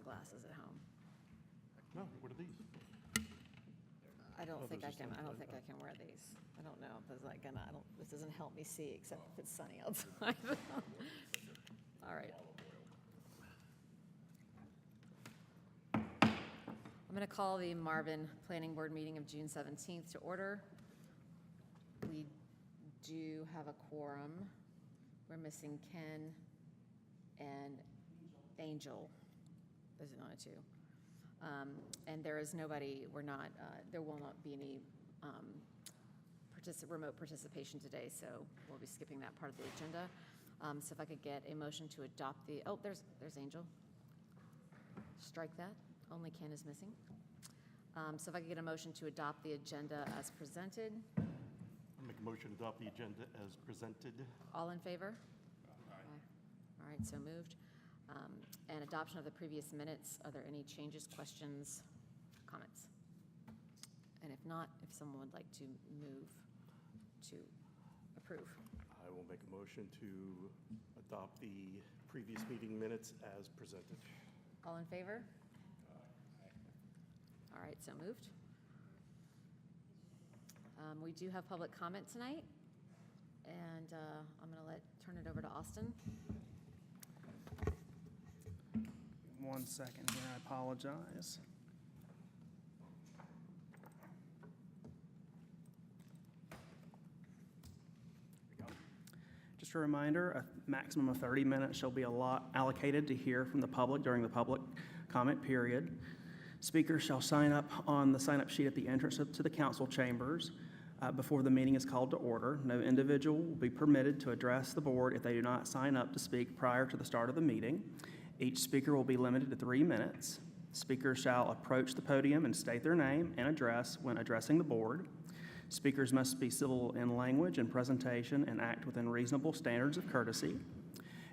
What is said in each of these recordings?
glasses at home. No, what are these? I don't Oh, think those I are can, I don't sunny. think I can wear these. I don't know, this is like gonna, this doesn't help me see except if it's sunny outside. All right. I'm gonna call the Marvin Planning Board meeting of June 17th to order. We do have a quorum. We're missing Ken and Angel. Those are the only two. And there is nobody, there will not be any remote participation today, so we'll be skipping that part of the agenda. So if I could get a motion to adopt there's Angel. Strike that, only Ken is missing. So if I could get a motion to adopt the agenda as presented. I'll make a motion to adopt the agenda as presented. All in favor? Aye. All right, so moved. And adoption of the previous minutes. Are there any changes, questions, comments? And if not, if someone would like to move to approve. I will make a motion to adopt the previous meeting minutes as presented. All in favor? All right, so moved. We do have public comment tonight, and I'm going to turn it over to Austin. 1 second here, I apologize. There we go. Just a reminder, a maximum of 30 minutes shall be allocated to hear from the public during the public comment period. Speakers shall sign up on the sign-up sheet at the entrance to the council chambers before the meeting is called to order. No individual will be permitted to address the board if they do not sign up to speak prior to the start of the meeting. Each speaker will be limited to 3 minutes. Speakers shall approach the podium and state their name and address when addressing the board. Speakers must be civil in language and presentation and act within reasonable standards of courtesy.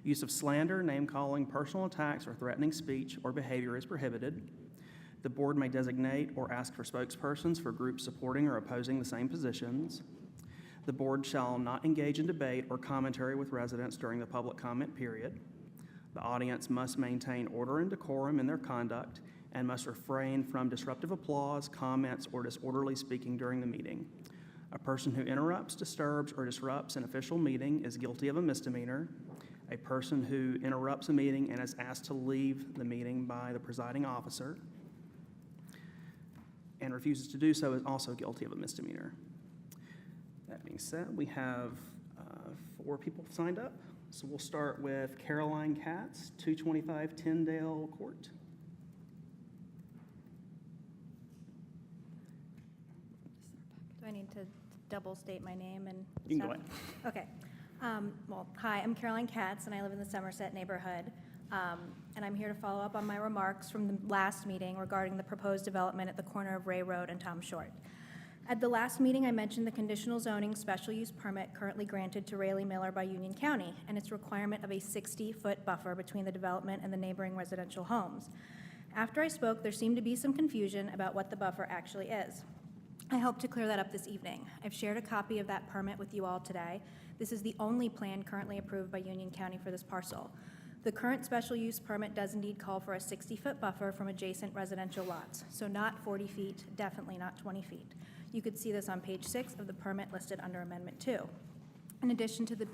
Use of slander, name-calling, personal attacks, or threatening speech or behavior is prohibited. The board may designate or ask for spokespersons for groups supporting or opposing the same positions. The board shall not engage in debate or commentary with residents during the public comment period. The audience must maintain order and decorum in their conduct and must refrain from disruptive applause, comments, or disorderly speaking during the meeting. A person who interrupts, disturbs, or disrupts an official meeting is guilty of a misdemeanor. A person who interrupts a meeting and is asked to leave the meeting by the presiding officer and refuses to do so is also guilty of a misdemeanor. That being said, we have 4 people signed up. So we'll start with Caroline Katz, 225 Tyndale Court. Do I need to double state my name and You can go stuff? Okay. Well, hi, I'm Caroline Katz, and I live in the Somerset neighborhood. And I'm here to follow up on my remarks from the last meeting regarding the proposed development at the corner of Ray Road and Tom Short. At the last meeting, I mentioned the conditional zoning special use permit currently granted to Rayleigh Miller by Union County and its requirement of a 60-foot buffer between the development and the neighboring residential homes. After I spoke, there seemed to be some confusion about what the buffer actually is. I hope to clear that up this evening. I've shared a copy of that permit with you all today. This is the only plan currently approved by Union County for this parcel. The current special use permit does indeed call for a 60-foot buffer from adjacent residential lots, so not 40 feet, definitely not 20 feet. You could see this on page 6 of the permit listed under Amendment 2. In addition to the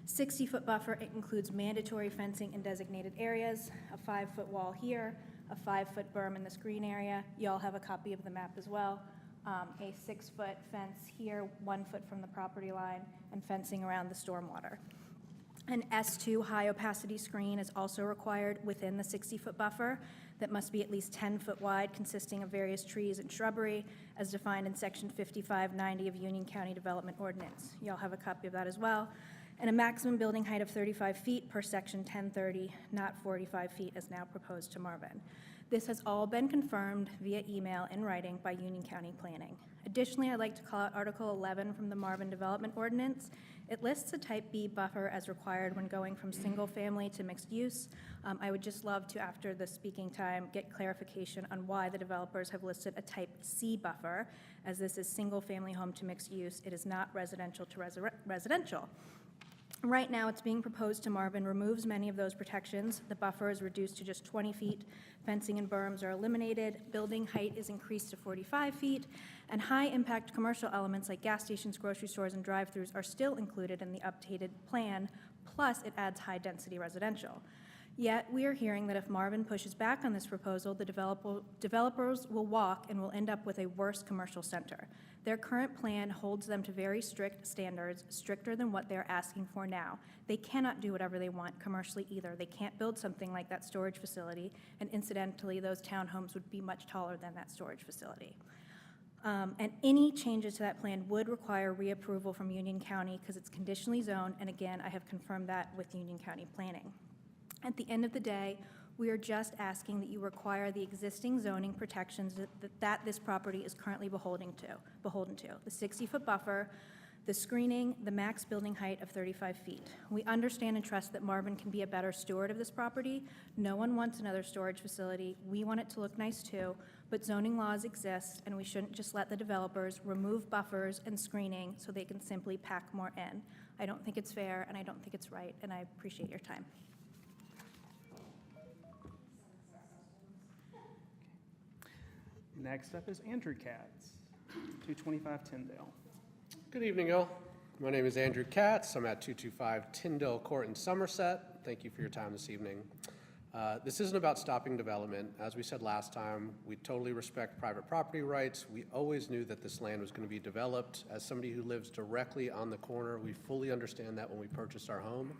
60-foot buffer, it includes mandatory fencing in designated areas, a 5-foot wall here, a 5-foot berm in this green area. You all have a copy of the map as well. A 6-foot fence here, 1 foot from the property line, and fencing around the stormwater. An S2 high opacity screen is also required within the 60-foot buffer that must be at least 10 foot wide, consisting of various trees and shrubbery as defined in section 5590 of Union County Development Ordinance. You all have a copy of that as well. And a maximum building height of 35 feet per section 1030, not 45 feet as now proposed to Marvin. This has all been confirmed via email in writing by Union County Planning. Additionally, I'd like to call out Article 11 from the Marvin Development Ordinance. It lists a Type B buffer as required when going from single family to mixed use. I would just love to, after the speaking time, get clarification on why the developers have listed a Type C buffer, as this is single family home to mixed use. It is not residential to residential. Right now, it's being proposed to Marvin removes many of those protections. The buffer is reduced to just 20 feet, fencing and berms are eliminated, building height is increased to 45 feet, and high-impact commercial elements like gas stations, grocery stores, and drive-throughs are still included in the updated plan, plus it adds high-density residential. Yet, we are hearing that if Marvin pushes back on this proposal, the developers will walk and will end up with a worse commercial center. Their current plan holds them to very strict standards, stricter than what they're asking for now. They cannot do whatever they want commercially either. They can't build something like that storage facility, and incidentally, those townhomes would be much taller than that storage facility. And any changes to that plan would require reapproval from Union County because it's conditionally zoned, and again, I have confirmed that with Union County Planning. At the end of the day, we are just asking that you require the existing zoning protections that this property is currently beholden to. The 60-foot buffer, the screening, the max building height of 35 feet. We understand and trust that Marvin can be a better steward of this property. No one wants another storage facility. We want it to look nice too, but zoning laws exist, and we shouldn't just let the developers remove buffers and screening so they can simply pack more in. I don't think it's fair, and I don't think it's right, and I appreciate your time. Next up is Andrew Katz, 225 Tyndale. Good evening, y'all. My name is Andrew Katz. I'm at 225 Tyndale Court in Somerset. Thank you for your time this evening. This isn't about stopping development. As we said last time, we totally respect private property rights. We always knew that this land was going to be developed. As somebody who lives directly on the corner, we fully understand that when we purchased our home.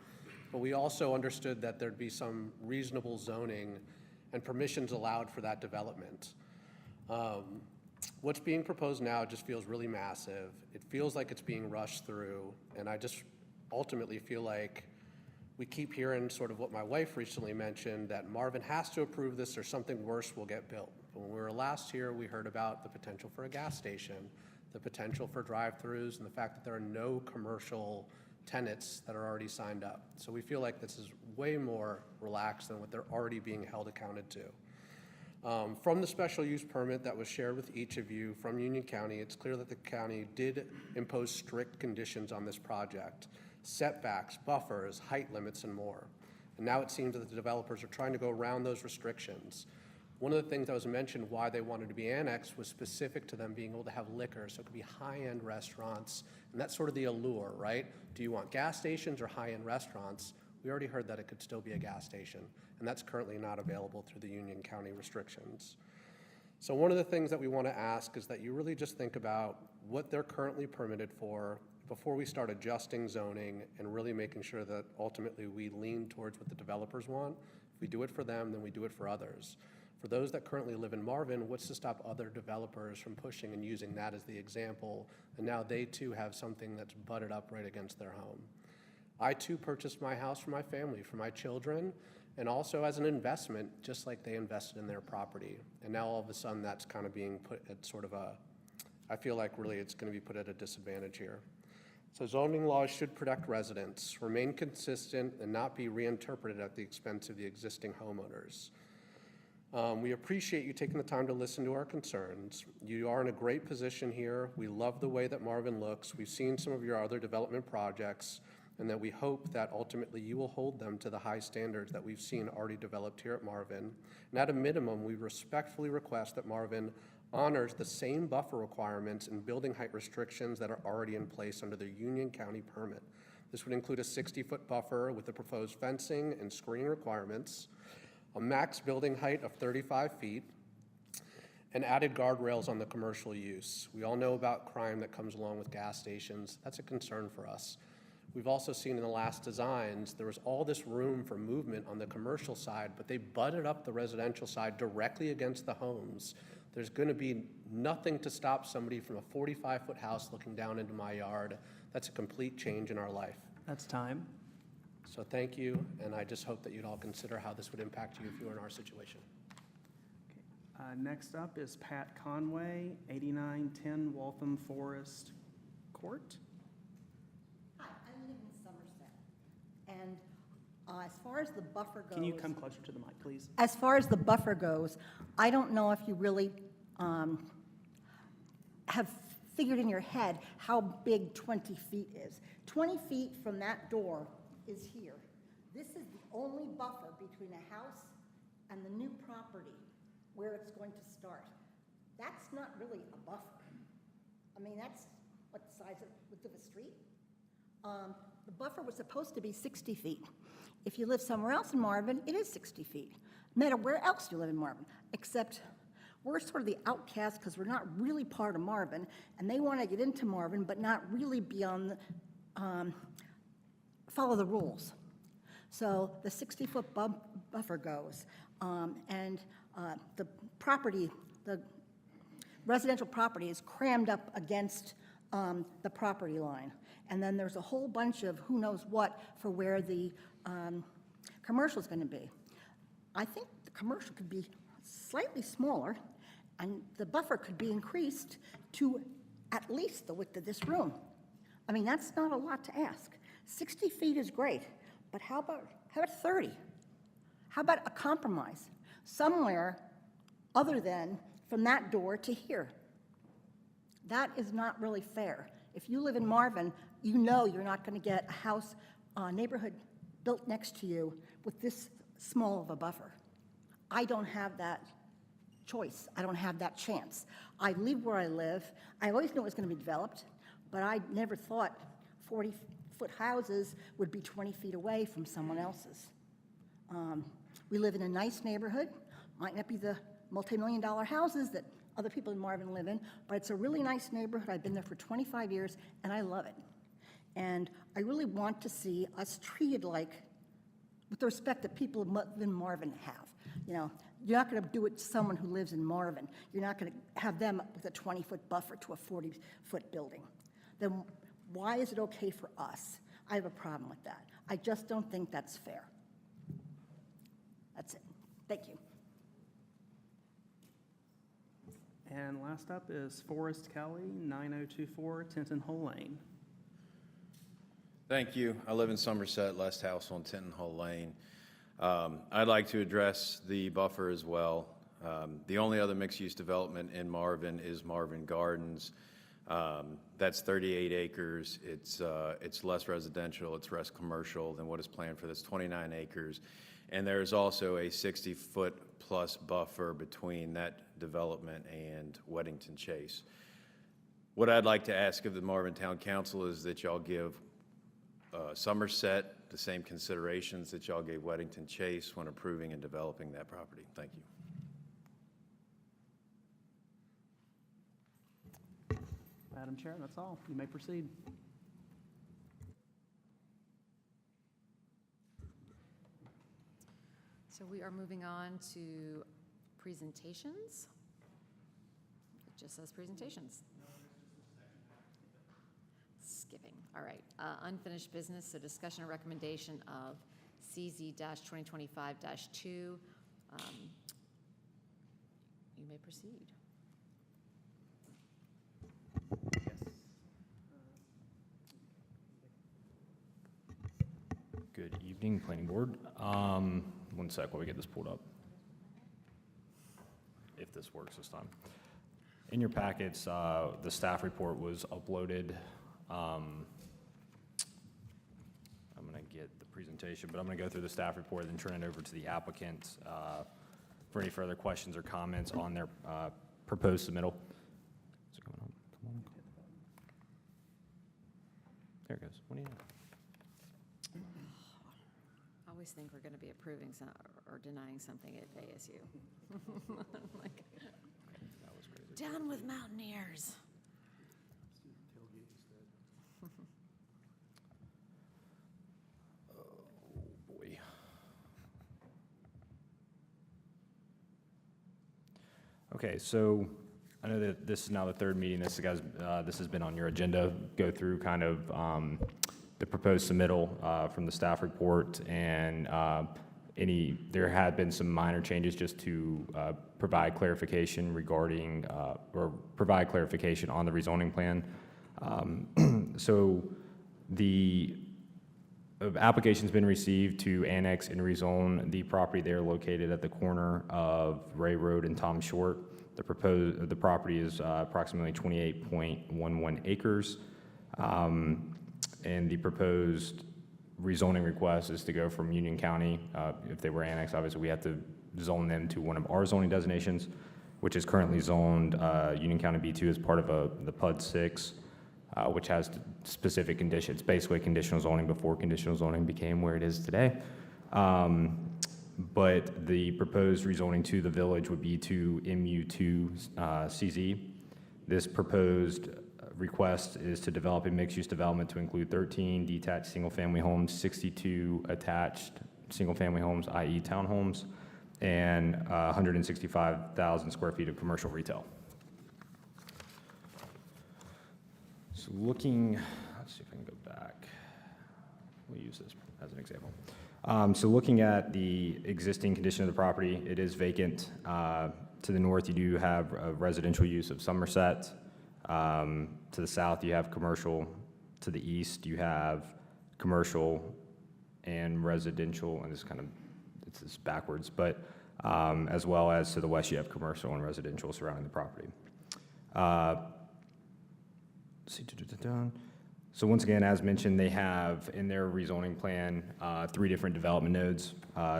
But we also understood that there'd be some reasonable zoning and permissions allowed for that development. What's being proposed now just feels really massive. It feels like it's being rushed through, and I just ultimately feel like we keep hearing sort of what my wife recently mentioned, that Marvin has to approve this or something worse will get built. When we were last here, we heard about the potential for a gas station, the potential for drive-throughs, and the fact that there are no commercial tenants that are already signed up. So we feel like this is way more relaxed than what they're already being held accounted to. From the special use permit that was shared with each of you from Union County, it's clear that the county did impose strict conditions on this project: setbacks, buffers, height limits, and more. And now it seems that the developers are trying to go around those restrictions. One of the things that was mentioned why they wanted to be annexed was specific to them being able to have liquor, so it could be high-end restaurants, and that's sort of the allure, right? Do you want gas stations or high-end restaurants? We already heard that it could still be a gas station, and that's currently not available through the Union County restrictions. So one of the things that we want to ask is that you really just think about what they're currently permitted for before we start adjusting zoning and really making sure that ultimately we lean towards what the developers want. If we do it for them, then we do it for others. For those that currently live in Marvin, what's to stop other developers from pushing and using that as the example? And now they too have something that's butted up right against their home. I too purchased my house for my family, for my children, and also as an investment, just like they invested in their property. And now all of a sudden that's kind of being put at sort of I feel like really it's going to be put at a disadvantage here. So zoning laws should protect residents, remain consistent, and not be reinterpreted at the expense of the existing homeowners. We appreciate you taking the time to listen to our concerns. You are in a great position here. We love the way that Marvin looks. We've seen some of your other development projects, and that we hope that ultimately you will hold them to the high standards that we've seen already developed here at Marvin. And at a minimum, we respectfully request that Marvin honors the same buffer requirements and building height restrictions that are already in place under the Union County permit. This would include a 60-foot buffer with the proposed fencing and screening requirements, a max building height of 35 feet, and added guardrails on the commercial use. We all know about crime that comes along with gas stations. That's a concern for us. We've also seen in the last designs, there was all this room for movement on the commercial side, but they butted up the residential side directly against the homes. There's going to be nothing to stop somebody from a 45-foot house looking down into my yard. That's a complete change in our life. That's time. So thank you, and I just hope that you'd all consider how this would impact you if you were in our situation. Next up is Pat Conway, 8910 Waltham Forest Court. Hi, I live in Somerset, and as far as the buffer goes... Can you come closer to the mic, please? As far as the buffer goes, I don't know if you really have figured in your head how big 20 feet is. 20 feet from that door is here. This is the only buffer between a house and the new property where it's going to start. That's not really a buffer. I mean, that's what the size of, width of a street. The buffer was supposed to be 60 feet. If you live somewhere else in Marvin, it is 60 feet. No matter where else you live in Marvin, except we're sort of the outcast because we're not really part of Marvin, and they want to get into Marvin, but not really beyond, follow the rules. So the 60-foot buffer goes, and the property, the residential property is crammed up against the property line. And then there's a whole bunch of who knows what for where the commercial is going to be. I think the commercial could be slightly smaller, and the buffer could be increased to at least the width of this room. I mean, that's not a lot to ask. 60 feet is great, but how about 30? How about a compromise? Somewhere other than from that door to here. That is not really fair. If you live in Marvin, you know you're not going to get a house, neighborhood built next to you with this small of a buffer. I don't have that choice. I don't have that chance. I live where I live. I always knew it was going to be developed, but I never thought 40-foot houses would be 20 feet away from someone else's. We live in a nice neighborhood. Might not be the multi-million-dollar houses that other people in Marvin live in, but it's a really nice neighborhood. I've been there for 25 years, and I love it. And I really want to see us treated like, with the respect that people in Marvin have. You know, you're not going to do it to someone who lives in Marvin. You're not going to have them with a 20-foot buffer to a 40-foot building. Then why is it okay for us? I have a problem with that. I just don't think that's fair. That's it. Thank you. And last up is Forrest Kelly, 9024 Tinton Hole Lane. Thank you. I live in Somerset, last house on Tinton Hole Lane. I'd like to address the buffer as well. The only other mixed-use development in Marvin is Marvin Gardens. That's 38 acres. It's less residential, it's less commercial than what is planned for this 29 acres. And there's also a 60-foot plus buffer between that development and Weddington Chase. What I'd like to ask of the Marvin Town Council is that y'all give Somerset the same considerations that y'all gave Weddington Chase when approving and developing that property. Thank you. Madam Chair, that's all. You may proceed. So we are moving on to presentations. It just says presentations. Skipping, all right. Unfinished business, so discussion and recommendation of CZ-2025-2. You may proceed. Good evening, Planning Board. One sec while we get this pulled up. If this works this time. In your packets, the staff report was uploaded. I'm going to get the presentation, but I'm going to go through the staff report and then turn it over to the applicant for any further questions or comments on their proposed submittal. Is it coming up? Come on. There it goes. What do you know? I always think we're going to be approving or denying something at ASU. Like, That was crazy. down with Mountaineers. Boy. Okay, so I know that this is now the third meeting. This has been on your agenda. Go through kind of the proposed submittal from the staff report, and there had been some minor changes just to provide clarification regarding or provide clarification on the rezoning plan. So the application's been received to annex and rezone the property there located at the corner of Ray Road and Tom Short The property is approximately 28.11 acres. And the proposed rezoning request is to go from Union County. If they were annexed, obviously, we have to zone them to one of our zoning designations, which is currently zoned Union County B2 as part of the PUD 6, which has specific conditions. Basically, conditional zoning before conditional zoning became where it is today. But the proposed rezoning to the village would be to MU2 CZ. This proposed request is to develop a mixed-use development to include 13 detached single-family homes, 62 attached single-family homes, i.e. townhomes, and 165,000 square feet of commercial retail. So looking, let's see if I can go back. We'll use this as an example. So looking at the existing condition of the property, it is vacant. To the north, you do have a residential use of Somerset. To the south, you have commercial. To the east, you have commercial and residential, and it's backwards, but as well as to the west, you have commercial and residential surrounding the property. So once again, as mentioned, they have in their rezoning plan 3 different development nodes.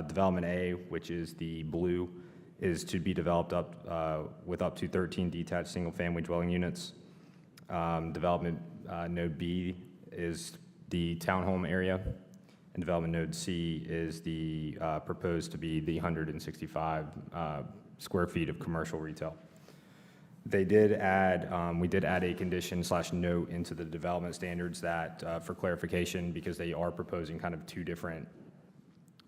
Development A, which is the blue, is to be developed with up to 13 detached single-family dwelling units. Development node B is the townhome area, and development node C is the proposed to be the 165 square feet of commercial retail. They did add, we did add a condition/note into the development standards that, for clarification, because they are proposing kind of 2 different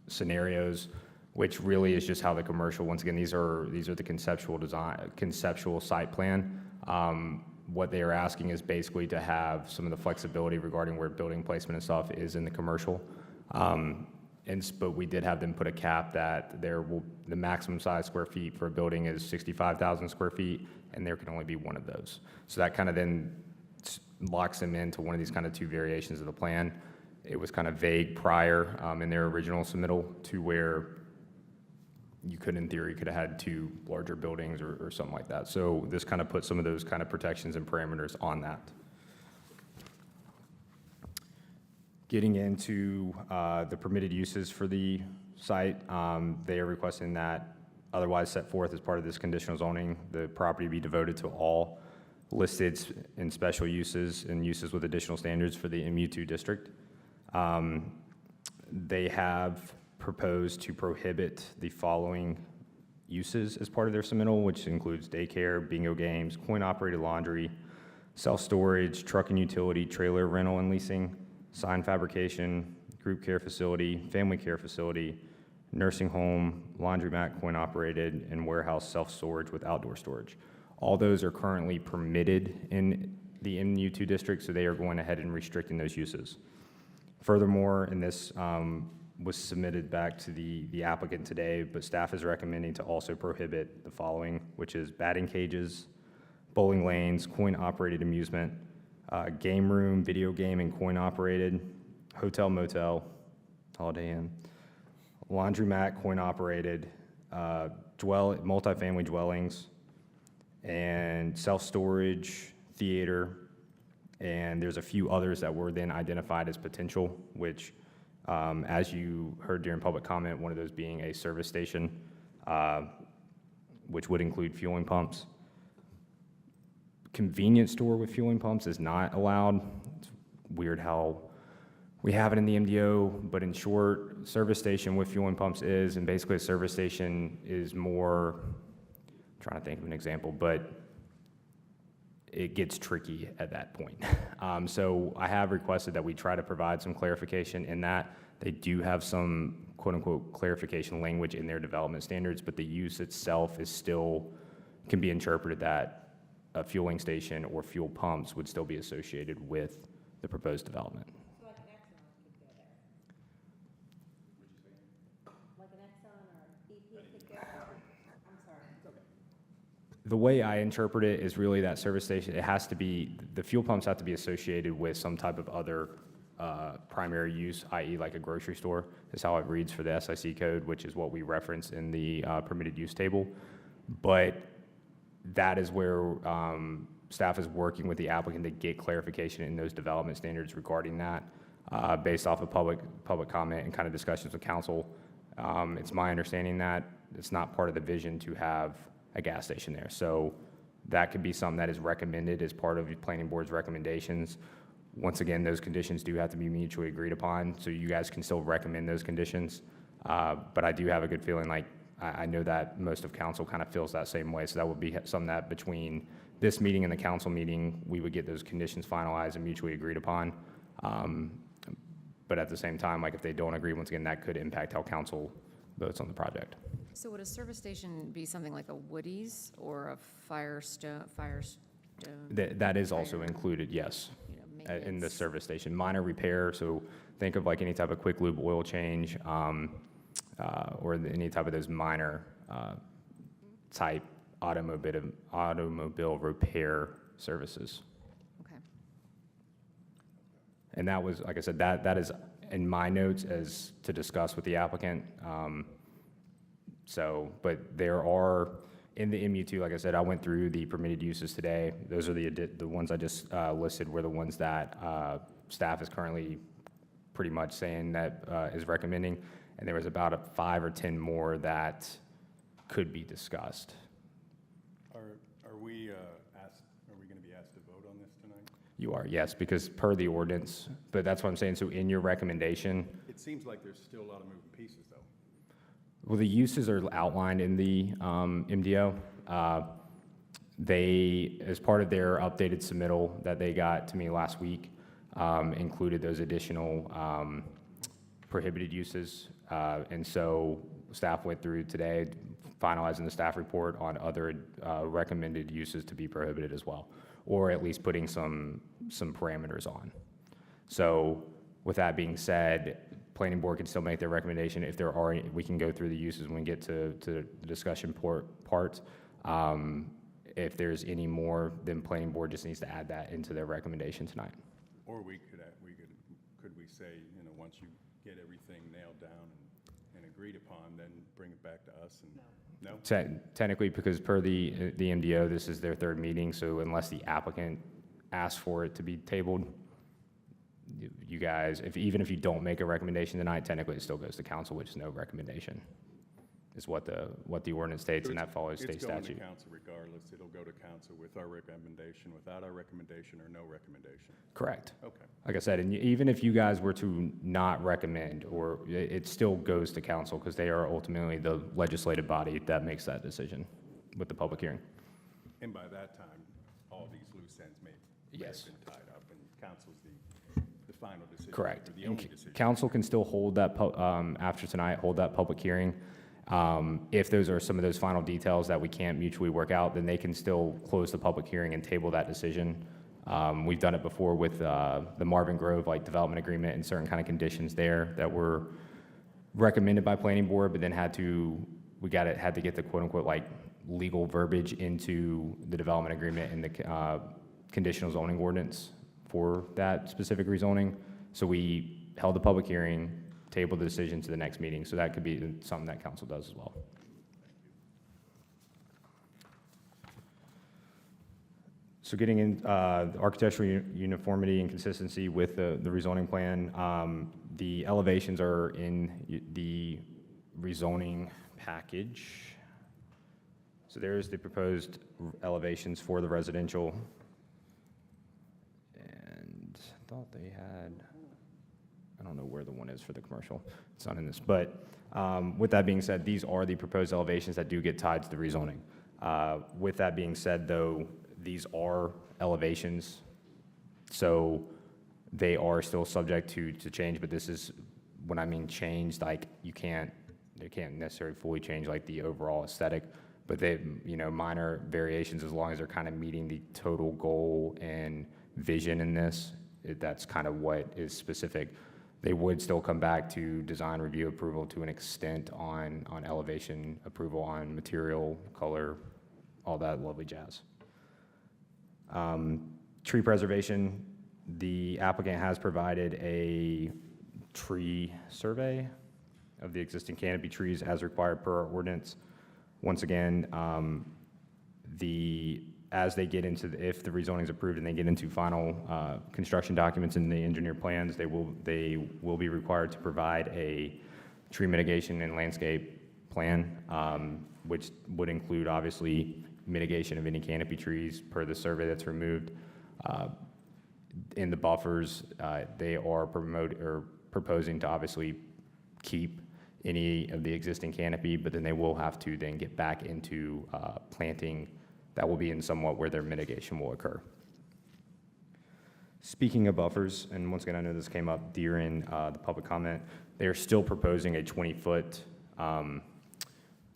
scenarios, which really is just how the commercial, once again, these are the conceptual site plan. What they are asking is basically to have some of the flexibility regarding where building placement and stuff is in the commercial. But we did have them put a cap that the maximum size square feet for a building is 65,000 square feet, and there can only be one of those. So that kind of then locks them into one of these kind of 2 variations of the plan. It was kind of vague prior in their original submittal to where you could, in theory, could have had 2 larger buildings or something like that. So this kind of puts some of those kind of protections and parameters on that. Getting into the permitted uses for the site, they are requesting that otherwise set forth as part of this conditional zoning, the property be devoted to all listed in special uses and uses with additional standards for the MU2 district. They have proposed to prohibit the following uses as part of their submittal, which includes daycare, bingo games, coin-operated laundry, self-storage, truck and utility, trailer rental and leasing, sign fabrication, group care facility, family care facility, nursing home, laundromat, coin-operated, and warehouse self-storage with outdoor storage. All those are currently permitted in the MU2 district, so they are going ahead and restricting those uses. Furthermore, and this was submitted back to the applicant today, but staff is recommending to also prohibit the following, which is batting cages, bowling lanes, coin-operated amusement, game room, video game and coin-operated, hotel, motel, Holiday Inn, laundromat, coin-operated, multifamily dwellings, and self-storage, theater, and there's a few others that were then identified as potential, which, as you heard during public comment, one of those being a service station, which would include fueling pumps. Convenience store with fueling pumps is not allowed. It's weird how we have it in the MDO, but in short, service station with fueling pumps is, and basically a service station is more, I'm trying to think of an example, but it gets tricky at that point. So I have requested that we try to provide some clarification in that. They do have some quote-unquote clarification language in their development standards, but the use itself is still, can be interpreted that a fueling station or fuel pumps would still be associated with the proposed development. So like an Exxon could go there? Like an Exxon or BP could go there? I'm sorry. The way I interpret it is really that service station, it has to be, the fuel pumps have to be associated with some type of other primary use, i.e. like a grocery store, is how it reads for the SIC code, which is what we reference in the permitted use table. But that is where staff is working with the applicant to get clarification in those development standards regarding that, based off of public comment and kind of discussions with council. It's my understanding that it's not part of the vision to have a gas station there. So that could be something that is recommended as part of the planning board's recommendations. Once again, those conditions do have to be mutually agreed upon, so you guys can still recommend those conditions. But I do have a good feeling, like, I know that most of council kind of feels that same way, so that would be something that between this meeting and the council meeting, we would get those conditions finalized and mutually agreed upon. But at the same time, like, if they don't agree, once again, that could impact how council votes on the project. So would a service station be something like a Woody's or a Firestone? That is also Fire, included, yes, you know, in the maintenance? service station. Minor repair, so think of like any type of quick lube oil change, or any type of those minor type automobile repair services. Okay. And that was, like I said, that is in my notes as to discuss with the applicant. But there are, in the MU2, like I said, I went through the permitted uses today. Those are the ones I just listed were the ones that staff is currently pretty much saying that is recommending. And there was about 5 or 10 more that could be discussed. Are we going to be asked to vote on this tonight? You are, yes, because per the ordinance, but that's what I'm saying. So in your recommendation, It seems like there's still a lot of moving pieces, though. well, the uses are outlined in the MDO. They, as part of their updated submittal that they got to me last week, included those additional prohibited uses. And so staff went through today, finalizing the staff report on other recommended uses to be prohibited as well, or at least putting some parameters on. So with that being said, planning board can still make their recommendation. If there are, we can go through the uses when we get to the discussion part. If there's any more, then planning board just needs to add that into their recommendation tonight. Or could we say, once you get everything nailed down and agreed upon, then bring it back to us and? No? Technically, because per the MDO, this is their third meeting, so unless the applicant asks for it to be tabled, you guys, even if you don't make a recommendation tonight, technically it still goes to council, which is no recommendation, is what the ordinance states, and that follows state It's going statute. to council regardless. It'll go to council with our recommendation, without our recommendation, or no recommendation. Correct. Okay. Like I said, and even if you guys were to not recommend, or it still goes to council, because they are ultimately the legislative body that makes that decision with the public hearing. And by that time, all these loose ends may Yes. have been tied up, and council's the final decision. Correct. Or the And only decision. council can still hold that, after tonight, hold that public hearing. If those are some of those final details that we can't mutually work out, then they can still close the public hearing and table that decision. We've done it before with the Marvin Grove, like, development agreement and certain kind of conditions there that were recommended by planning board, but then had to get the quote-unquote, like, legal verbiage into the development agreement and the conditional zoning ordinance for that specific rezoning. So we held the public hearing, tabled the decision to the next meeting, so that could be something that council does as well. So getting in architectural uniformity and consistency with the rezoning plan, the elevations are in the rezoning package. So there's the proposed elevations for the residential. And I thought they had, I don't know where the one is for the commercial. It's not in this. But with that being said, these are the proposed elevations that do get tied to the rezoning. With that being said, though, these are elevations, so they are still subject to change, but this is, when I mean changed, like, they can't necessarily fully change, like, the overall aesthetic, but they, minor variations, as long as they're kind of meeting the total goal and vision in this, that's kind of what is specific. They would still come back to design review approval to an extent on elevation approval, on material, color, all that lovely jazz. Tree preservation, the applicant has provided a tree survey of the existing canopy trees as required per our ordinance. Once again, as they get into, if the rezoning is approved and they get into final construction documents and the engineer plans, they will be required to provide a tree mitigation and landscape plan, which would include, obviously, mitigation of any canopy trees per the survey that's removed. In the buffers, they are proposing to obviously keep any of the existing canopy, but then they will have to then get back into planting that will be in somewhat where their mitigation will occur. Speaking of buffers, and once again, I know this came up during the public comment, they are still proposing a 20-foot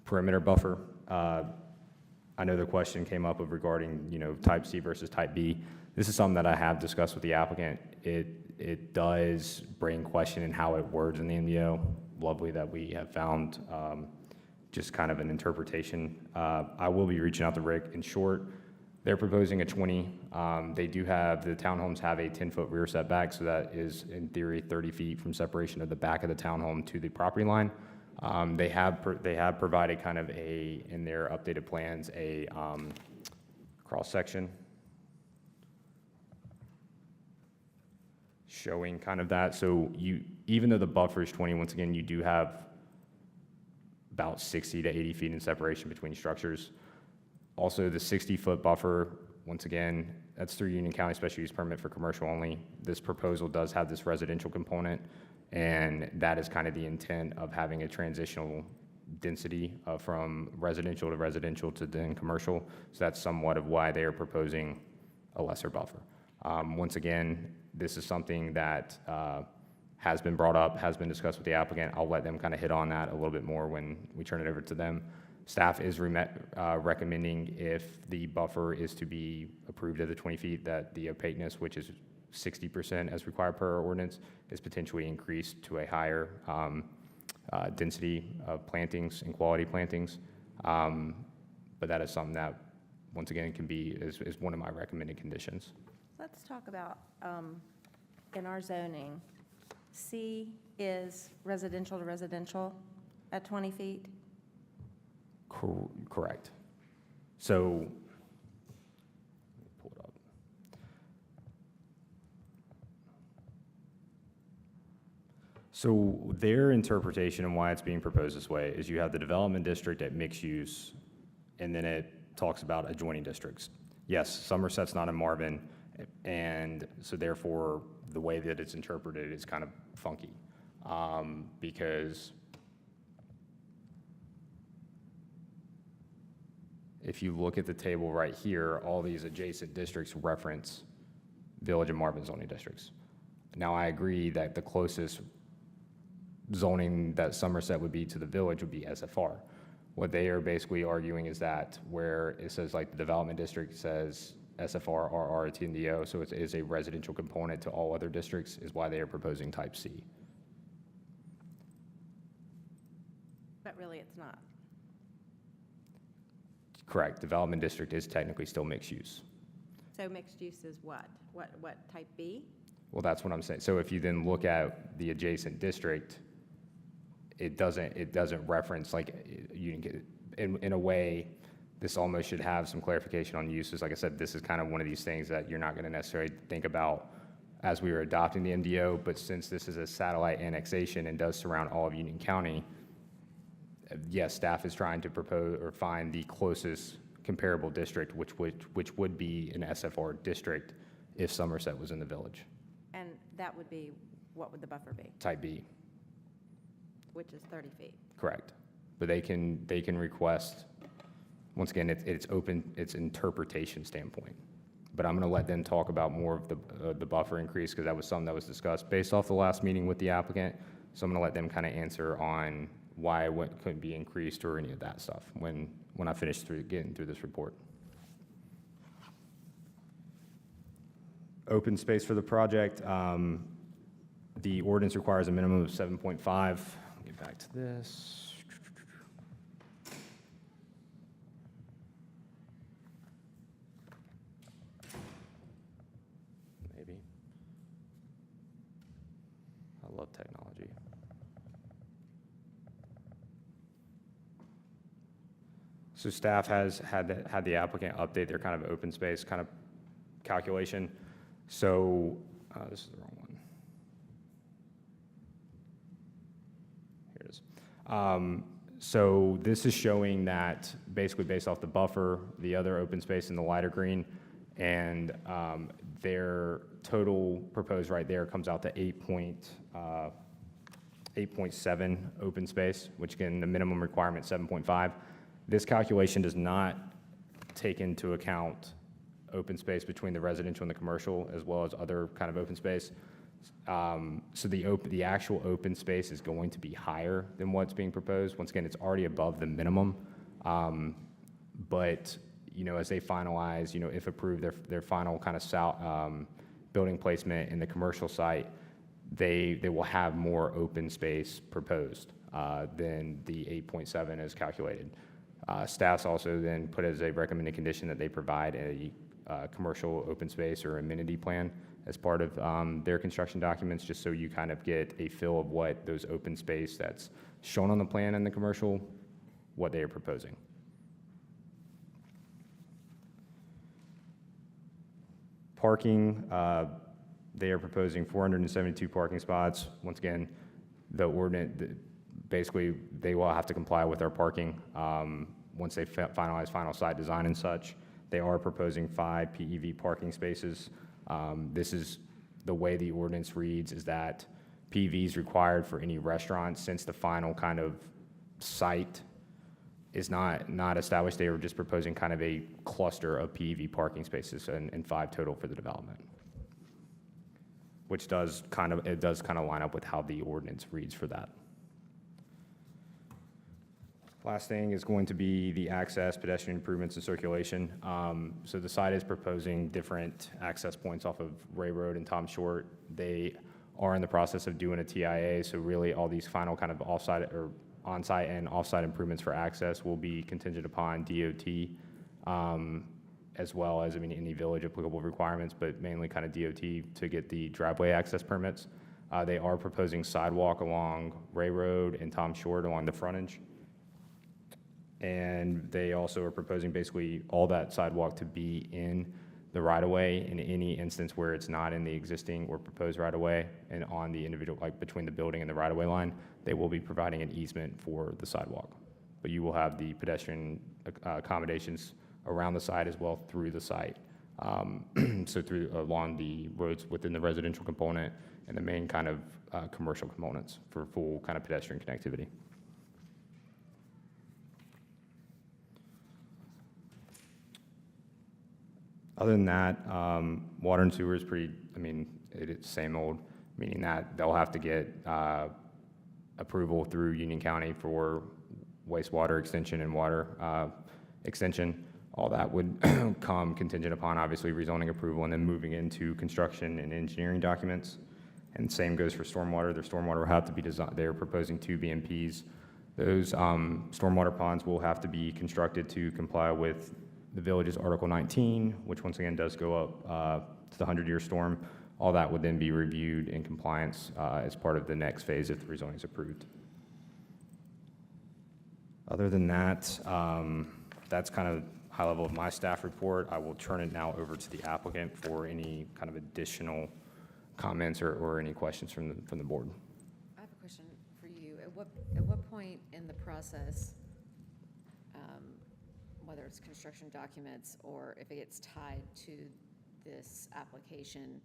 perimeter buffer. I know the question came up of regarding, type C versus type B. This is something that I have discussed with the applicant. It does bring question in how it words in the MDO. Lovely that we have found just kind of an interpretation. I will be reaching out to Rick. In short, they're proposing a 20. They do have, the townhomes have a 10-foot rear setback, so that is in theory 30 feet from separation of the back of the townhome to the property line. They have provided kind of in their updated plans, a cross-section showing kind of that. So even though the buffer is 20, once again, you do have about 60 to 80 feet in separation between structures. Also, the 60-foot buffer, once again, that's through Union County Special Use Permit for commercial only. This proposal does have this residential component, and that is kind of the intent of having a transitional density from residential to then commercial. So that's somewhat of why they are proposing a lesser buffer. Once again, this is something that has been brought up, has been discussed with the applicant. I'll let them kind of hit on that a little bit more when we turn it over to them. Staff is recommending, if the buffer is to be approved at the 20 feet, that the opaqueness, which is 60% as required per our ordinance, is potentially increased to a higher density of plantings and quality plantings. But that is something that, once again, is one of my recommended conditions. Let's talk about, in our zoning, C is residential to residential at 20 feet? Correct. So, let me pull it up. So their interpretation and why it's being proposed this way is you have the development district at mixed use, and then it talks about adjoining districts. Yes, Somerset's not in Marvin, and so therefore the way that it's interpreted is kind of funky, because if you look at the table right here, all these adjacent districts reference Village and Marvin zoning districts. Now, I agree that the closest zoning that Somerset would be to the Village would be SFR. What they are basically arguing is that where it says, like, the development district says SFR, RR, TNDO, so it is a residential component to all other districts, is why they are proposing type C. But really, it's not. Correct. Development district is technically still mixed use. So mixed use is what? What, type B? Well, that's what I'm saying. So if you then look at the adjacent district, it doesn't reference, like, you can get, in a way, this almost should have some clarification on uses. Like I said, this is kind of one of these things that you're not going to necessarily think about as we were adopting the MDO, but since this is a satellite annexation and does surround all of Union County, yes, staff is trying to propose or find the closest comparable district, which would be an SFR district if Somerset was in the Village. And that would be, what would the buffer be? Type B. Which is 30 feet. Correct. But they can request, once again, it's open, it's interpretation standpoint. But I'm going to let them talk about more of the buffer increase, because that was something that was discussed based off the last meeting with the applicant. So I'm going to let them kind of answer on why what couldn't be increased or any of that stuff when I finish getting through this report. Open space for the project. The ordinance requires a minimum of 7.5. Get back to this. Maybe. I love technology. So staff has had the applicant update their kind of open space kind of calculation. So, this is the wrong one. Here it is. So this is showing that basically based off the buffer, the other open space in the lighter green, and their total proposed right there comes out to 8.7 open space, which again, the minimum requirement 7.5. This calculation does not take into account open space between the residential and the commercial, as well as other kind of open space. So the actual open space is going to be higher than what's being proposed. Once again, it's already above the minimum. But, you know, as they finalize, you know, if approved, their final kind of building placement in the commercial site, they will have more open space proposed than the 8.7 as calculated. Staff's also then put as a recommended condition that they provide a commercial open space or amenity plan as part of their construction documents, just so you kind of get a feel of what those open space that's shown on the plan in the commercial, what they are proposing. Parking, they are proposing 472 parking spots. Once again, the ordinance, basically, they will have to comply with our parking once they finalize final site design and such. They are proposing 5 PEV parking spaces. This is the way the ordinance reads, is that PEV is required for any restaurant since the final kind of site is not established. They were just proposing kind of a cluster of PEV parking spaces and 5 total for the development, which does kind of line up with how the ordinance reads for that. Last thing is going to be the access, pedestrian improvements, and circulation. So the site is proposing different access points off of Ray Road and Tom Short. They are in the process of doing a TIA, so really all these final kind of off-site or on-site and off-site improvements for access will be contingent upon DOT, as well as, any village applicable requirements, but mainly kind of DOT to get the driveway access permits. They are proposing sidewalk along Ray Road and Tom Short along the frontage. And they also are proposing basically all that sidewalk to be in the right-of-way in any instance where it's not in the existing or proposed right-of-way and on the individual, like between the building and the right-of-way line, they will be providing an easement for the sidewalk. But you will have the pedestrian accommodations around the site as well through the site. So along the roads within the residential component and the main kind of commercial components for full kind of pedestrian connectivity. Other than that, water and sewer is pretty, it's same old, meaning that they'll have to get approval through Union County for wastewater extension and water extension. All that would come contingent upon obviously rezoning approval and then moving into construction and engineering documents. And same goes for stormwater. Their stormwater will have to be designed. They're proposing 2 BMPs. Those stormwater ponds will have to be constructed to comply with the village's Article 19, which once again does go up to the 100-year storm. All that would then be reviewed in compliance as part of the next phase if the rezoning is approved. Other than that, that's kind of high level of my staff report. I will turn it now over to the applicant for any kind of additional comments or any questions from the board. I have a question for you. At what point in the process, whether it's construction documents or if it gets tied to this application,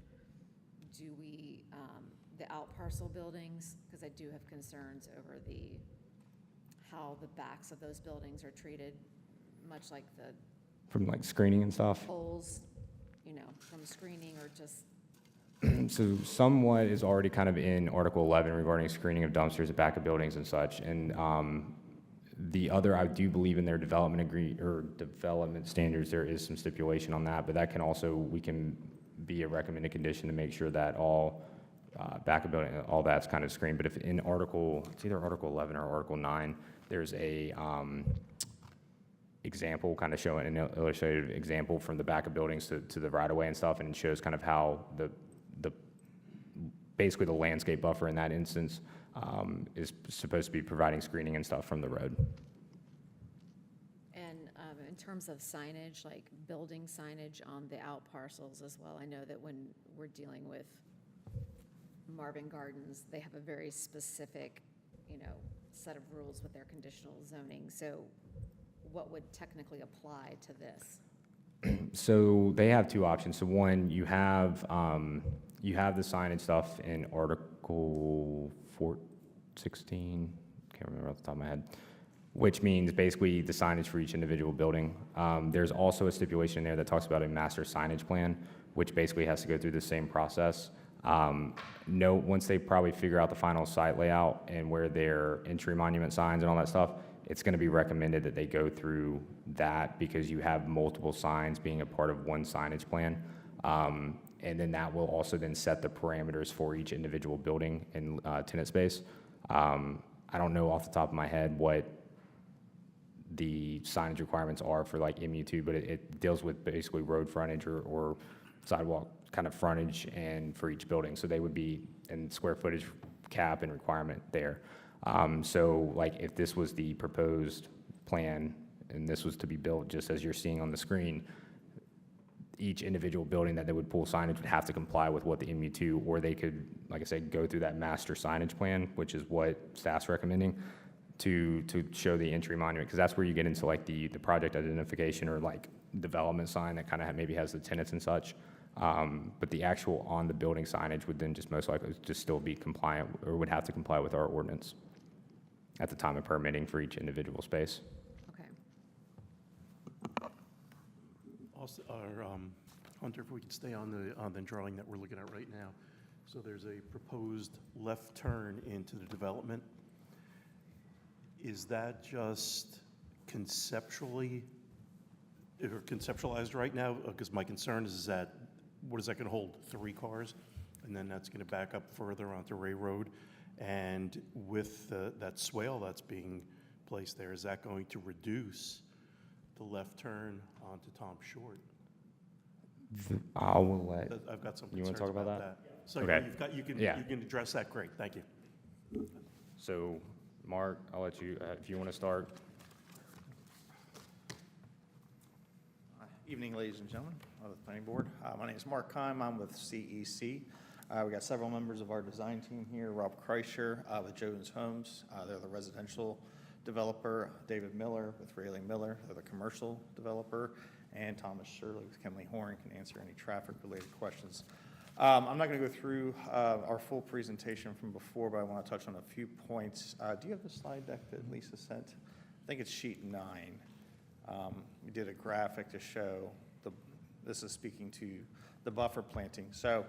do we, the out parcel buildings, because I do have concerns over how the backs of those buildings are treated, much like the From like screening and stuff? poles, from screening or just, So somewhat is already kind of in Article 11 regarding screening of dumpsters at back of buildings and such. And the other, I do believe in their development standards, there is some stipulation on that, but that can also, we can be a recommended condition to make sure that all back of building, all that's kind of screened. But if in it's either Article 11 or Article 9, there's a example kind of showing an illustrated example from the back of buildings to the right of way and stuff, and it shows kind of how basically the landscape buffer in that instance is supposed to be providing screening and stuff from the road. and terms of signage, like building signage on the out parcels as well, I know that when we're dealing with Marvin Gardens, they have a very specific, set of rules with their conditional zoning. So what would technically apply to this? So they have two options. So one, you have the signage stuff in Article 16, can't remember off the top of my head, which means basically the signage for each individual building. There's also a stipulation in there that talks about a master signage plan, which basically has to go through the same process. Once they probably figure out the final site layout and where their entry monument signs and all that stuff, it's going to be recommended that they go through that because you have multiple signs being a part of one signage plan. And then that will also then set the parameters for each individual building and tenant space. I don't know off the top of my head what the signage requirements are for like MU2, but it deals with basically road frontage or sidewalk kind of frontage and for each building. So they would be in square footage cap and requirement there. So like if this was the proposed plan and this was to be built just as you're seeing on the screen, each individual building that they would pull signage would have to comply with what the MU2, or they could, like I said, go through that master signage plan, which is what staff's recommending, to show the entry monument, because that's where you get into like the project identification or like development sign that kind of maybe has the tenants and such. But the actual on the building signage would then just most likely just still be compliant or would have to comply with our ordinance at the time of permitting for each individual space. Okay. Also, Hunter, if we could stay on the drawing that we're looking at right now. So there's a proposed left turn into the development. Is that just conceptualized right now? Because my concern is that, what is that going to hold, 3 cars? And then that's going to back up further onto Ray Road. And with that swale that's being placed there, is that going to reduce the left turn onto Tom Short? I will let, I've got some You wanna concerns talk about about that? that. So Okay. you can Yeah. address that, great, thank you. so Mark, I'll let you, if you want to start. Evening, ladies and gentlemen of the planning board. My name is Mark Keim. I'm with CEC. We got several members of our design team here. Rob Kreischer with Jones Homes. They're the residential developer. David Miller with Rayleigh Miller. They're the commercial developer. And Thomas Shirley with Kenley Horn can answer any traffic-related questions. I'm not going to go through our full presentation from before, but I want to touch on a few points. Do you have the slide deck that Lisa sent? I think it's sheet 9. We did a graphic to show this is speaking to the buffer planting. So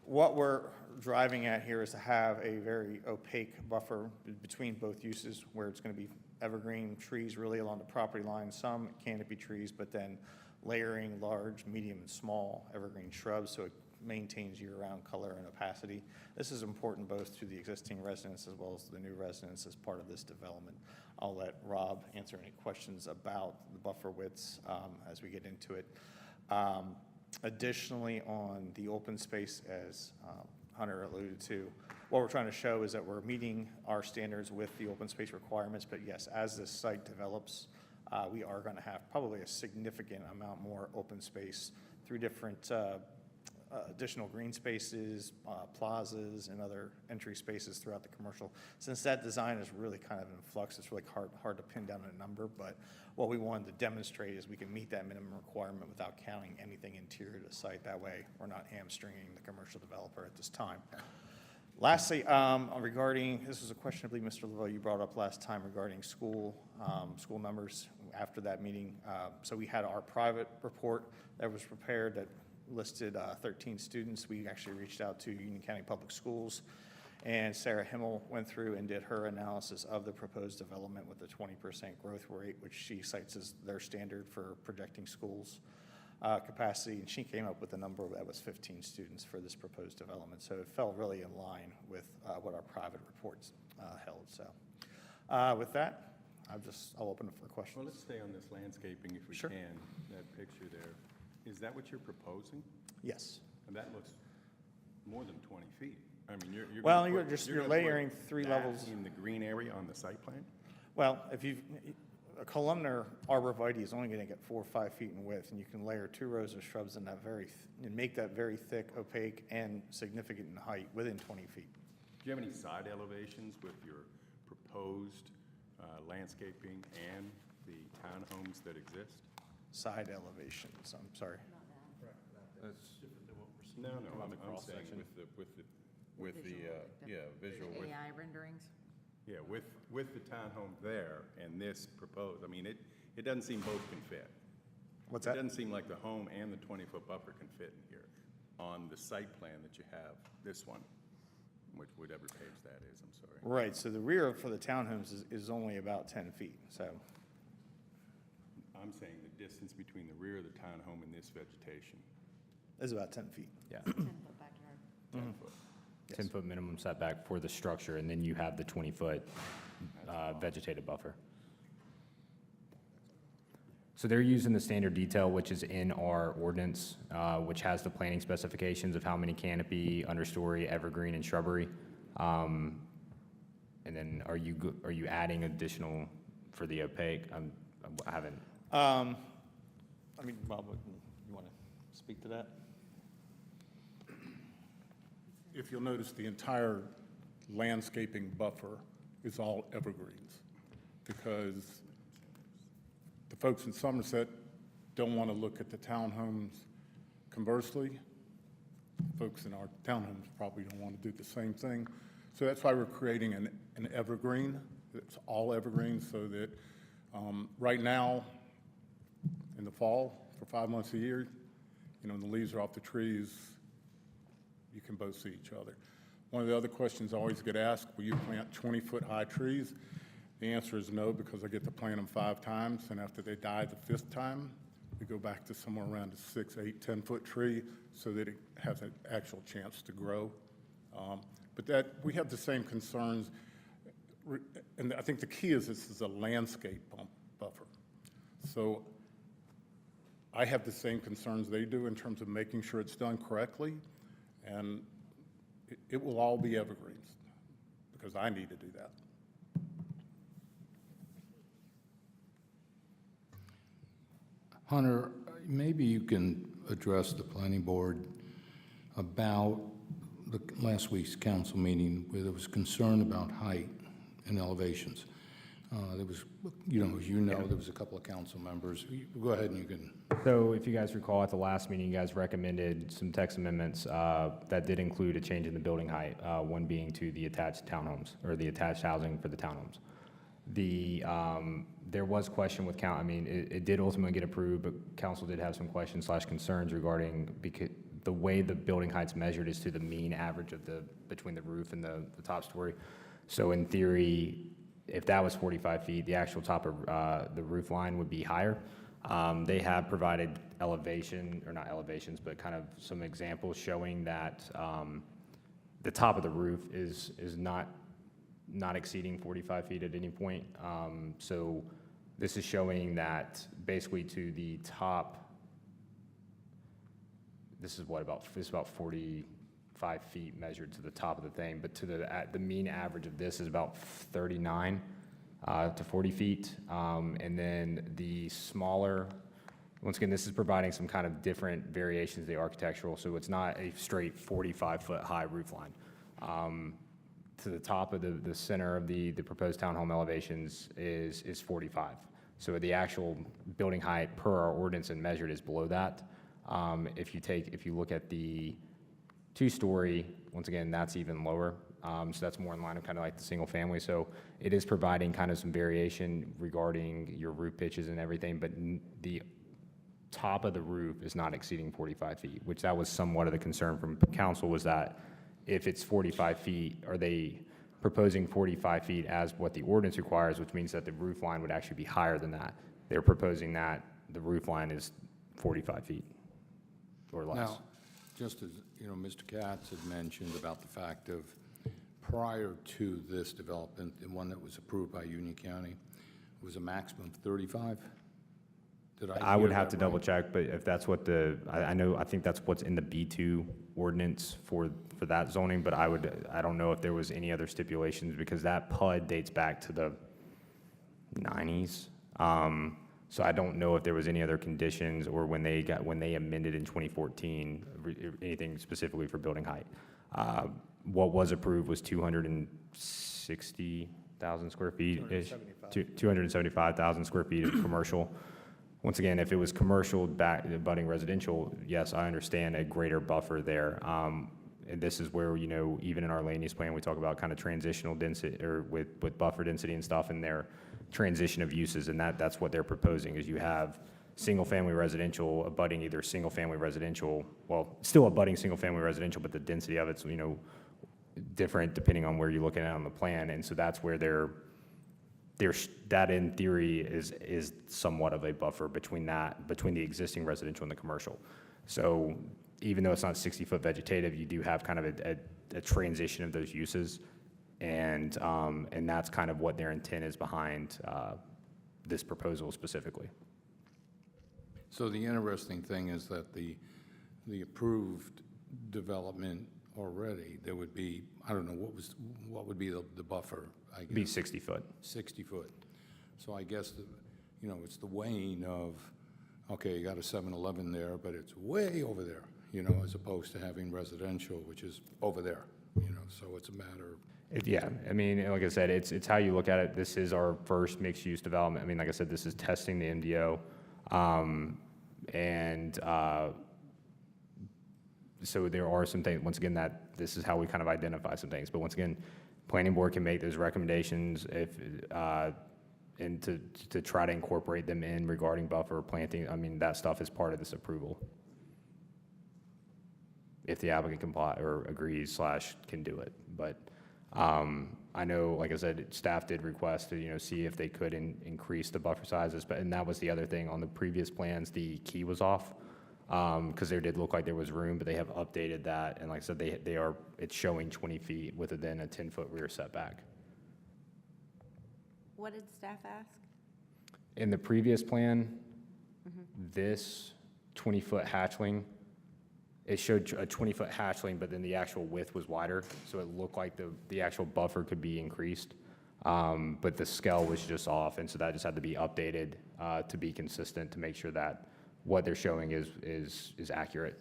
what we're driving at here is to have a very opaque buffer between both uses where it's going to be evergreen trees really along the property line, some canopy trees, but then layering large, medium, and small evergreen shrubs so it maintains year-round color and opacity. This is important both to the existing residents as well as the new residents as part of this development. I'll let Rob answer any questions about the buffer widths as we get into it. Additionally, on the open space, as Hunter alluded to, what we're trying to show is that we're meeting our standards with the open space requirements, but yes, as this site develops, we are going to have probably a significant amount more open space through different additional green spaces, plazas, and other entry spaces throughout the commercial. Since that design is really kind of in flux, it's really hard to pin down a number, but what we wanted to demonstrate is we can meet that minimum requirement without counting anything interior to the site. That way, we're not hamstringing the commercial developer at this time. Lastly, regarding, this was a question I believe Mr. Laveau you brought up last time regarding school numbers after that meeting. So we had our private report that was prepared that listed 13 students. We actually reached out to Union County Public Schools, and Sarah Himmel went through and did her analysis of the proposed development with a 20% growth rate, which she cites as their standard for projecting schools capacity, and she came up with a number that was 15 students for this proposed development. So it fell really in line with what our private reports held. So with that, I'll open it for questions. Well, let's stay on this landscaping if we Sure. can, that picture there. Is that what you're proposing? Yes. And that looks more than 20 feet. I mean, you're. Well, gonna put- you're gonna put layering 3 that levels. in the green area on the site plan? Well, if you, a columnar arborvitae is only going to get 4 or 5 feet in width, and you can layer 2 rows of shrubs in that and make that very thick, opaque, and significant in height within 20 feet. Do you have any side elevations with your proposed landscaping and the townhomes that exist? Side elevations, I'm sorry. No, I'm saying with the visual, with, AI renderings? yeah, with the townhome there and this proposed, I mean, it doesn't seem both can fit. What's It that? doesn't seem like the home and the 20-foot buffer can fit in here on the site plan that you have, this one, whatever page that is, I'm sorry. Right, so the rear for the townhomes is only about 10 feet, so. I'm saying the distance between the rear of the townhome and this vegetation, Is about 10 feet. Yeah. 10-foot backyard. 10 foot. 10-foot minimum setback for the structure, and then you have the 20-foot vegetative buffer. So they're using the standard detail, which is in our ordinance, which has the planning specifications of how many canopy, understory, evergreen, and shrubbery. And then are you adding additional for the opaque? I haven't. I mean, Bob, you want to speak to that? If you'll notice, the entire landscaping buffer is all evergreens, because the folks in Somerset don't want to look at the townhomes conversely. Folks in our townhomes probably don't want to do the same thing. So that's why we're creating an evergreen. It's all evergreen, so that right now, in the fall, for 5 months a year, when the leaves are off the trees, you can both see each other. One of the other questions I always get asked, will you plant 20-foot high trees? The answer is no, because I get to plant them 5 times, and after they die the 5th time, we go back to somewhere around a 6, 8, 10-foot tree so that it has an actual chance to grow. But we have the same concerns, and I think the key is this is a landscape buffer. So I have the same concerns they do in terms of making sure it's done correctly, and it will all be evergreens, because I need to do that. Hunter, maybe you can address the planning board about the last week's council meeting where there was concern about height and elevations. There was, as you know, there was a couple of council members. Go ahead and you can. So if you guys recall, at the last meeting, you guys recommended some text amendments that did include a change in the building height, one being to the attached townhomes, or the attached housing for the townhomes. There was question with it did ultimately get approved, but council did have some questions / concerns regarding, because the way the building height's measured is to the mean average of between the roof and the top story. So in theory, if that was 45 feet, the actual top of the roof line would be higher. They have provided elevation, or not elevations, but kind of some examples showing that the top of the roof is not exceeding 45 feet at any point. So this is showing that basically to the top, this is about 45 feet measured to the top of the thing, but to the mean average of this is about 39 to 40 feet. And then the smaller, once again, this is providing some kind of different variations of the architectural, so it's not a straight 45-foot high roof line. To the top of the center of the proposed townhome elevations is 45. So the actual building height per our ordinance and measured is below that. If you look at the 2-story, once again, that's even lower. So that's more in line of kind of like the single family. So it is providing kind of some variation regarding your roof pitches and everything, but the top of the roof is not exceeding 45 feet, which that was somewhat of the concern from council, was that if it's 45 feet, are they proposing 45 feet as what the ordinance requires, which means that the roof line would actually be higher than that? They're proposing that the roof line is 45 feet or less. Now, just as, Mr. Katz had mentioned about the fact of prior to this development, the one that was approved by Union County, was a maximum of 35? I would have to double check, but if that's what I think that's what's in the B2 ordinance for that zoning, but I don't know if there was any other stipulations, because that PUD dates back to the 90s. So I don't know if there was any other conditions or when they amended in 2014, anything specifically for building height. What was approved was 260,000 square feet-ish? 275,000 square feet of commercial. Once again, if it was commercial abutting residential, yes, I understand a greater buffer there. And this is where, even in our land use plan, we talk about kind of transitional density, or with buffer density and stuff in their transition of uses, and that's what they're proposing, is you have single-family residential abutting either single-family residential, well, still abutting single-family residential, but the density of it's, different depending on where you're looking at on the plan, and so that's where that in theory is somewhat of a buffer between the existing residential and the commercial. So even though it's not 60-foot vegetative, you do have kind of a transition of those uses, and that's kind of what their intent is behind this proposal specifically. So the interesting thing is that the approved development already, there would be, I don't know, what would be the buffer, I guess? Be 60 foot. 60 foot. So I guess, it's the weighing of, okay, you got a 7-Eleven there, but it's way over there, as opposed to having residential, which is over there, so it's a matter of. Yeah, I mean, like I said, it's how you look at it. This is our first mixed-use development. I mean, like I said, this is testing the MDO. So there are some things, once again, that this is how we kind of identify some things. But once again, planning board can make those recommendations and to try to incorporate them in regarding buffer planting. I mean, that stuff is part of this approval, if the applicant agrees / can do it. But I know, like I said, staff did request to, see if they could increase the buffer sizes, and that was the other thing. On the previous plans, the key was off, because there did look like there was room, but they have updated that, and like I said, it's showing 20 feet with then a 10-foot rear setback. What did staff ask? In the previous plan, this 20-foot hatchling, it showed a 20-foot hatchling, but then the actual width was wider, so it looked like the actual buffer could be increased, but the scale was just off, and so that just had to be updated to be consistent, to make sure that what they're showing is accurate.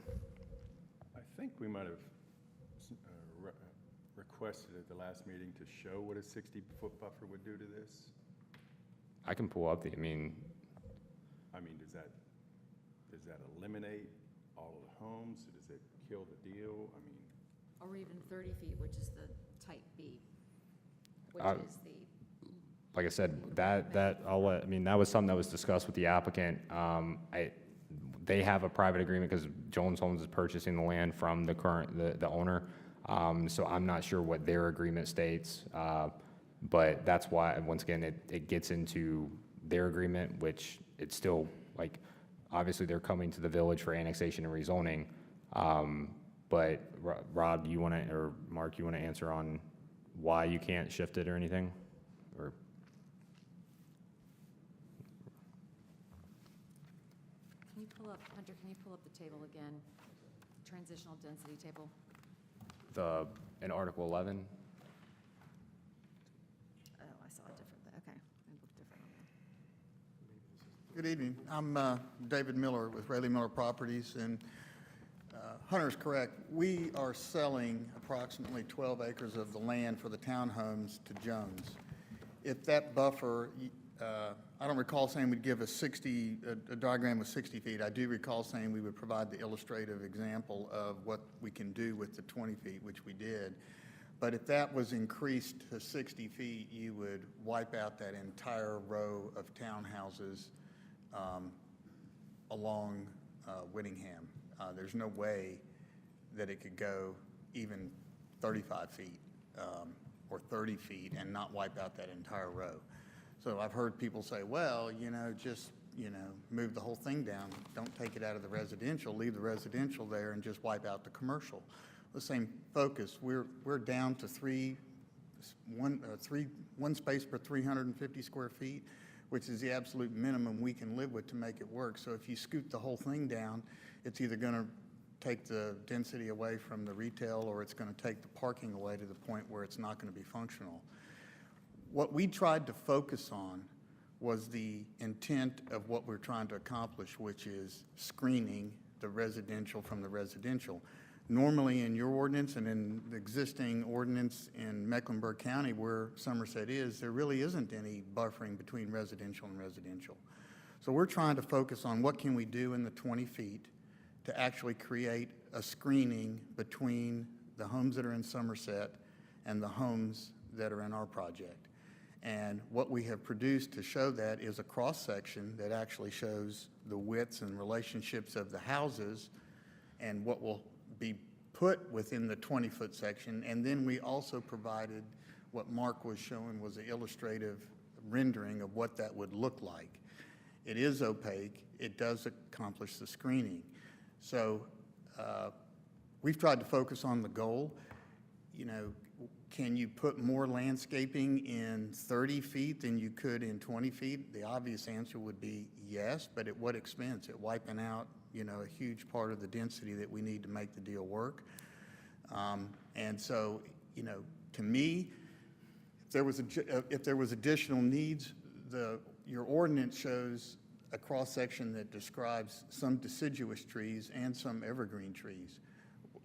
I think we might have requested at the last meeting to show what a 60-foot buffer would do to this. I can pull up does that eliminate all of the homes? Does it kill the deal? I mean, Or even 30 feet, which is the type B, which is the, like I said, that was something that was discussed with the applicant. They have a private agreement because Jones Homes is purchasing the land from the owner. So I'm not sure what their agreement states, but that's why, once again, it gets into their agreement, which it's still, like, obviously they're coming to the village for annexation and rezoning. But Rob, or Mark, you want to answer on why you can't shift it or anything? Or Hunter, can you pull up the table again? Transitional density table. in Article 11? Oh, I saw it differently. Okay. It looked different on there. Good evening. I'm David Miller with Rayleigh Miller Properties, and Hunter's correct. We are selling approximately 12 acres of the land for the townhomes to Jones. If that buffer, I don't recall saying we'd give a diagram with 60 feet. I do recall saying we would provide the illustrative example of what we can do with the 20 feet, which we did. But if that was increased to 60 feet, you would wipe out that entire row of townhouses along Whittingham. There's no way that it could go even 35 feet or 30 feet and not wipe out that entire row. So I've heard people say, well, just, move the whole thing down. Don't take it out of the residential, leave the residential there and just wipe out the commercial. The same focus. We're down to one space per 350 square feet, which is the absolute minimum we can live with to make it work. So if you scoot the whole thing down, it's either going to take the density away from the retail or it's going to take the parking away to the point where it's not going to be functional. What we tried to focus on was the intent of what we're trying to accomplish, which is screening the residential from the residential. Normally, in your ordinance and in the existing ordinance in Mecklenburg County where Somerset is, there really isn't any buffering between residential and residential. So we're trying to focus on what can we do in the 20 feet to actually create a screening between the homes that are in Somerset and the homes that are in our project. And what we have produced to show that is a cross-section that actually shows the widths and relationships of the houses and what will be put within the 20-foot section. And then we also provided what Mark was showing was an illustrative rendering of what that would look like. It is opaque. It does accomplish the screening. So we've tried to focus on the goal. You know, can you put more landscaping in 30 feet than you could in 20 feet? The obvious answer would be yes, but at what expense? At wiping out, you know, a huge part of the density that we need to make the deal work. And so, you know, to me, if there was additional needs, your ordinance shows a cross-section that describes some deciduous trees and some evergreen trees.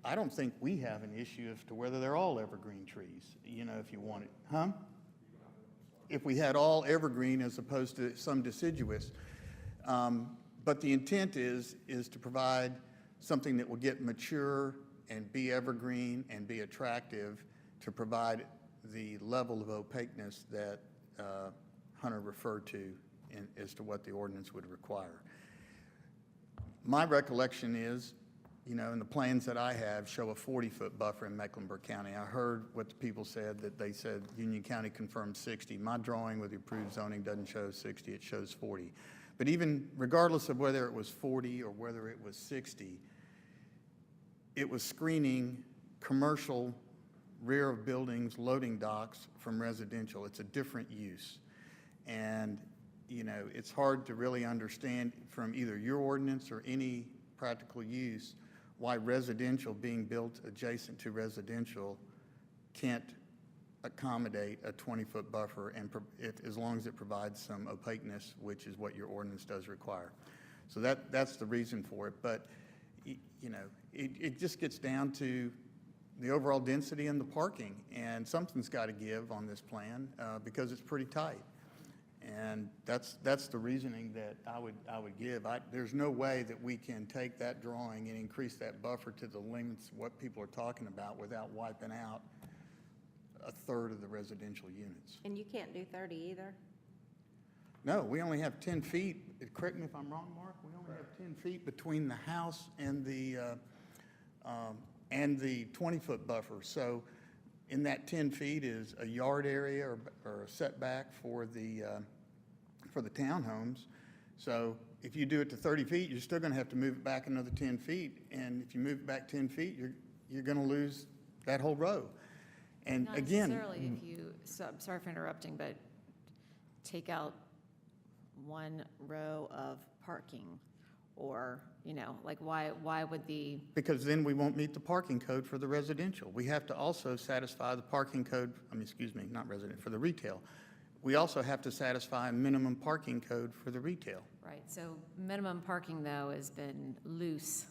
I don't think we have an issue as to whether they're all evergreen trees, you know, if you want it. Huh? If we had all evergreen as opposed to some deciduous. But the intent is to provide something that will get mature and be evergreen and be attractive to provide the level of opaqueness that Hunter referred to as to what the ordinance would require. My recollection is, you know, and the plans that I have show a 40-foot buffer in Mecklenburg County. I heard what the people said, that they said Union County confirmed 60. My drawing with the approved zoning doesn't show 60, it shows 40. But even regardless of whether it was 40 or whether it was 60, it was screening commercial rear of buildings, loading docks from residential. It's a different use. And, you know, it's hard to really understand from either your ordinance or any practical use why residential being built adjacent to residential can't accommodate a 20-foot buffer and as long as it provides some opaqueness, which is what your ordinance does require. So that's the reason for it. But, you know, it just gets down to the overall density and the parking, and something's got to give on this plan because it's pretty tight. And that's the reasoning that I would give. There's no way that we can take that drawing and increase that buffer to the limits of what people are talking about without wiping out a third of the residential units. And you can't do 30 either? No, we only have 10 feet. Correct me if I'm wrong, Mark. We only have 10 feet between the house and the 20-foot buffer. So in that 10 feet is a yard area or a setback for the townhomes. So if you do it to 30 feet, you're still going to have to move it back another 10 feet. And if you move it back 10 feet, you're going to lose that whole row. And Not again, necessarily if you, sorry for interrupting, but take out one row of parking or, you know, like why would the, because then we won't meet the parking code for the residential. We have to also satisfy the parking code, not resident, for the retail. We also have to satisfy a minimum parking code for the retail. right, so minimum parking though has been loose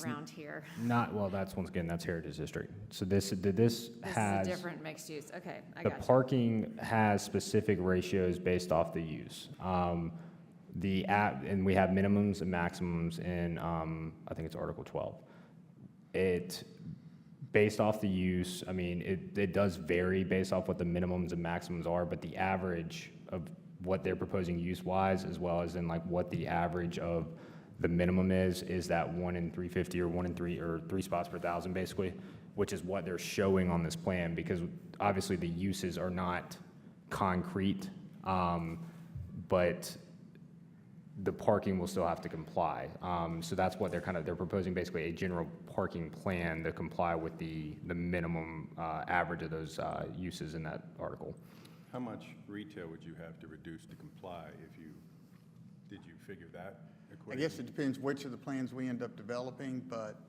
around here. Not, well, once again, that's Heritage District. So this This has. is a different mixed use, okay, I The got you. parking has specific ratios based off the use. And we have minimums and maximums in, I think it's Article 12. Based off the use, I mean, it does vary based off what the minimums and maximums are, but the average of what they're proposing use-wise, as well as in like what the average of the minimum is that 1 in 350 or 1 in 3 or 3 spots per 1,000 basically, which is what they're showing on this plan, because obviously the uses are not concrete, but the parking will still have to comply. So that's what they're proposing, basically a general parking plan to comply with the minimum average of those uses in that article. How much retail would you have to reduce to comply did you figure that I equation? guess it depends which of the plans we end up developing, but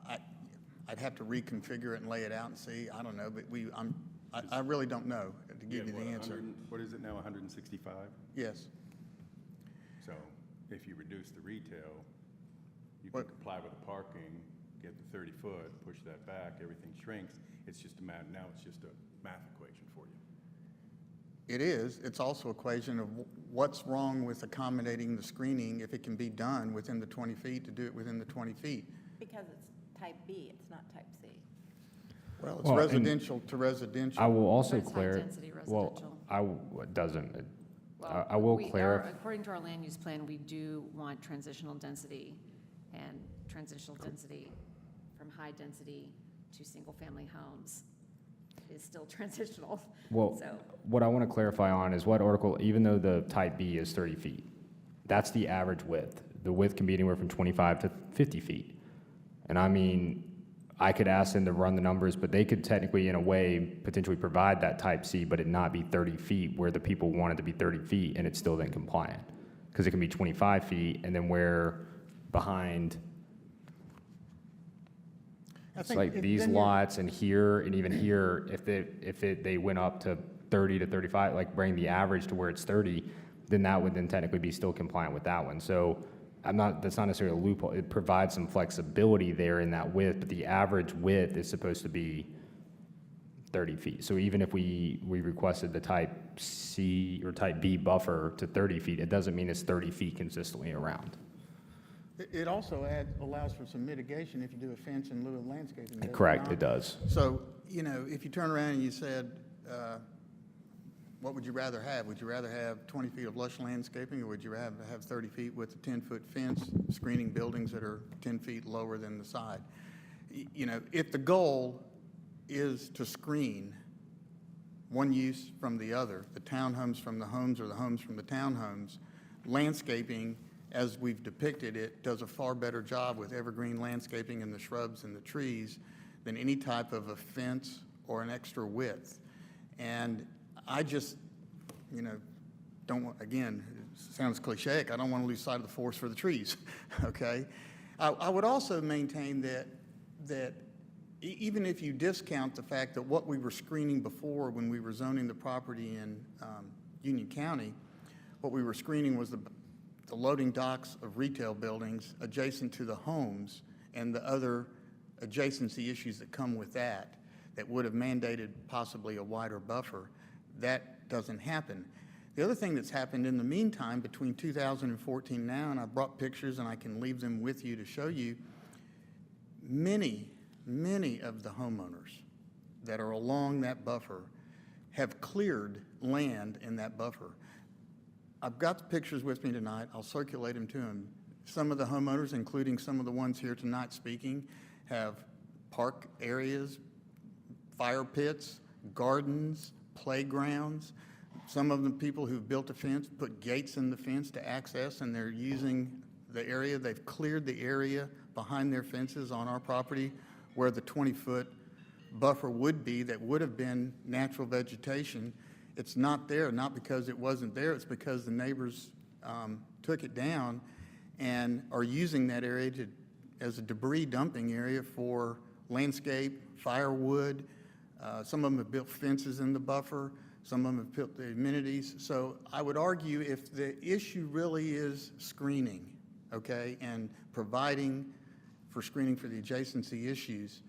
I'd have to reconfigure it and lay it out and see. I don't know, but I really don't know to give you Yeah, the answer. What is it now, 165? Yes. So if you reduce the retail, you can What- comply with the parking, get the 30-foot, push that back, everything shrinks. It's just a matter, now it's just a math equation for you. It is. It's also an equation of what's wrong with accommodating the screening if it can be done within the 20 feet, to do it within the 20 feet. Because it's type B, it's not type C. Well, it's Well, and residential to residential. I will also But it's high-density well, residential. it doesn't. Well, I will we are- clarify. According to our land use plan, we do want transitional density, and transitional density from high density to single-family homes is still transitional. Well, So, what I want to clarify on is what article, even though the type B is 30 feet, that's the average width. The width can be anywhere from 25 to 50 feet. And I mean, I could ask them to run the numbers, but they could technically, in a way, potentially provide that type C, but it not be 30 feet where the people want it to be 30 feet and it's still then compliant. Because it can be 25 feet and then where behind, I it's think like these then you're- lots and here and even here, if they went up to 30 to 35, like bring the average to where it's 30, then that would then technically be still compliant with that one. So that's not necessarily a loophole. It provides some flexibility there in that width, but the average width is supposed to be 30 feet. So even if we requested the type C or type B buffer to 30 feet, it doesn't mean it's 30 feet consistently around. It also allows for some mitigation if you do a fence in lieu of landscaping. does Correct, not? it does. So, if you turn around and you said, what would you rather have? Would you rather have 20 feet of lush landscaping, or would you rather have 30 feet with a 10-foot fence screening buildings that are 10 feet lower than the side? If the goal is to screen one use from the other, the townhomes from the homes or the homes from the townhomes, landscaping, as we've depicted it, does a far better job with evergreen landscaping and the shrubs and the trees than any type of a fence or an extra width. And I just, don't want, again, it sounds cliche, I don't want to lose sight of the forest for the trees, okay? I would also maintain that even if you discount the fact that what we were screening before when we were zoning the property in Union County, what we were screening was the loading docks of retail buildings adjacent to the homes and the other adjacency issues that come with that would have mandated possibly a wider buffer. That doesn't happen. The other thing that's happened in the meantime between 2014 now, and I brought pictures and I can leave them with you to show you, many of the homeowners that are along that buffer have cleared land in that buffer. I've got the pictures with me tonight. I'll circulate them to them. Some of the homeowners, including some of the ones here tonight speaking, have park areas, fire pits, gardens, playgrounds. Some of the people who've built a fence put gates in the fence to access, and they're using the area. They've cleared the area behind their fences on our property where the 20-foot buffer would be, that would have been natural vegetation. It's not there, not because it wasn't there, it's because the neighbors took it down and are using that area as a debris dumping area for landscape, firewood. Some of them have built fences in the buffer, some of them have built the amenities. So I would argue if the issue really is screening, okay, and providing for screening for the adjacency issues,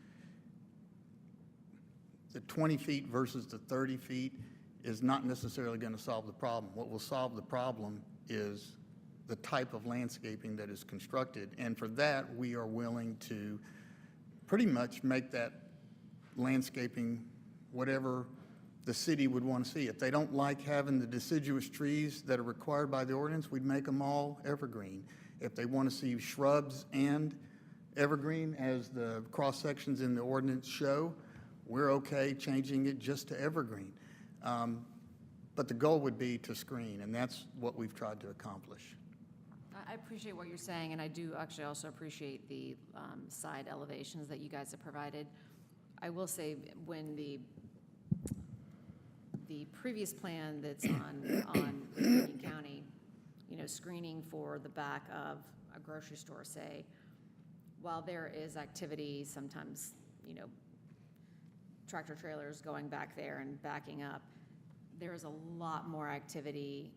the 20 feet versus the 30 feet is not necessarily going to solve the problem. What will solve the problem is the type of landscaping that is constructed. And for that, we are willing to pretty much make that landscaping whatever the city would want to see. If they don't like having the deciduous trees that are required by the ordinance, we'd make them all evergreen. If they want to see shrubs and evergreen, as the cross-sections in the ordinance show, we're okay changing it just to evergreen. But the goal would be to screen, and that's what we've tried to accomplish. I appreciate what you're saying, and I do actually also appreciate the side elevations that you guys have provided. I will say, when the previous plan that's on Union County, screening for the back of a grocery store, say, while there is activity, sometimes, tractor trailers going back there and backing up. There's a lot more activity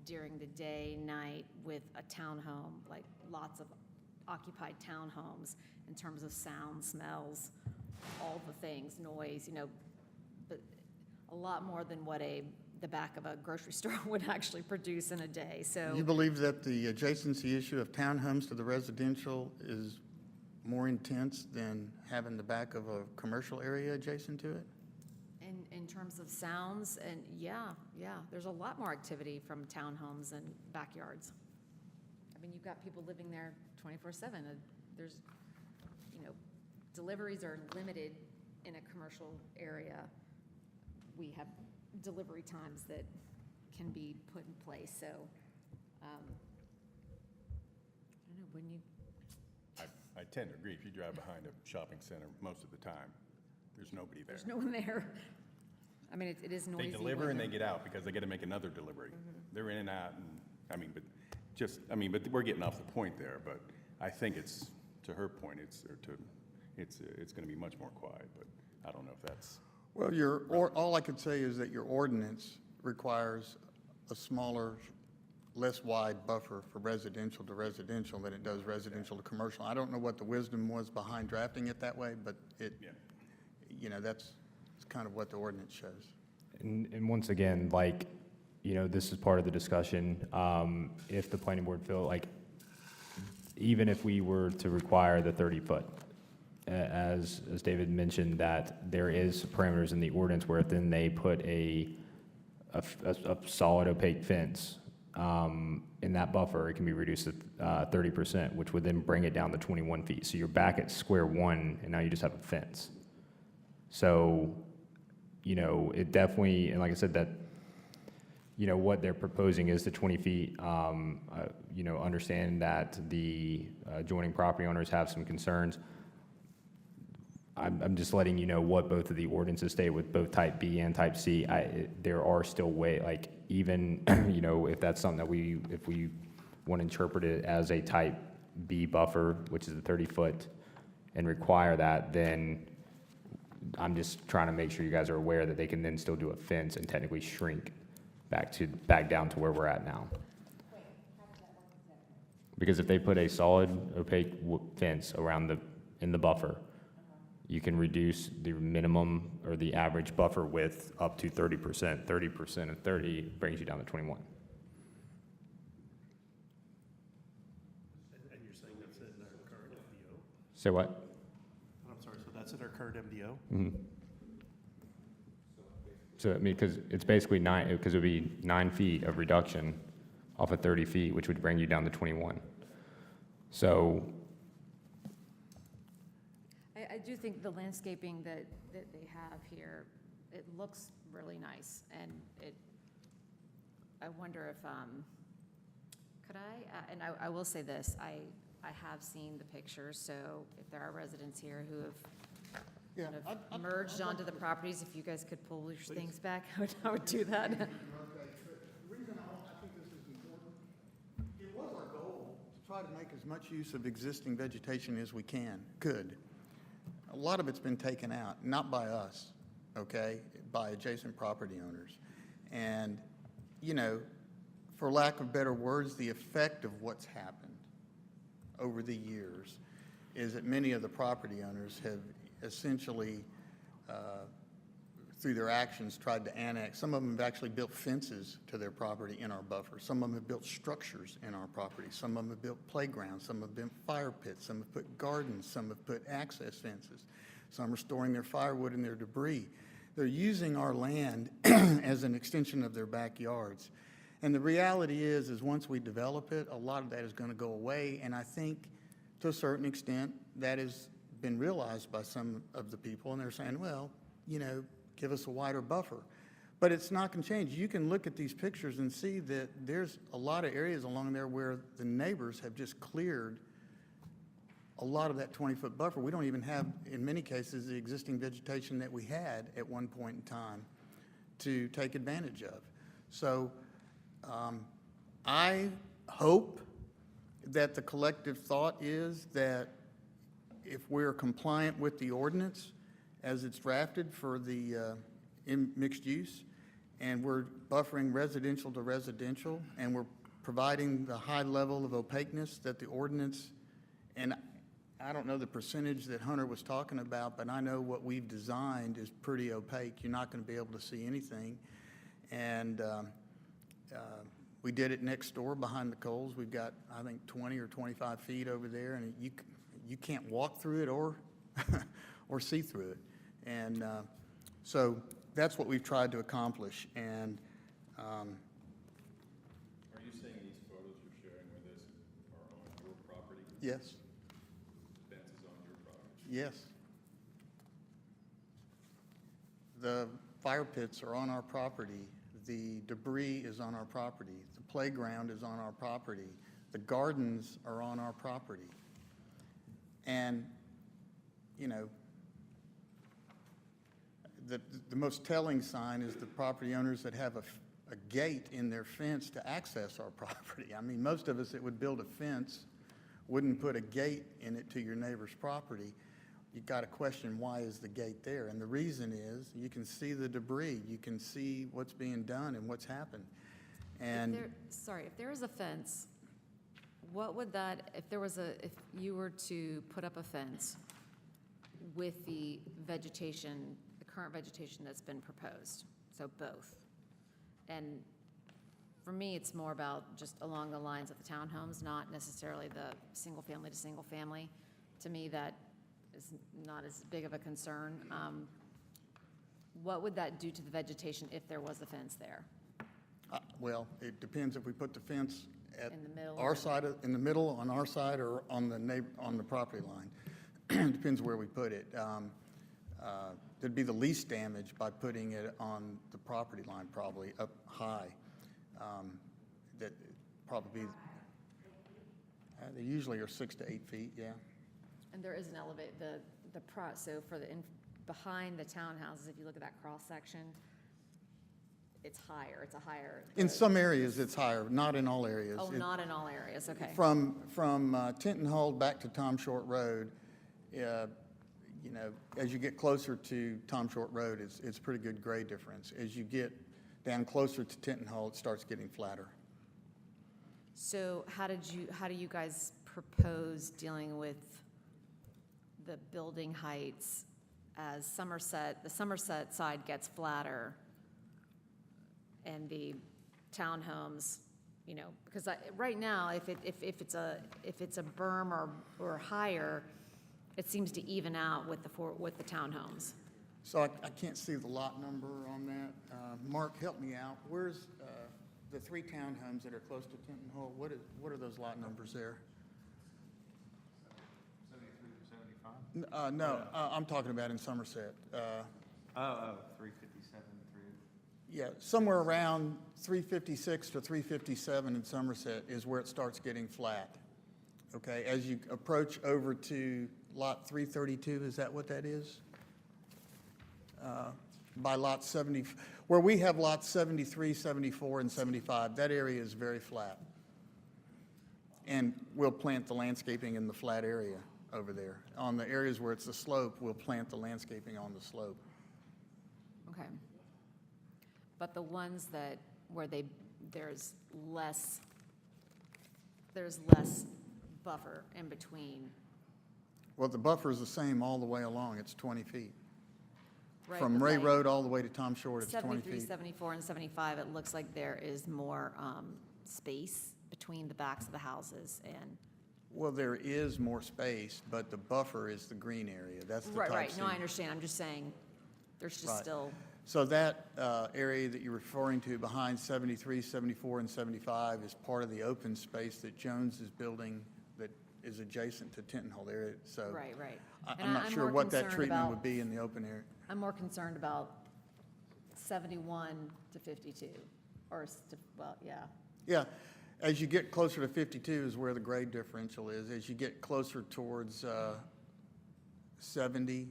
during the day, night with a townhome, like lots of occupied townhomes in terms of sound, smells, all the things, noise, you know, but a lot more than what the back of a grocery store would actually produce in a day, so. You believe that the adjacency issue of townhomes to the residential is more intense than having the back of a commercial area adjacent to it? In terms of sounds, and yeah, there's a lot more activity from townhomes and backyards. I mean, you've got people living there 24/7. There's, you know, deliveries are limited in a commercial area. We have delivery times that can be put in place, so, I don't know, when you, I tend to agree. If you drive behind a shopping center, most of the time, there's nobody there. there's no one there. I mean, it is noisy. They deliver when and they they're- get out because they got to make another delivery. They're in and out, and, but we're getting off the point there, but I think it's, to her point, it's going to be much more quiet, but I don't know if that's, Well, all I could say is that your ordinance requires a smaller, less wide buffer for residential to residential than it does residential to commercial. I don't know what the wisdom was behind drafting it that way, but yeah. you know, that's kind of what the ordinance shows. And once again, like, you know, this is part of the discussion. If the planning board feel like, even if we were to require the 30-foot, as David mentioned, that there is parameters in the ordinance where then they put a solid opaque fence in that buffer, it can be reduced to 30%, which would then bring it down to 21 feet. So you're back at square one, and now you just have a fence. So, you know, it definitely, and like I said, that, you know, what they're proposing is the 20 feet. You know, understand that the adjoining property owners have some concerns. I'm just letting you know what both of the ordinances state with both type B and type C. There are still like, even, you know, if that's something that if we want to interpret it as a type B buffer, which is the 30-foot, and require that, then I'm just trying to make sure you guys are aware that they can then still do a fence and technically shrink back down to where we're at now. Because if they put a solid opaque fence around in the buffer, you can reduce the minimum or the average buffer width up to 30%. 30% of 30 brings you down to 21. And you're saying that's in our current MDO? Say what? I'm sorry, so that's in our current MDO? Mm-hmm. So, I mean, because it's basically because it would be 9 feet of reduction off of 30 feet, which would bring you down to 21. So, I do think the landscaping that they have here, it looks really nice, and I wonder if, could I, and I will say this, I have seen the pictures, so if there are residents here who have kind of merged onto the properties, if you guys could pull your things back, I would do that. The reason I think this is important, it was our goal to try to make as much use of existing vegetation as we could. A lot of it's been taken out, not by us, okay, by adjacent property owners. And, you know, for lack of better words, the effect of what's happened over the years is that many of the property owners have essentially, through their actions, tried to annex. Some of them have actually built fences to their property in our buffer. Some of them have built structures in our property. Some of them have built playgrounds. Some have built fire pits. Some have put gardens. Some have put access fences. Some are storing their firewood and their debris. They're using our land as an extension of their backyards. And the reality is once we develop it, a lot of that is going to go away. And I think, to a certain extent, that has been realized by some of the people. And they're saying, well, you know, give us a wider buffer. But it's not going to change. You can look at these pictures and see that there's a lot of areas along there where the neighbors have just cleared a lot of that 20-foot buffer. We don't even have, in many cases, the existing vegetation that we had at one point in time to take advantage of. So I hope that the collective thought is that if we're compliant with the ordinance as it's drafted for the mixed use, and we're buffering residential to residential, and we're providing the high level of opaqueness that the ordinance, and I don't know the percentage that Hunter was talking about, but I know what we've designed is pretty opaque. You're not going to be able to see anything. And we did it next door behind the Coles. We've got, I think, 20 or 25 feet over there, and you can't walk through it or or see through it. And so that's what we've tried to accomplish. And Are you saying these photos you're sharing with us are on your property? yes, The fence is on your property? yes. The fire pits are on our property. The debris is on our property. The playground is on our property. The gardens are on our property. And, you know, the most telling sign is the property owners that have a gate in their fence to access our property. I mean, most of us that would build a fence wouldn't put a gate in it to your neighbor's property. You've got to question, why is the gate there? And the reason is, you can see the debris, you can see what's being done and what's happened. And If there was a fence, what would that, if you were to put up a fence with the vegetation, the current vegetation that's been proposed, so both? And for me, it's more about just along the lines of the townhomes, not necessarily the single family to single family. To me, that is not as big of a concern. What would that do to the vegetation if there was a fence there? well, it depends if we put the fence at In the middle our or- side, in the middle, on our side, or on the property line. Depends where we put it. There'd be the least damage by putting it on the property line, probably up high. That probably, they usually are 6 to 8 feet, yeah. And there is an so for behind the townhouses, if you look at that cross-section, it's higher, it's a higher. In some areas, it's higher, not in all areas. Oh, not in all areas, okay. From Tinton Hall back to Tom Short Road, you know, as you get closer to Tom Short Road, it's pretty good grade difference. As you get down closer to Tinton Hall, it starts getting flatter. So how do you guys propose dealing with the building heights as the Somerset side gets flatter and the townhomes, you know, because right now, if it's a berm or higher, it seems to even out with the townhomes. So I can't see the lot number on that. Mark, help me out. Where's the 3 townhomes that are close to Tinton Hall? What are those lot numbers there? 73 to 75? No, I'm talking about in Somerset. 357, Yeah, somewhere around 356 to 357 in Somerset is where it starts getting flat. Okay, as you approach over to lot 332, is that what that is? By lot 70, where we have lots 73, 74, and 75, that area is very flat. And we'll plant the landscaping in the flat area over there. On the areas where it's a slope, we'll plant the landscaping on the slope. Okay. But the ones where there's less buffer in between. Well, the buffer is the same all the way along, it's 20 feet. Right, From but Ray like Road all the way to Tom Short, it's 20 73, feet. 74, and 75, it looks like there is more space between the backs of the houses and. Well, there is more space, but the buffer is the green area, that's the type Right, C. no, I understand, I'm just saying, there's just Right. still, So that area that you're referring to behind 73, 74, and 75 is part of the open space that Jones is building that is adjacent to Tinton Hall area, so. right. And I'm not I'm sure more what that concerned treatment about- would be in the open area. I'm more concerned about 71 to 52, yeah. Yeah, as you get closer to 52 is where the grade differential is. As you get closer towards 70,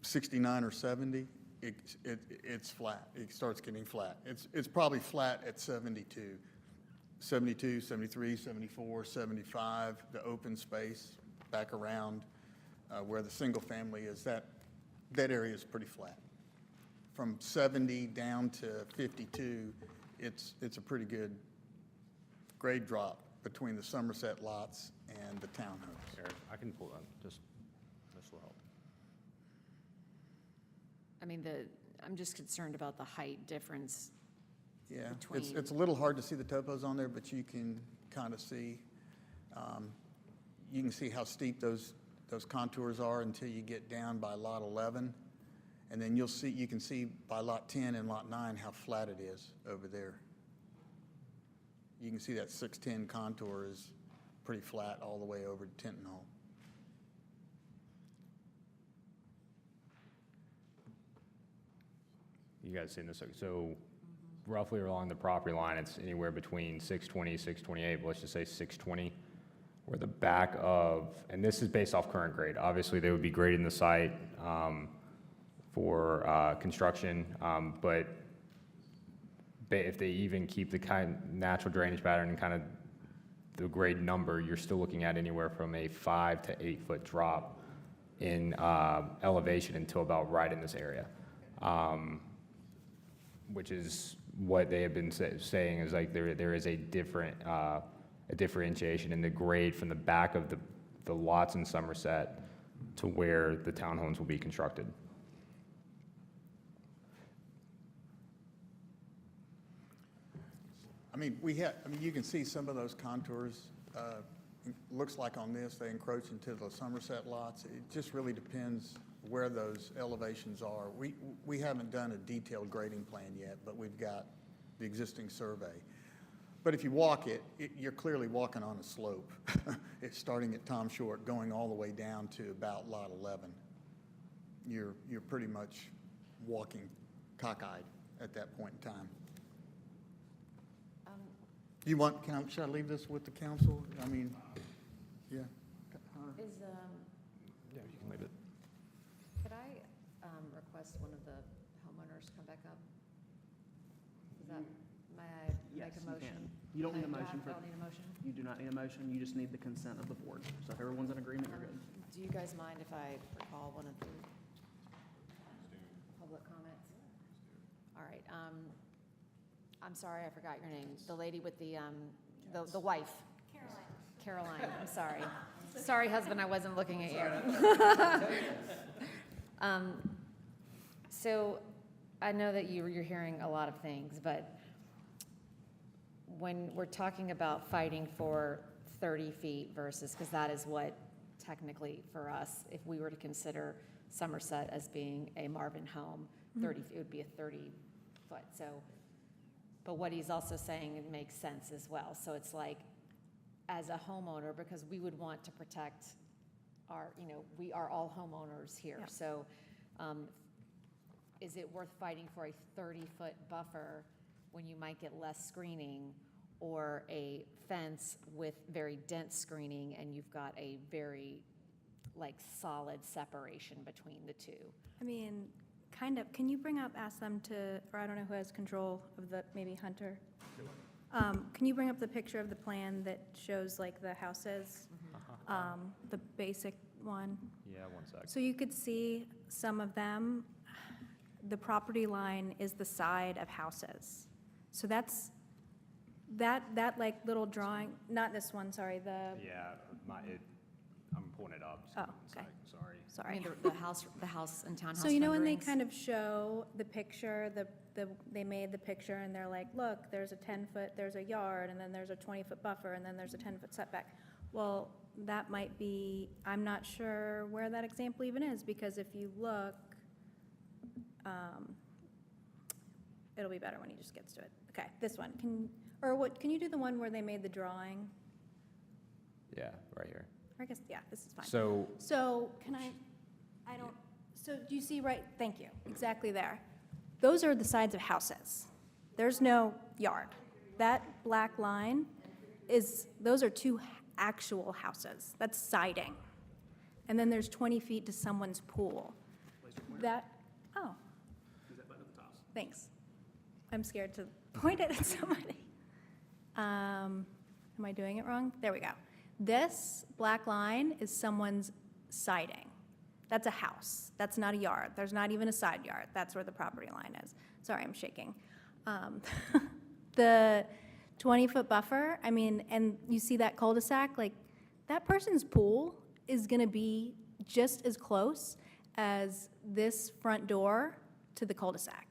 69 or 70, it's flat. It starts getting flat. It's probably flat at 72. 72, 73, 74, 75, the open space back around where the single family is, that area is pretty flat. From 70 down to 52, it's a pretty good grade drop between the Somerset lots and the townhomes. Here, I can pull that, just, this will help. I mean, I'm just concerned about the height difference. Yeah, Between- it's a little hard to see the topos on there, but you can kind of see, you can see how steep those contours are until you get down by lot 11. And then you can see by lot 10 and lot 9 how flat it is over there. You can see that 610 contour is pretty flat all the way over to Tinton Hall. You guys seen this? So roughly along the property line, it's anywhere between 620, 628, but let's just say 620. Where the back of, and this is based off current grade. Obviously, they would be grading the site for construction, but if they even keep the kind of natural drainage pattern and kind of the grade number, you're still looking at anywhere from a 5 to 8 foot drop in elevation until about right in this area. Which is what they have been saying is like there is a differentiation in the grade from the back of the lots in Somerset to where the townhomes will be constructed. I mean, you can see some of those contours. Looks like on this, they encroach into the Somerset lots. It just really depends where those elevations are. We haven't done a detailed grading plan yet, but we've got the existing survey. But if you walk it, you're clearly walking on a slope. It's starting at Tom Short, going all the way down to about lot 11. You're pretty much walking cockeyed at that point in time. Should I leave this with the council? I mean, yeah. Yeah, you can leave it. Could I request one of the homeowners come back up? Is that, may I Yes, make a you motion? can. You don't need a Do I motion I don't need a motion? You do not need a motion, you just need the consent of the board. So if everyone's in agreement, you're good. Do you guys mind if I recall one of the public comments? All right, I'm sorry, I forgot your name. The lady with the wife. Caroline, I'm sorry. Sorry, husband, I wasn't looking at you. So I know that you're hearing a lot of things, but when we're talking about fighting for 30 feet versus, because that is what technically for us, if we were to consider Somerset as being a Marvin home, 30, it would be a 30 foot. So, but what he's also saying, it makes sense as well. So it's like, as a homeowner, because we would want to protect our, we are all homeowners here. Yeah. So is it worth fighting for a 30-foot buffer when you might get less screening, or a fence with very dense screening and you've got a very solid separation between the two? I mean, kind of, can you ask them to, or I don't know who has control of maybe Hunter? Can you bring up the picture of the plan that shows the houses? The basic one? Yeah, one sec. So you could see some of them, the property line is the side of houses. So that's, that little drawing, not this one, sorry, Yeah, I'm pulling it up. Oh, one okay. sec, Sorry. I sorry. mean, the house and townhouse So when they renderings? kind of show the picture, they made the picture and they're like, look, there's a 10-foot, there's a yard, and then there's a 20-foot buffer, and then there's a 10-foot setback. Well, that might be, I'm not sure where that example even is, because if you look, it'll be better when he just gets to it. Okay, this one, can you do the one where they made the drawing? Yeah, right here. Or I guess, yeah, this is fine. So, So so do you see right, thank you, exactly there. Those are the sides of houses. There's no yard. That black line those are two actual houses. That's siding. And then there's 20 feet to someone's pool. Oh, thanks. I'm scared to point it at somebody. Am I doing it wrong? There we go. This black line is someone's siding. That's a house. That's not a yard. There's not even a side yard. That's where the property line is. Sorry, I'm shaking. The 20-foot buffer, I mean, and you see that cul-de-sac, like, that person's pool is gonna be just as close as this front door to the cul-de-sac.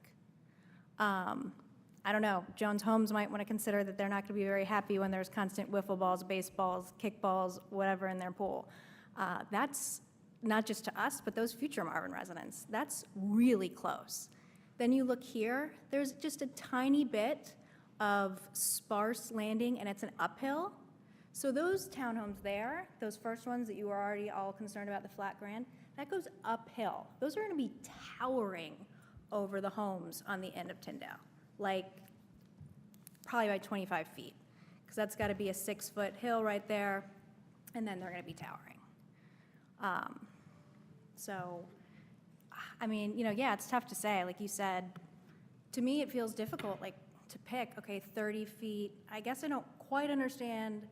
I don't know, Jones Homes might want to consider that they're not going to be very happy when there's constant wiffle balls, baseballs, kickballs, whatever in their pool. That's not just to us, but those future Marvin residents. That's really close. Then you look here, there's just a tiny bit of sparse landing, and it's an uphill. So those townhomes there, those first ones that you were already all concerned about, the flat grand, that goes uphill. Those are going to be towering over the homes on the end of Tyndale, like probably by 25 feet, because that's got to be a 6-foot hill right there, and then they're going to be towering. So, I mean, you know, yeah, it's tough to say. Like you said, to me, it feels difficult, like, to pick, okay, 30 feet. I guess I don't quite understand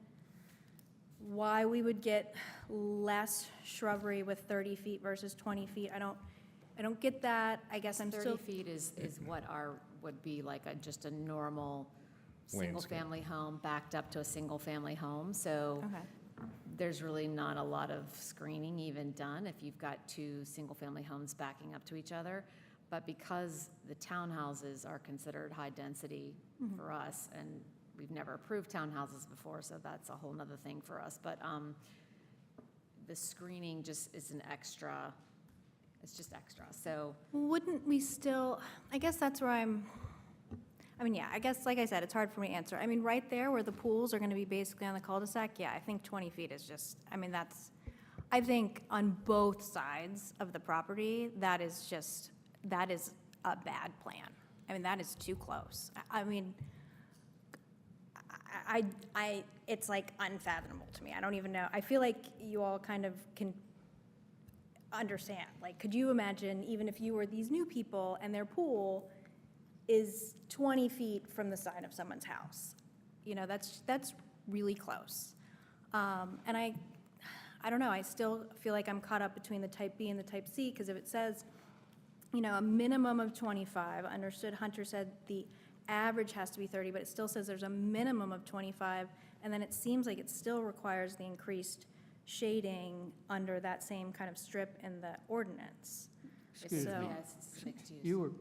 why we would get less shrubbery with 30 feet versus 20 feet. I don't get that. I guess I'm 30 still. feet is what would be like just a normal single-family home backed up to a single-family home. So Okay. there's really not a lot of screening even done if you've got two single-family homes backing up to each other. But because the townhouses are considered high density for us, and we've never approved townhouses before, so that's a whole nother thing for us. But the screening just is an extra, it's just extra. So Wouldn't we still, I guess that's where I mean, yeah, I guess, like I said, it's hard for me to answer. I mean, right there where the pools are going to be basically on the cul-de-sac, yeah, I think 20 feet is just, I mean, I think on both sides of the property, that is a bad plan. I mean, that is too close. I mean, it's like unfathomable to me. I don't even know. I feel like you all kind of can understand. Like, could you imagine, even if you were these new people and their pool is 20 feet from the side of someone's house? You know, that's really close. And I don't know, I still feel like I'm caught up between the type B and the type C, because if it says, you know, a minimum of 25, understood, Hunter said the average has to be 30, but it still says there's a minimum of 25, and then it seems like it still requires the increased shading under that same kind of strip in the ordinance. Excuse So- me, it's mixed use.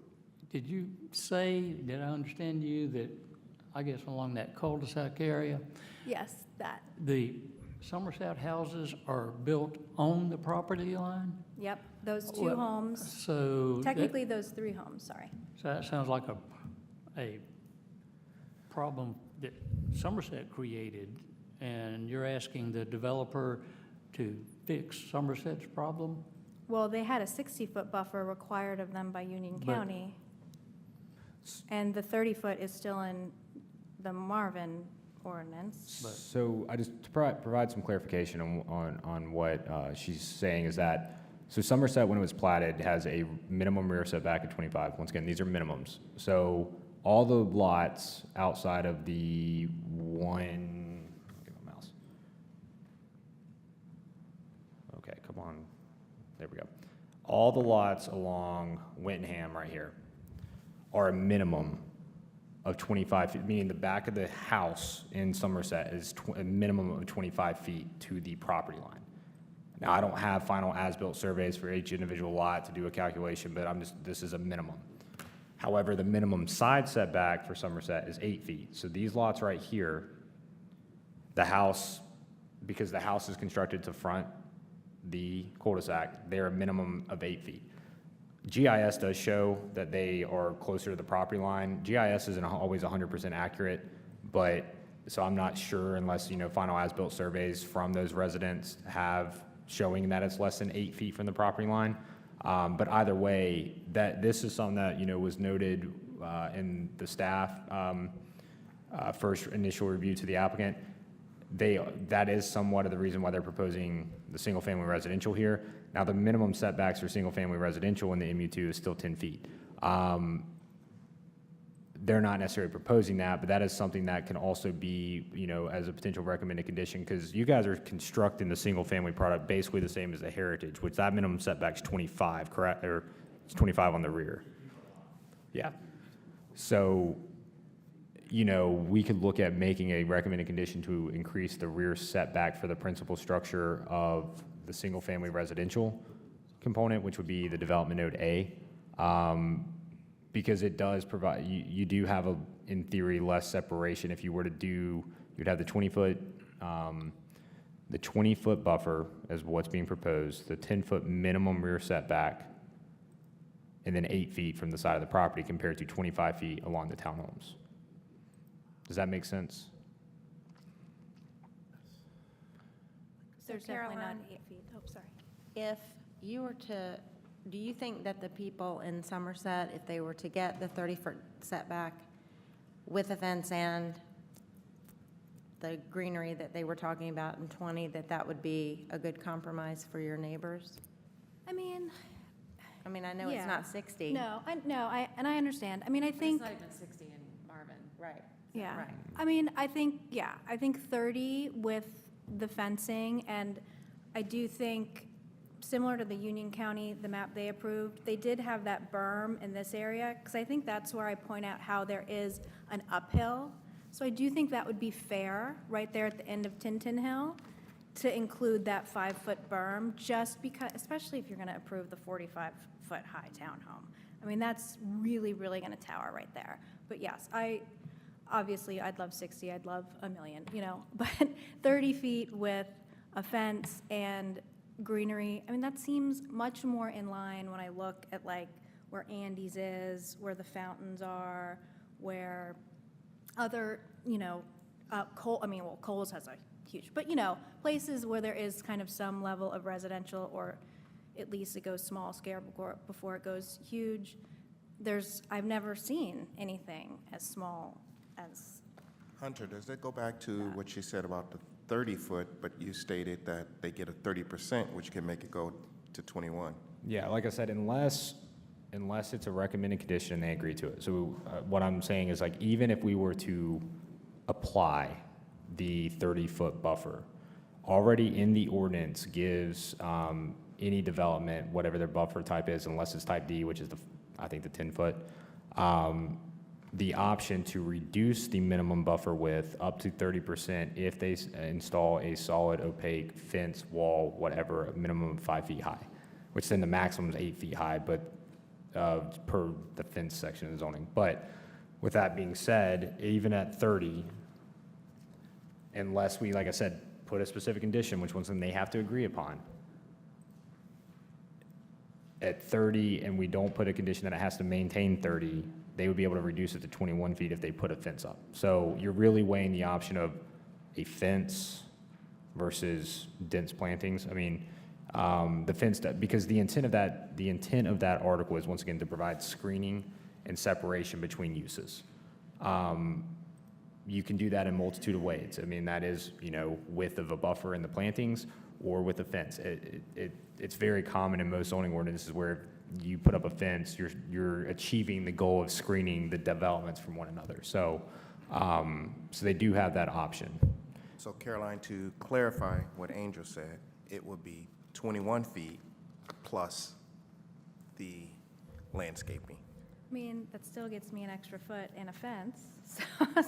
Did you say, did I understand you, that, I guess along that cul-de-sac area, Yes, that, the Somerset houses are built on the property line? yep, those two Well, homes, So. technically those 3 homes, sorry. So that sounds like a problem that Somerset created, and you're asking the developer to fix Somerset's problem? Well, they had a 60-foot buffer required of them by Union But- County, and the 30-foot is still in the Marvin ordinance. So I just, to provide some clarification on what she's saying is that, so Somerset, when it was platted, has a minimum rear setback of 25. Once again, these are minimums. So all the lots outside of the one, give me a mouse. Okay, come on. There we go. All the lots along Winton right here are a minimum of 25 feet, meaning the back of the house in Somerset is a minimum of 25 feet to the property line. Now, I don't have final as-built surveys for each individual lot to do a calculation, but this is a minimum. However, the minimum side setback for Somerset is 8 feet. So these lots right here, the house, because the house is constructed to front the cul-de-sac, they're a minimum of 8 feet. GIS does show that they are closer to the property line. GIS isn't always 100% accurate, but, so I'm not sure unless, you know, final as-built surveys from those residents have showing that it's less than 8 feet from the property line. But either way, this is something that, you know, was noted in the staff first initial review to the applicant. That is somewhat of the reason why they're proposing the single-family residential here. Now, the minimum setbacks for single-family residential in the MU2 is still 10 feet. they're not necessarily proposing that, but that is something that can also be, you know, as a potential recommended condition, because you guys are constructing the single-family product basically the same as the Heritage, which that minimum setback's 25, correct? Or it's 25 on the rear. Yeah. So, you know, we could look at making a recommended condition to increase the rear setback for the principal structure of the single-family residential component, which would be the development node A. Because it does provide, you do have a, in theory, less separation. If you were to do, you'd have the 20-foot, the 20-foot buffer as what's being proposed, the 10-foot minimum rear setback, and then 8 feet from the side of the property compared to 25 feet along the townhomes. Does that make sense? There's definitely not Caroline, 8 feet. Oh, sorry. If you were to, do you think that the people in Somerset, if they were to get the 30-foot setback with a fence and the greenery that they were talking about in 20, that would be a good compromise for your neighbors? I mean, I know it's Yeah. not 60. no, I understand. I mean, I think. It's not even 60 in Marvin. Right. Yeah. Right. I mean, I think 30 with the fencing, and I do think, similar to the Union County, the map they approved, they did have that berm in this area, because I think that's where I point out how there is an uphill. So I do think that would be fair, right there at the end of Tinton Hill, to include that 5-foot berm, just because, especially if you're gonna approve the 45-foot high townhome. I mean, that's really, really gonna tower right there. But yes, obviously, I'd love 60, I'd love a million, you know, but 30 feet with a fence and greenery, I mean, that seems much more in line when I look at like where Andy's is, where the fountains are, where other, you know, Kohl's has a huge, but you know, places where there is kind of some level of residential, or at least it goes small scale before it goes huge. I've never seen anything as small as. Hunter, does that go back to what you said about the 30-foot, but you stated that they get a 30%, which can make it go to 21? Yeah, like I said, unless it's a recommended condition, they agree to it. So what I'm saying is, like, even if we were to apply the 30-foot buffer, already in the ordinance gives any development, whatever their buffer type is, unless it's type D, which is I think the 10-foot, the option to reduce the minimum buffer width up to 30% if they install a solid opaque fence, wall, whatever, a minimum of 5 feet high, which then the maximum is 8 feet high, but per the fence section of zoning. But with that being said, even at 30, unless we, like I said, put a specific condition, which one's they have to agree upon, at 30, and we don't put a condition that it has to maintain 30, they would be able to reduce it to 21 feet if they put a fence up. So you're really weighing the option of a fence versus dense plantings. I mean, the fence, because the intent of that article is, once again, to provide screening and separation between uses. You can do that in a multitude of ways. I mean, that is, you know, width of a buffer in the plantings or with a fence. It's very common in most zoning ordinances where you put up a fence, you're achieving the goal of screening the developments from one another. So, so they do have that option. So Caroline, to clarify what Angel said, it would be 21 feet plus the landscaping. I mean, that still gets me an extra foot and a fence.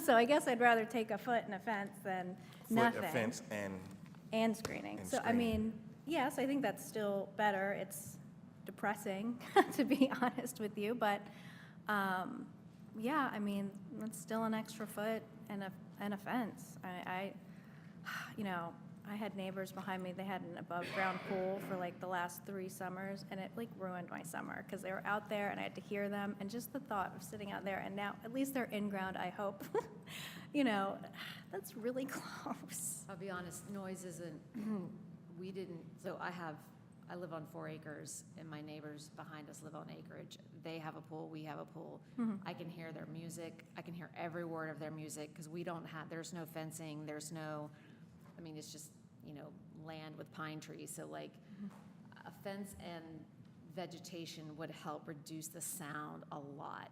So I guess I'd rather take a foot and a fence than nothing. Foot, a fence, And screening. And So, I screening. mean, yes, I think that's still better. It's depressing, to be honest with you, but, yeah, I mean, that's still an extra foot and a fence. You know, I had neighbors behind me, they had an above-ground pool for like the last 3 summers, and it like ruined my summer, because they were out there and I had to hear them, and just the thought of sitting out there, and now, at least they're in-ground, I hope. You know, that's really close. I'll be honest, noise isn't, we didn't, so I live on 4 acres, and my neighbors behind us live on acreage. They have a pool, we have a pool. I can hear their music, I can hear every word of their music, because there's no fencing, there's no, I mean, it's just, you know, land with pine trees, so like, a fence and vegetation would help reduce the sound a lot.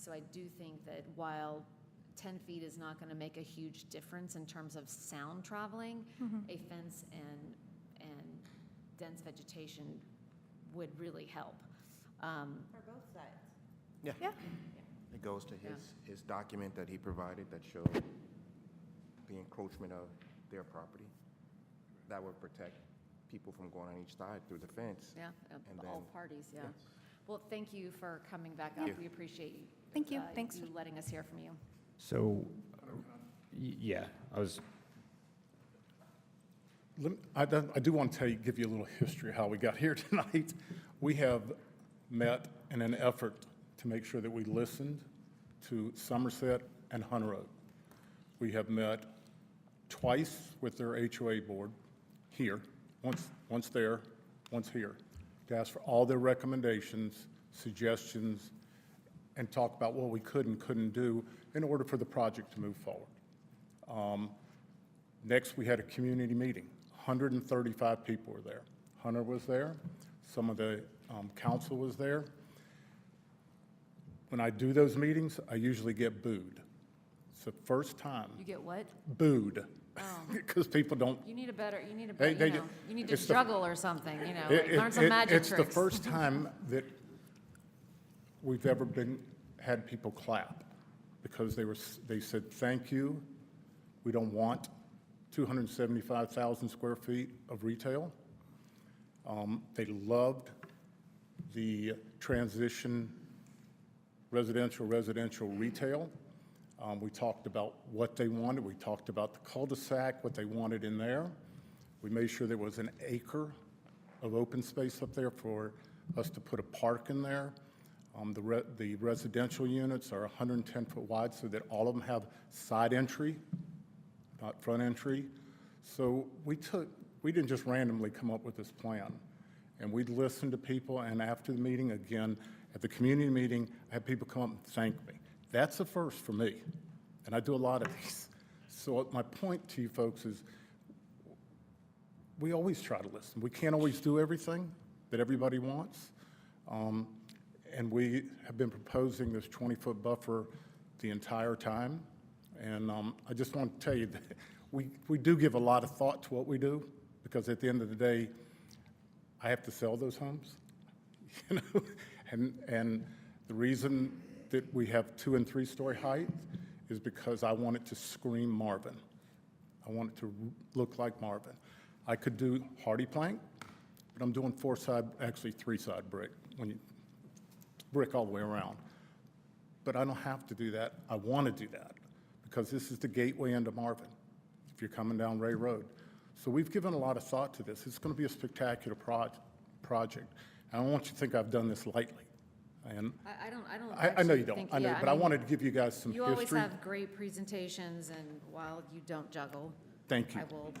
So I do think that while 10 feet is not going to make a huge difference in terms of sound traveling, a fence and dense vegetation would really help. For both sides. Yeah. Yeah. It goes to Yeah. his document that he provided that showed the encroachment of their property. That would protect people from going on each side through the fence. Yeah, And all then- parties, yeah. yeah. Well, thank you for coming back up. We appreciate you. Thank you. Thanks. You letting us hear from you. So, yeah, I was, I do want to give you a little history of how we got here tonight. We have met in an effort to make sure that we listened to Somerset and Hunter Oak. We have met twice with their HOA board here, once there, once here, to ask for all their recommendations, suggestions, and talk about what we could and couldn't do in order for the project to move forward. Next, we had a community meeting. 135 people were there. Hunter was there. Some of the council was there. When I do those meetings, I usually get booed. It's the first time You get what? booed, because people don't. You need a better, you need They- you need to it's the- juggle or something, like It- learn some it- magic It's tricks. the first time that we've ever had people clap, because they said, thank you, we don't want 275,000 square feet of retail. They loved the transition residential retail. We talked about what they wanted. We talked about the cul-de-sac, what they wanted in there. We made sure there was an acre of open space up there for us to put a park in there. The residential units are 110 foot wide so that all of them have side entry, not front entry. So we didn't just randomly come up with this plan. And we'd listen to people, and after the meeting, again, at the community meeting, I had people come up and thank me. That's a first for me, and I do a lot of these. So my point to you folks is, we always try to listen. We can't always do everything that everybody wants. And we have been proposing this 20-foot buffer the entire time. And I just want to tell you that we do give a lot of thought to what we do, because at the end of the day, I have to sell those homes, you know? And the reason that we have 2- and 3-story height is because I want it to scream Marvin. I want it to look like Marvin. I could do hardy plank, but I'm doing 4-side, actually 3-side brick, brick all the way around. But I don't have to do that. I want to do that, because this is the gateway into Marvin, if you're coming down Ray Road. So we've given a lot of thought to this. It's going to be a spectacular project. And I don't want you to think I've done this lightly. And I don't I know you actually don't, think- I know, yeah, but I mean, wanted to give you guys some You history. always have great presentations, and while you don't juggle. Thank you. I will,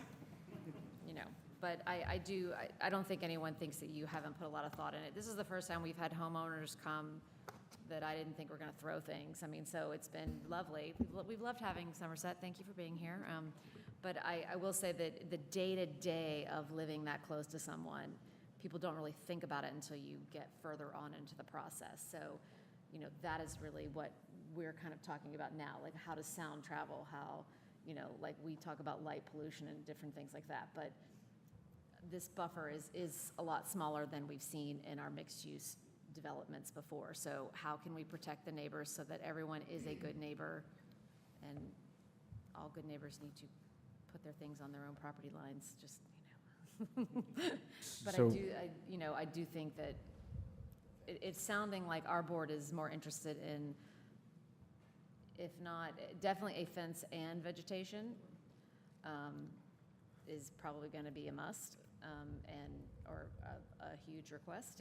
but I don't think anyone thinks that you haven't put a lot of thought in it. This is the first time we've had homeowners come that I didn't think were going to throw things. I mean, so it's been lovely. We've loved having Somerset. Thank you for being here. But I will say that the day-to-day of living that close to someone, people don't really think about it until you get further on into the process. So, that is really what we're kind of talking about now, like how does sound travel, how, like we talk about light pollution and different things like that. But this buffer is a lot smaller than we've seen in our mixed-use developments before. So how can we protect the neighbors so that everyone is a good neighbor? And all good neighbors need to put their things on their own property lines, just, But So- I do think that it's sounding like our board is more interested in, if not, definitely a fence and vegetation is probably going to be a must, or a huge request.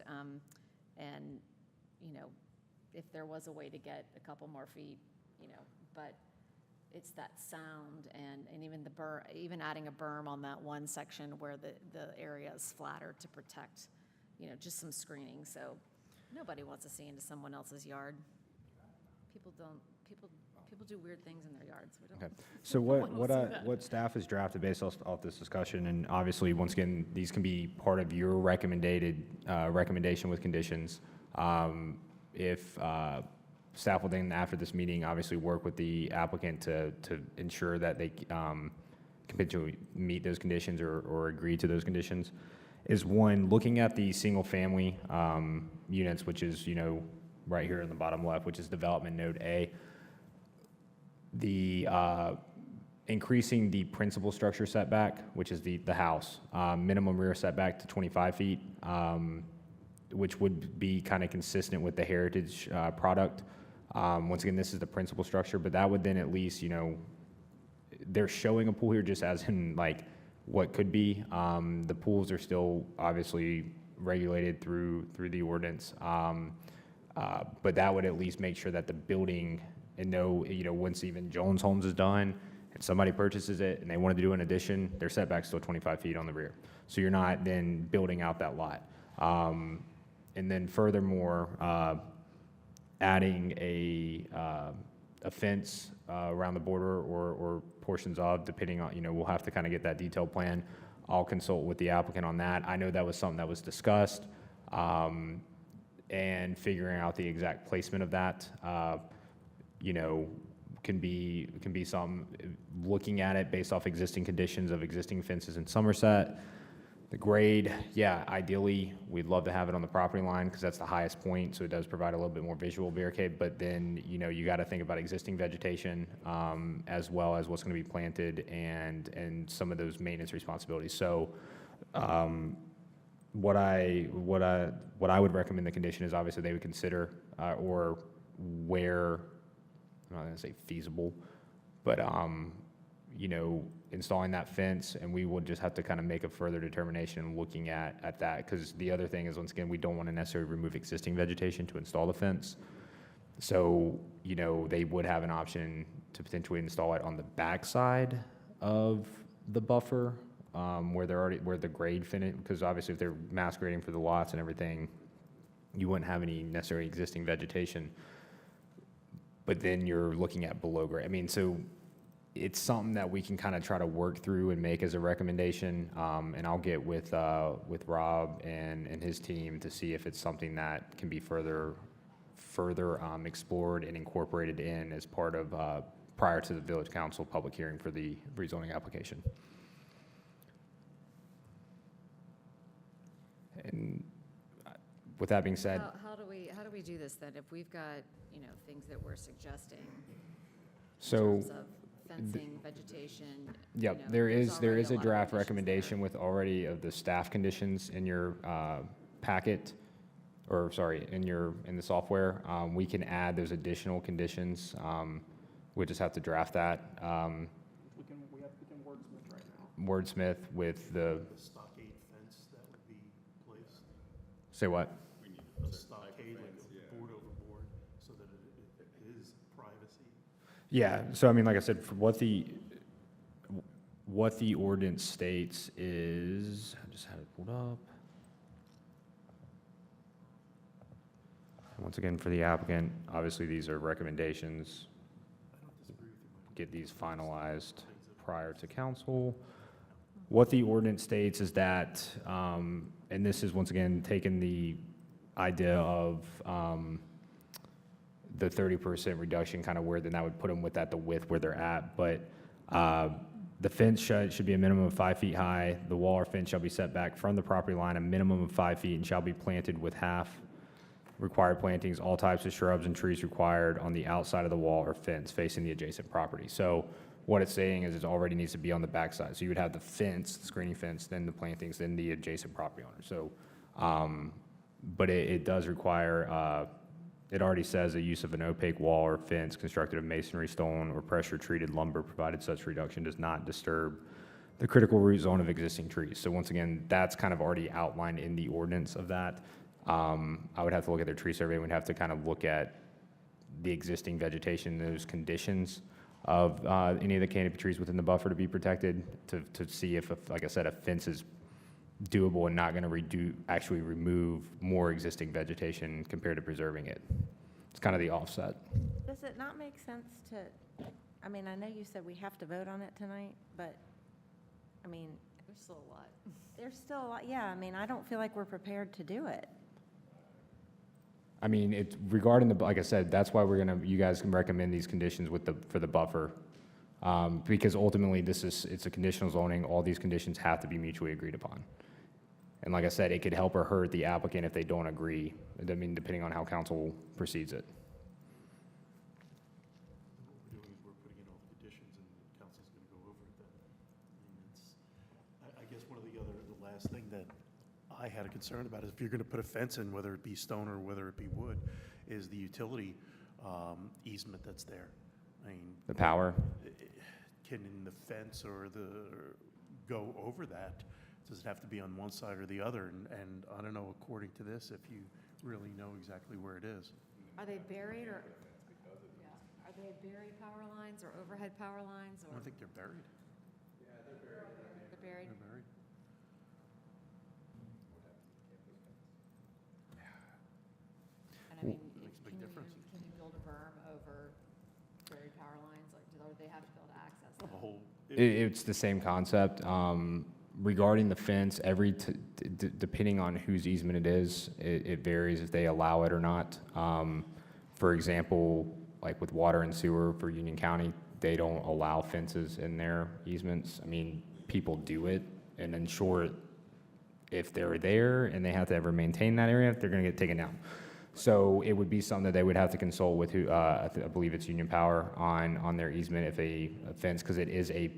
And, if there was a way to get a couple more feet, but it's that sound and even even adding a berm on that one section where the area is flatter to protect, just some screening. So nobody wants to see into someone else's yard. People do weird things in their yards. We don't- Okay. So what staff has drafted based off this discussion, and obviously, once again, these can be part of your recommendation with conditions. If staff will then, after this meeting, obviously work with the applicant to ensure that they can to meet those conditions or agree to those conditions, is one, looking at the single-family units, which is, right here in the bottom left, which is development node A. The increasing the principal structure setback, which is the house, minimum rear setback to 25 feet, which would be kind of consistent with the heritage product. Once again, this is the principal structure, but that would then at least, they're showing a pool here just as in like what could be. The pools are still obviously regulated through the ordinance, but that would at least make sure that the building, and once even Jones Homes is done, and somebody purchases it and they wanted to do an addition, their setback's still 25 feet on the rear. So you're not then building out that lot. And then furthermore, adding a fence around the border or portions of, depending on, we'll have to kind of get that detailed plan. I'll consult with the applicant on that. I know that was something that was discussed, and figuring out the exact placement of that, can be some, looking at it based off existing conditions of existing fences in Somerset. The grade, yeah, ideally, we'd love to have it on the property line because that's the highest point, so it does provide a little bit more visual barricade, but then, you got to think about existing vegetation, as well as what's going to be planted and some of those maintenance responsibilities. So, what I would recommend the condition is obviously they would consider, or where, I'm not going to say feasible, but, installing that fence, and we will just have to kind of make a further determination looking at that, because the other thing is, once again, we don't want to necessarily remove existing vegetation to install the fence. So, they would have an option to potentially install it on the backside of the buffer, where the grade finish, because obviously if they're mass grading for the lots and everything, you wouldn't have any necessary existing vegetation. But then you're looking at below grade. I mean, so it's something that we can kind of try to work through and make as a recommendation. And I'll get with Rob and his team to see if it's something that can be further explored and incorporated in as part of, prior to the village council public hearing for the rezoning application. And with that being said, How do we do this then? If we've got, things that we're suggesting in so. terms of fencing, vegetation. Yep, there's there already is a a lot of draft conditions recommendation with already of the staff conditions in your packet, or sorry, in the software. We can add those additional conditions. We just have to draft that. We can wordsmith right now. Wordsmith with the, Stockade fence that would be placed, say what? a stockade, like a board over board, so that it is privacy. Yeah, so I mean, like I said, for what the ordinance states is, I just had it pulled up. Once again, for the applicant, obviously these are recommendations. Get these finalized prior to council. What the ordinance states is that, and this is once again taking the idea of the 30% reduction, kind of where then that would put them with at the width where they're at. But the fence should be a minimum of 5 feet high. The wall or fence shall be set back from the property line a minimum of 5 feet and shall be planted with half required plantings, all types of shrubs and trees required on the outside of the wall or fence facing the adjacent property. So what it's saying is it already needs to be on the backside. So you would have the fence, the screening fence, then the plantings, then the adjacent property owner. So, but it does require, it already says the use of an opaque wall or fence constructed of masonry, stone, or pressure-treated lumber, provided such reduction does not disturb the critical root zone of existing trees. So once again, that's kind of already outlined in the ordinance of that. I would have to look at their tree survey. We'd have to kind of look at the existing vegetation, those conditions of any of the canopy trees within the buffer to be protected, to see if, like I said, a fence is doable and not going to actually remove more existing vegetation compared to preserving it. It's kind of the offset. Does it not make sense to, I mean, I know you said we have to vote on it tonight, but, I mean, There's still a lot. there's still a lot, yeah, I mean, I don't feel like we're prepared to do it. I mean, it's regarding the, like I said, that's why you guys can recommend these conditions for the buffer. Because ultimately, it's a conditional zoning, all these conditions have to be mutually agreed upon. And like I said, it could help or hurt the applicant if they don't agree, I mean, depending on how council proceeds it. What we're doing is we're putting in all the conditions and the council's gonna go over it then. I mean, I guess the last thing that I had a concern about is if you're gonna put a fence in, whether it be stone or whether it be wood, is the utility easement that's there. I mean, The power, can the fence or go over that? Does it have to be on one side or the other? And I don't know, according to this, if you really know exactly where it is. Are they buried or? Yeah. Are they buried power lines or overhead power lines I or? don't think they're buried. They're buried? They're buried. And I mean, Makes a big difference. can you build a berm over buried power lines? Like, do they have to be able to access A that? whole, it's the same concept. Regarding the fence, depending on whose easement it is, it varies if they allow it or not. For example, like with water and sewer for Union County, they don't allow fences in their easements. I mean, people do it and ensure if they're there and they have to ever maintain that area, they're gonna get taken down. So it would be something that they would have to consult with who, I believe it's Union Power on their easement if a fence, because it is a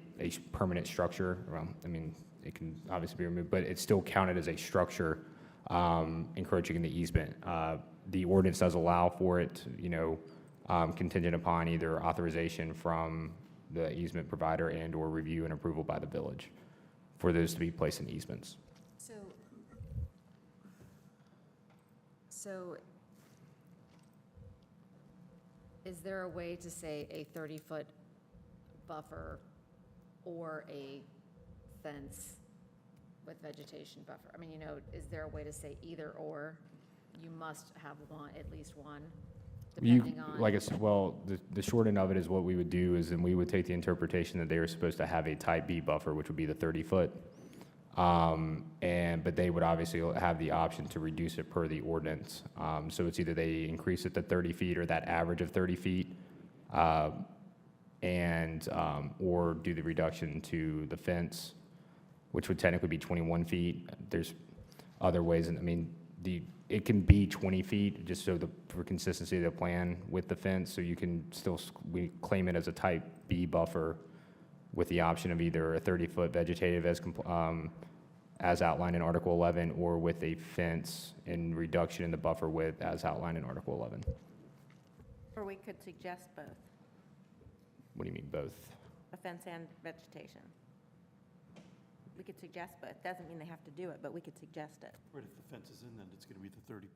permanent structure. Well, I mean, it can obviously be removed, but it's still counted as a structure encroaching in the easement. The ordinance does allow for it, contingent upon either authorization from the easement provider and/or review and approval by the village for those to be placed in easements. So is there a way to say a 30-foot buffer or a fence with vegetation buffer? I mean, is there a way to say either or? You must have one, at least one, depending on. Like I said, well, the short end of it is what we would do is then we would take the interpretation that they were supposed to have a type B buffer, which would be the 30-foot. But they would obviously have the option to reduce it per the ordinance. So it's either they increase it to 30 feet or that average of 30 feet, or do the reduction to the fence, which would technically be 21 feet. There's other ways, and I mean, it can be 20 feet, just so for consistency of the plan with the fence, so you can still, we claim it as a type B buffer with the option of either a 30-foot vegetative as outlined in Article 11, or with a fence and reduction in the buffer width as outlined in Article 11. Or we could suggest both, What do you mean, both? a fence and vegetation. We could suggest both. Doesn't mean they have to do it, but we could suggest it. right, if the fence is in, then it's gonna be the 30%,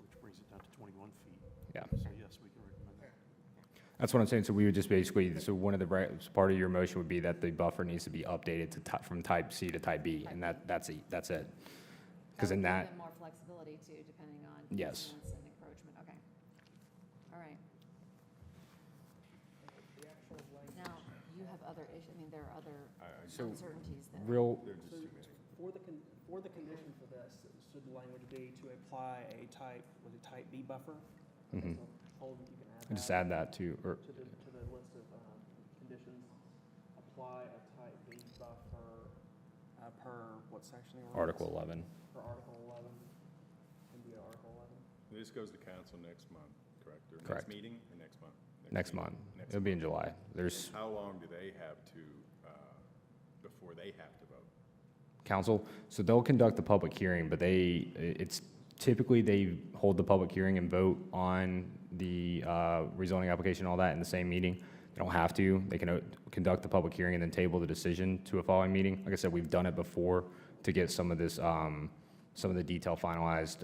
which brings it down to 21 feet. Yeah. So yes, we can recommend that. That's what I'm saying, so we would just basically, so one of the, part of your motion would be that the buffer needs to be updated from type C to type B, and that's it. Because in would give that, them more flexibility too, depending on. Yes. easements and encroachment, okay. All right. Now, you have other issues, I mean, there are other So- uncertainties there. For the condition for this, should the language be to apply a type B buffer? Mhm. Hold, you can add and just that add that to, or, to the list of conditions. Apply a type B buffer per what section? of the Article ordinance? 11. Per Article 11, can be Article 11. This goes to council next month, correct? Or Correct. next meeting or next month? Next meeting? month. Next It'll be in month. July. There's, How long do they have to, before they have to vote? council, so they'll conduct the public hearing, but it's typically they hold the public hearing and vote on the rezoning application, all that in the same meeting. They don't have to. They can conduct the public hearing and then table the decision to a following meeting. Like I said, we've done it before to get some of this, some of the detail finalized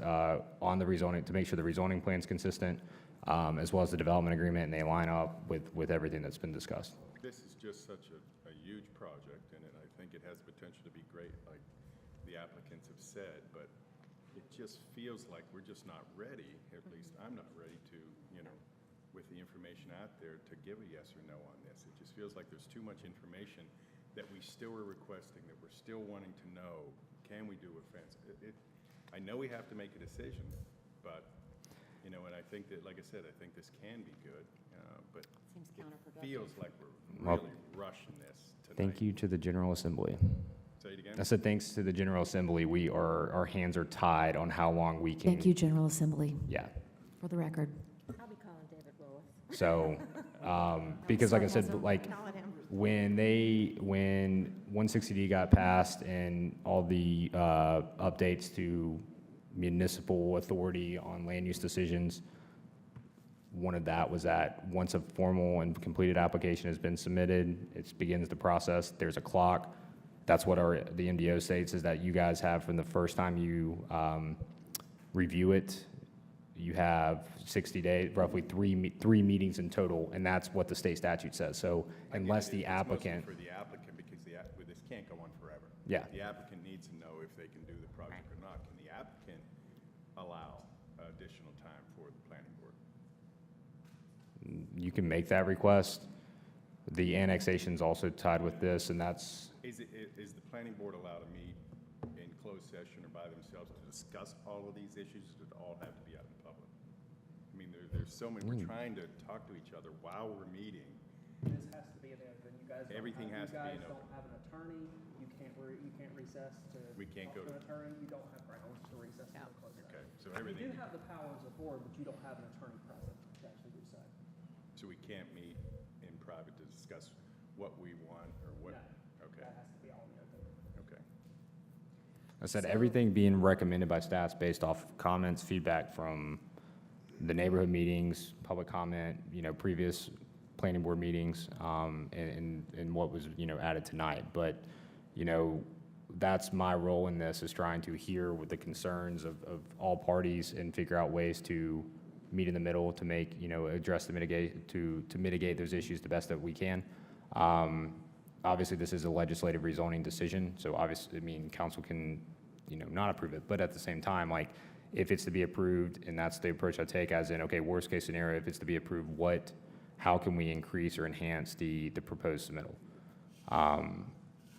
on the rezoning, to make sure the rezoning plan's consistent, as well as the development agreement, and they line up with everything that's been discussed. This is just such a huge project, and I think it has potential to be great, like the applicants have said, but it just feels like we're just not ready, at least I'm not ready to, with the information out there, to give a yes or no on this. It just feels like there's too much information that we still are requesting, that we're still wanting to know, can we do a fence? I know we have to make a decision, but, You know, and I think that, like I said, I think this can be good, but Seems it counterproductive. feels like we're Well, really rushing this tonight. Thank you to the General Assembly. Say it again? I said, thanks to the General Assembly, our hands are tied on how long we can. Thank you, General Assembly, Yeah. for the record. I'll be calling David Willis. So, because like I said, like, when 160D got passed and all the updates to municipal authority on land use decisions, one of that was that once a formal and completed application has been submitted, it begins the process, there's a clock. That's what the MDO states, is that you guys have, from the first time you review it, you have 60 days, roughly three meetings in total, and that's what the state statute says. So I get unless it. the It's mostly applicant, for the applicant, because this can't go on forever. Yeah. The applicant needs to know if they can do the project or not. Can the applicant allow additional time for the planning board? you can make that request. The annexation's also tied with this, and that's, Is the planning board allowed to meet in closed session or by themselves to discuss all of these issues? Does it all have to be out in public? I mean, there's so many, we're trying to talk to each other while we're meeting. This has to be in open. You guys don't Everything have- has to be in You guys open. don't have an attorney. You can't recess to. We can't talk go to an to- attorney. You don't have grounds to recess to a closed session. Okay, so You everything, do have the power as a board, but you don't have an attorney present to actually do so. so we can't meet in private to discuss what we want or what? No. Okay, That has to be all in the open. okay. I said, everything being recommended by staff's based off comments, feedback from the neighborhood meetings, public comment, previous planning board meetings, and what was, added tonight. But, that's my role in this, is trying to hear what the concerns of all parties and figure out ways to meet in the middle to make, address the mitigate those issues the best that we can. Obviously, this is a legislative rezoning decision, so obviously, council can, not approve it, but at the same time, like, if it's to be approved, and that's the approach I take, as in, okay, worst case scenario, if it's to be approved, how can we increase or enhance the proposed submittal?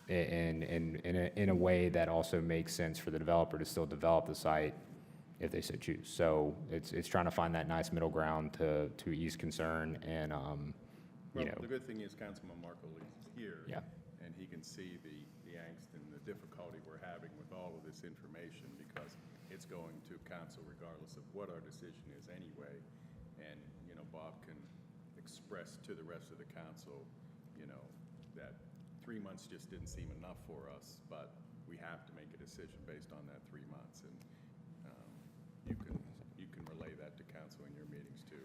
In a way that also makes sense for the developer to still develop the site if they so choose. So it's trying to find that nice middle ground to ease concern and, Well, the good thing is Councilman Markle is here. Yeah. And he can see the angst and the difficulty we're having with all of this information, because it's going to council regardless of what our decision is anyway. And, Bob can express to the rest of the council, that 3 months just didn't seem enough for us, but we have to make a decision based on that 3 months. And you can relay that to council in your meetings too.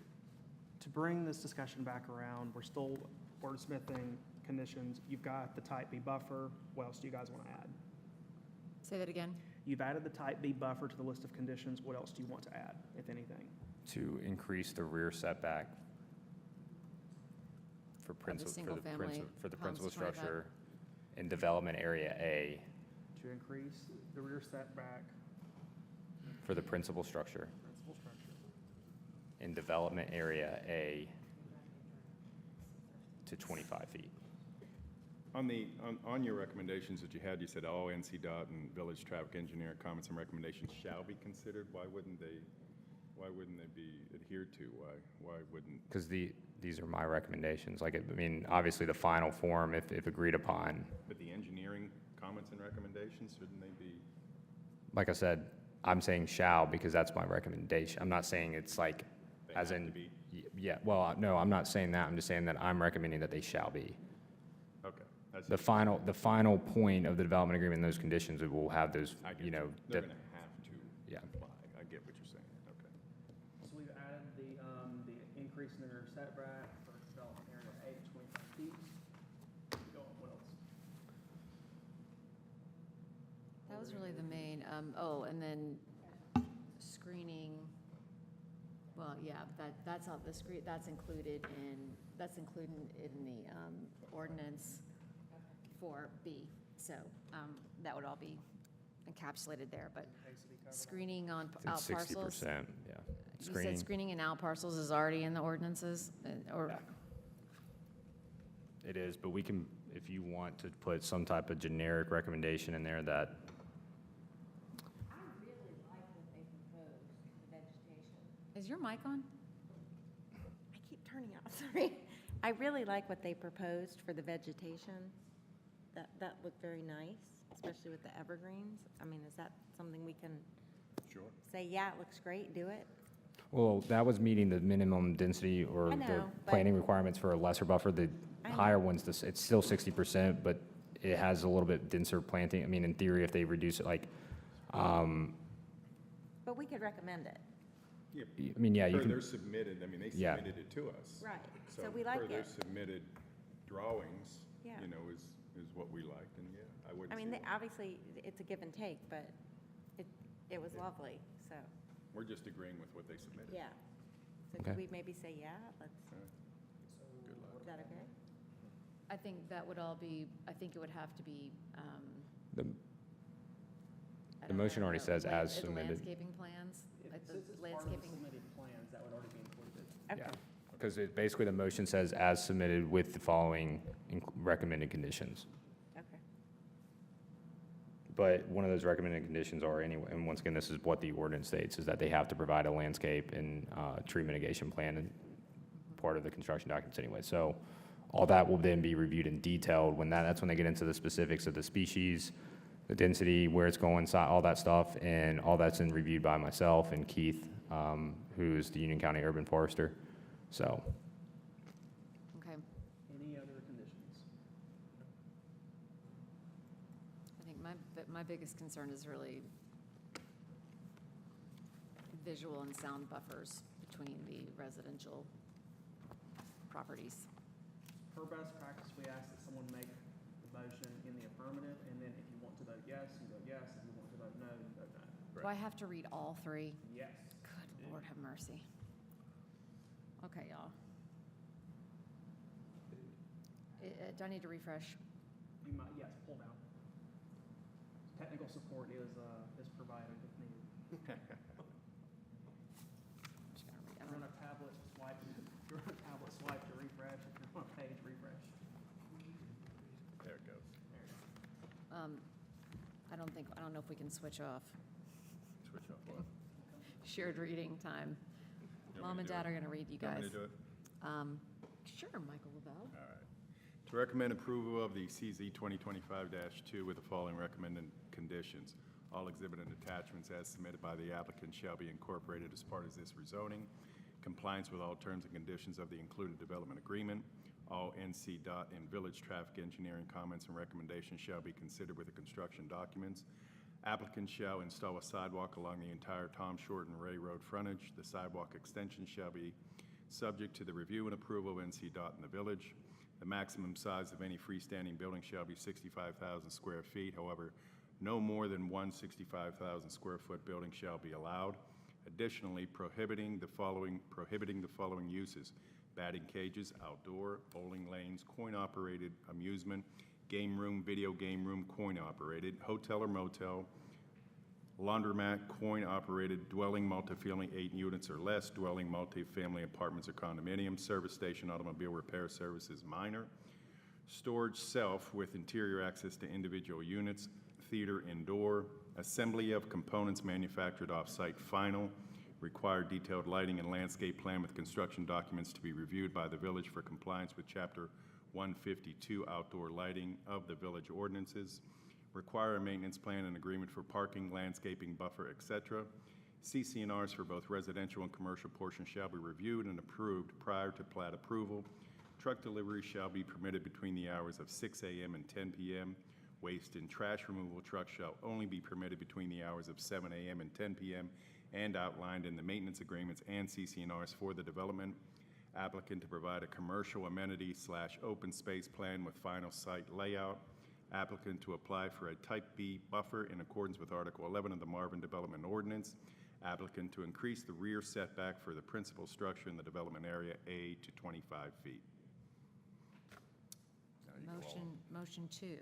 To bring this discussion back around, we're still wordsmithing conditions. You've got the type B buffer. What else do you guys want to add? Say that again? You've added the type B buffer to the list of conditions. What else do you want to add, if anything? to increase the rear setback for single-family for the homes principal to 25. structure in development area A, To increase the rear setback, for the principal structure principal structure. in development area A to 25 feet. On your recommendations that you had, you said all NCDOT and village traffic engineer comments and recommendations shall be considered. Why wouldn't they be adhered to? Why wouldn't? Because these are my recommendations. Like, obviously, the final form, if agreed upon, But the engineering comments and recommendations, shouldn't they be? like I said, I'm saying shall because that's my recommendation. I'm not saying it's like, They as have in, to be? yeah, well, no, I'm not saying that. I'm just saying that I'm recommending that they shall be. Okay. that's- The final point of the development agreement, those conditions, it will have those, I get you know, They're that- going to have to Yeah. comply. I get what you're saying. Okay. So we've added the increase in the rear setback for development area A to 25 feet. What else? That was really the main, and then screening, well, yeah, that's not the that's included in the ordinance for B. So, that would all be encapsulated there, but screening on out it's parcels. 60%, yeah. You said screening in out parcels is already in the ordinances, or? It is, but we can, if you want to put some type of generic recommendation in there that, I really like what they proposed, the vegetation. I Is your mic on? I keep turning it off, sorry. I really like what they proposed for the vegetation. That looked very nice, especially with the evergreens. I mean, is that something we can Sure. say, yeah, it looks great, do it? Well, that was meeting the minimum density or I the know, but- planning requirements for a lesser buffer. The I know. higher ones, it's still 60%, but it has a little bit denser planting. I mean, in theory, if they reduce it, like, But we could recommend it. Yeah, I mean, yeah, you per can. their submitted, I mean, they Yeah. submitted it to us. Right, so we like Per their it. submitted drawings, Yeah. you know, is what we liked, and yeah, I wouldn't I mean, see why. obviously, it's a give and take, but it was lovely, so, We're just agreeing with what they submitted. yeah. So Okay. could we maybe say, yeah, let's, All right. Good luck. is that okay? I think that would all be, I think it would have to be, The I The don't know, motion already says as the submitted. landscaping plans, like the Since it's part of the landscaping. submitted plans, that would already be included. Okay. Because basically, the motion says as submitted with the following recommended conditions. Okay. But one of those recommended conditions are anyway, and once again, this is what the ordinance states, is that they have to provide a landscape and tree mitigation plan and part of the construction documents anyway. So all that will then be reviewed in detail when that's when they get into the specifics of the species, the density, where it's going, all that stuff, and all that's then reviewed by myself and Keith, who's the Union County Urban Forester. So, Okay, Any other conditions? I think my biggest concern is really visual and sound buffers between the residential properties. Per best practice, we ask that someone make the motion in the affirmative, and then if you want to vote yes, you vote yes. If you want to vote no, you vote no. Do I have to read all three? Yes. Good Lord have mercy. Okay, y'all. Do I need to refresh? You might, yes, pull down. Technical support is provided if needed. I'm just gonna read. If you're on a tablet, swipe, to refresh. If you're on a page, refresh. There it goes. I don't know if we can switch off. Switch off what? Shared reading time. You Mom want me and to do Dad it? are gonna read you You want guys. me to do it? Sure, Michael Lavelle. All right. To recommend approval of the CZ 2025-2 with the following recommended conditions. All exhibit and attachments as submitted by the applicant shall be incorporated as part of this rezoning. Compliance with all terms and conditions of the included development agreement. All NC DOT and village traffic engineering comments and recommendations shall be considered with the construction documents. Applicant shall install a sidewalk along the entire Tom Shorten Ray Road frontage. The sidewalk extension shall be subject to the review and approval of NC DOT in the village. The maximum size of any freestanding building shall be 65,000 square feet. However, no more than one 65,000 square foot building shall be allowed. Additionally, prohibiting the following uses: batting cages, outdoor, bowling lanes, coin-operated amusement, game room, video game room, coin-operated, hotel or motel, laundromat, coin-operated, dwelling, multifamily, 8 units or less, dwelling, multifamily apartments or condominiums, service station, automobile repair services, minor, storage self with interior access to individual units, theater indoor, assembly of components manufactured off-site final, required detailed lighting and landscape plan with construction documents to be reviewed by the village for compliance with Chapter 152 outdoor lighting of the village ordinances, require a maintenance plan and agreement for parking, landscaping, buffer, etc. CC&Rs for both residential and commercial portions shall be reviewed and approved prior to plat approval. Truck delivery shall be permitted between the hours of 6 a.m. and 10 p.m. Waste and trash removal trucks shall only be permitted between the hours of 7 a.m. and 10 p.m. and outlined in the maintenance agreements and CC&Rs for the development. Applicant to provide a commercial amenity/open space plan with final site layout. Applicant to apply for a Type B buffer in accordance with Article 11 of the Marvin Development Ordinance. Applicant to increase the rear setback for the principal structure in the development area A to 25 feet. Motion two.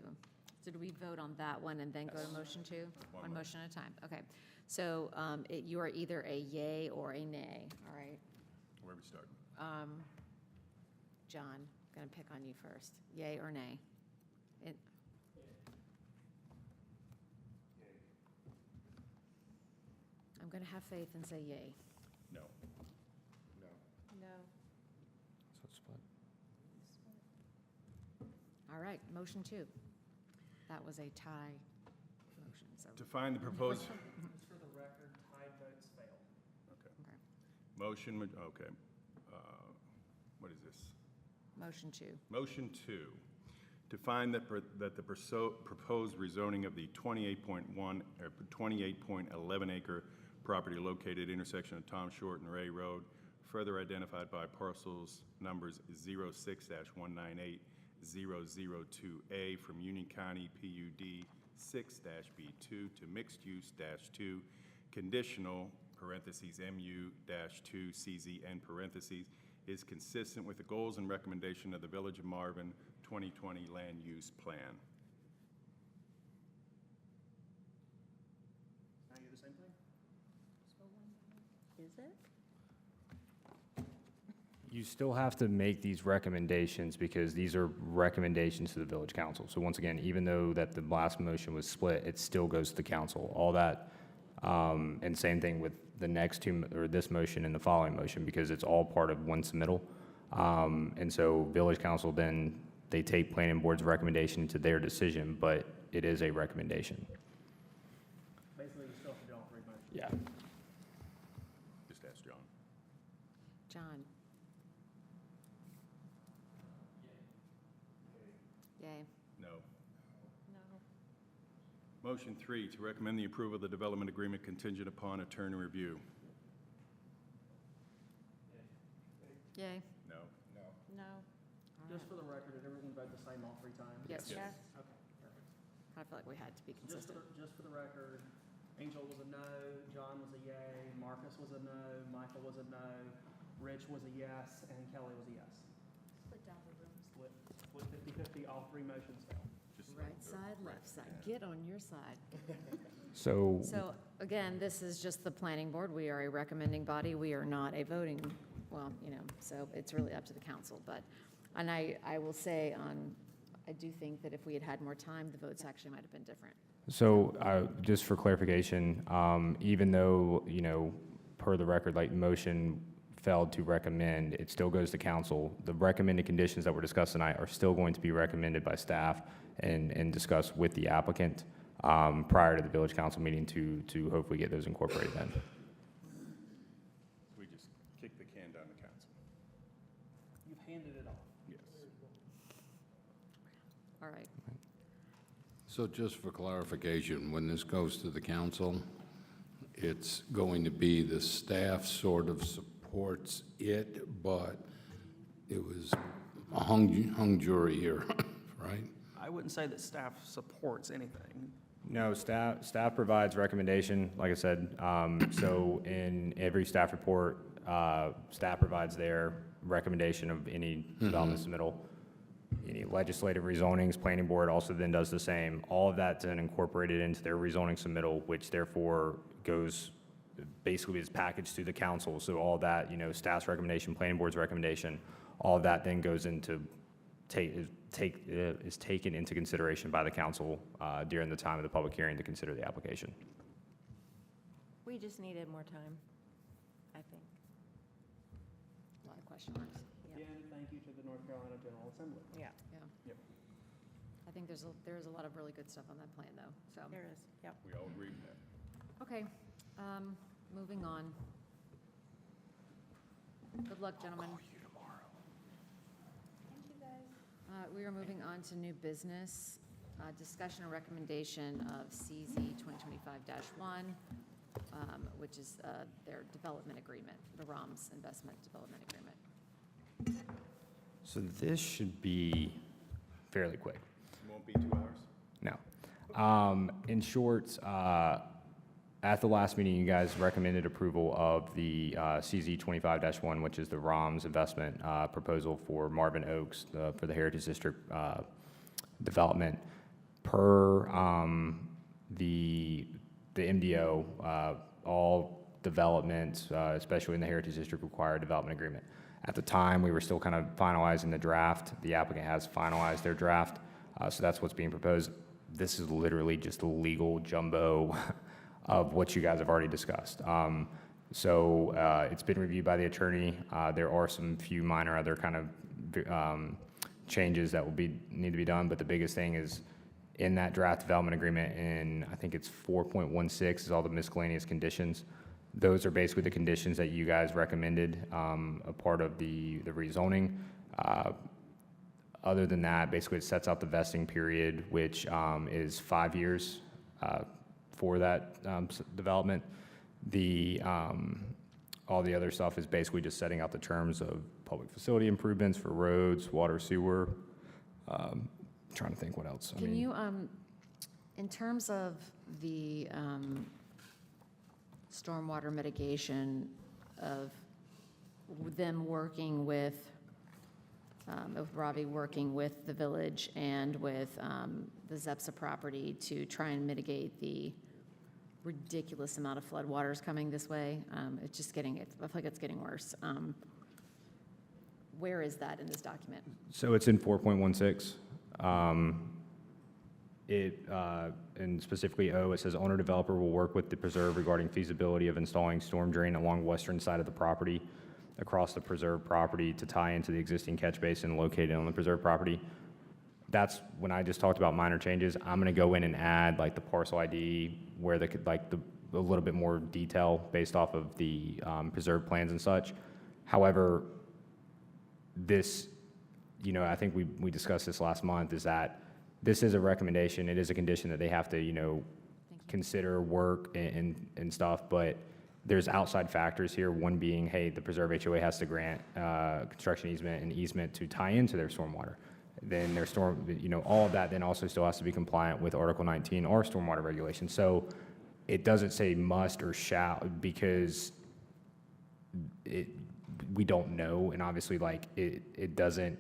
So do we vote on that one and then go to motion two? One motion at a time, okay. So you are either a yay or a nay, all right? Where we start? John, I'm gonna pick on you first. Yay or nay? I'm gonna have faith and say yay. No. So it's split. All right, motion 2. That was a tie motion, so. To find the proposed, Just for the record, tied votes fail. okay. Okay. Motion, okay. What is this? Motion 2. Motion 2, to find that the proposed rezoning of the 28.1, or 28.11 acre property located intersection of Tom Short and Ray Road, further identified by parcels numbers 06-198-002A from Union County PUD 6-B2 to mixed use -2, conditional, parentheses, MU-2 CZN parentheses, is consistent with the goals and recommendation of the Village of Marvin 2020 Land Use Plan. Now you do the same thing? Is it? You still have to make these recommendations because these are recommendations to the village council. So once again, even though that the last motion was split, it still goes to the council. All that, and same thing with the next two, or this motion and the following motion, because it's all part of one submittal. And so village council then, they take planning board's recommendation to their decision, but it is a recommendation. Basically, you still have to do all three motions. Yeah. Just ask John. John? Yay. No. No. Motion 3, to recommend the approval of the development agreement contingent upon attorney review. Yay. No. No. Just for the record, did everyone vote the same all three times? Yes. Yes. Okay, perfect. I feel like we had to be consistent. Just for the record, Angel was a no, John was a yay, Marcus was a no, Michael was a no, Rich was a yes, and Kelly was a yes. Split down the room. Split 50/50, all three motions fail. Just Right side, left side, get on your side. So, So again, this is just the planning board. We are a recommending body. We are not a voting, well, so it's really up to the council. But, and I will say, I do think that if we had had more time, the votes actually might have been different. just for clarification, even though, per the record, like motion failed to recommend, it still goes to council. The recommended conditions that were discussed tonight are still going to be recommended by staff and discussed with the applicant prior to the village council meeting to hopefully get those incorporated then. We just kick the can down the council. You've handed it off. Yes. All right. So just for clarification, when this goes to the council, it's going to be the staff sort of supports it, but it was a hung jury here, right? I wouldn't say that staff supports anything. No, staff provides recommendation, like I said. So in every staff report, staff provides their recommendation of any development submittal. Any legislative rezonings, planning board also then does the same. All of that's then incorporated into their rezoning submittal, which therefore goes, basically is packaged to the council. So all that, staff's recommendation, planning board's recommendation, all of that then goes into, is taken into consideration by the council during the time of the public hearing to consider the application. We just needed more time, I think. A lot of question marks. Again, thank you to the North Carolina General Assembly. Yeah, Yeah. Yep. I think there is a lot of really good stuff on that plan, though, so. there is, yep. We all agree with that. Okay, moving on. Good luck, gentlemen. We are moving on to new business, discussion and recommendation of CZ 2025-1, which is their development agreement, the ROMS Investment Development Agreement. So this should be fairly quick. It won't be 2 hours? No. In short, at the last meeting, you guys recommended approval of the CZ 25-1, which is the ROMS investment proposal for Marvin Oaks for the Heritage District development. Per the MDO, all developments, especially in the Heritage District, require a development agreement. At the time, we were still kind of finalizing the draft. The applicant has finalized their draft, so that's what's being proposed. This is literally just a legal jumbo of what you guys have already discussed. So it's been reviewed by the attorney. There are some few minor other kind of changes that need to be done, but the biggest thing is in that draft development agreement, and I think it's 4.16 is all the miscellaneous conditions. Those are basically the conditions that you guys recommended, a part of the rezoning. Other than that, basically it sets out the vesting period, which is 5 years for that development. All the other stuff is basically just setting out the terms of public facility improvements for roads, water, sewer. Trying to think what else. Can you, in terms of the stormwater mitigation of them working with Ravi working with the village and with the Zepsa property to try and mitigate the ridiculous amount of floodwaters coming this way. It's just getting, I feel like it's getting worse. Where is that in this document? So it's in 4.16. And specifically O, it says owner developer will work with the preserve regarding feasibility of installing storm drain along the western side of the property across the preserve property to tie into the existing catch basin located on the preserve property. That's when I just talked about minor changes. I'm going to go in and add like the parcel ID where a little bit more detail based off of the preserve plans and such. However, this, I think we discussed this last month, is that this is a recommendation. It is a condition that they have to, consider work and stuff, but there's outside factors here. One being, hey, the preserve HOA has to grant construction easement and easement to tie into their stormwater. Then their all of that then also still has to be compliant with Article 19, our stormwater regulation. So it doesn't say must or shall, because we don't know, and obviously it doesn't.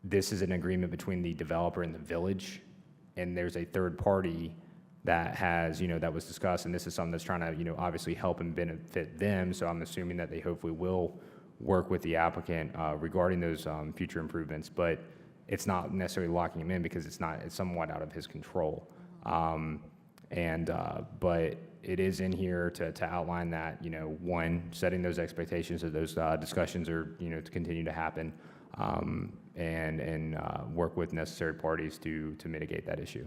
This is an agreement between the developer and the village, and there's a third party that has, that was discussed, and this is something that's trying to, obviously help and benefit them. So I'm assuming that they hopefully will work with the applicant regarding those future improvements, but it's not necessarily locking him in because it's somewhat out of his control. But it is in here to outline that, one, setting those expectations that those discussions are, to continue to happen, and work with necessary parties to mitigate that issue.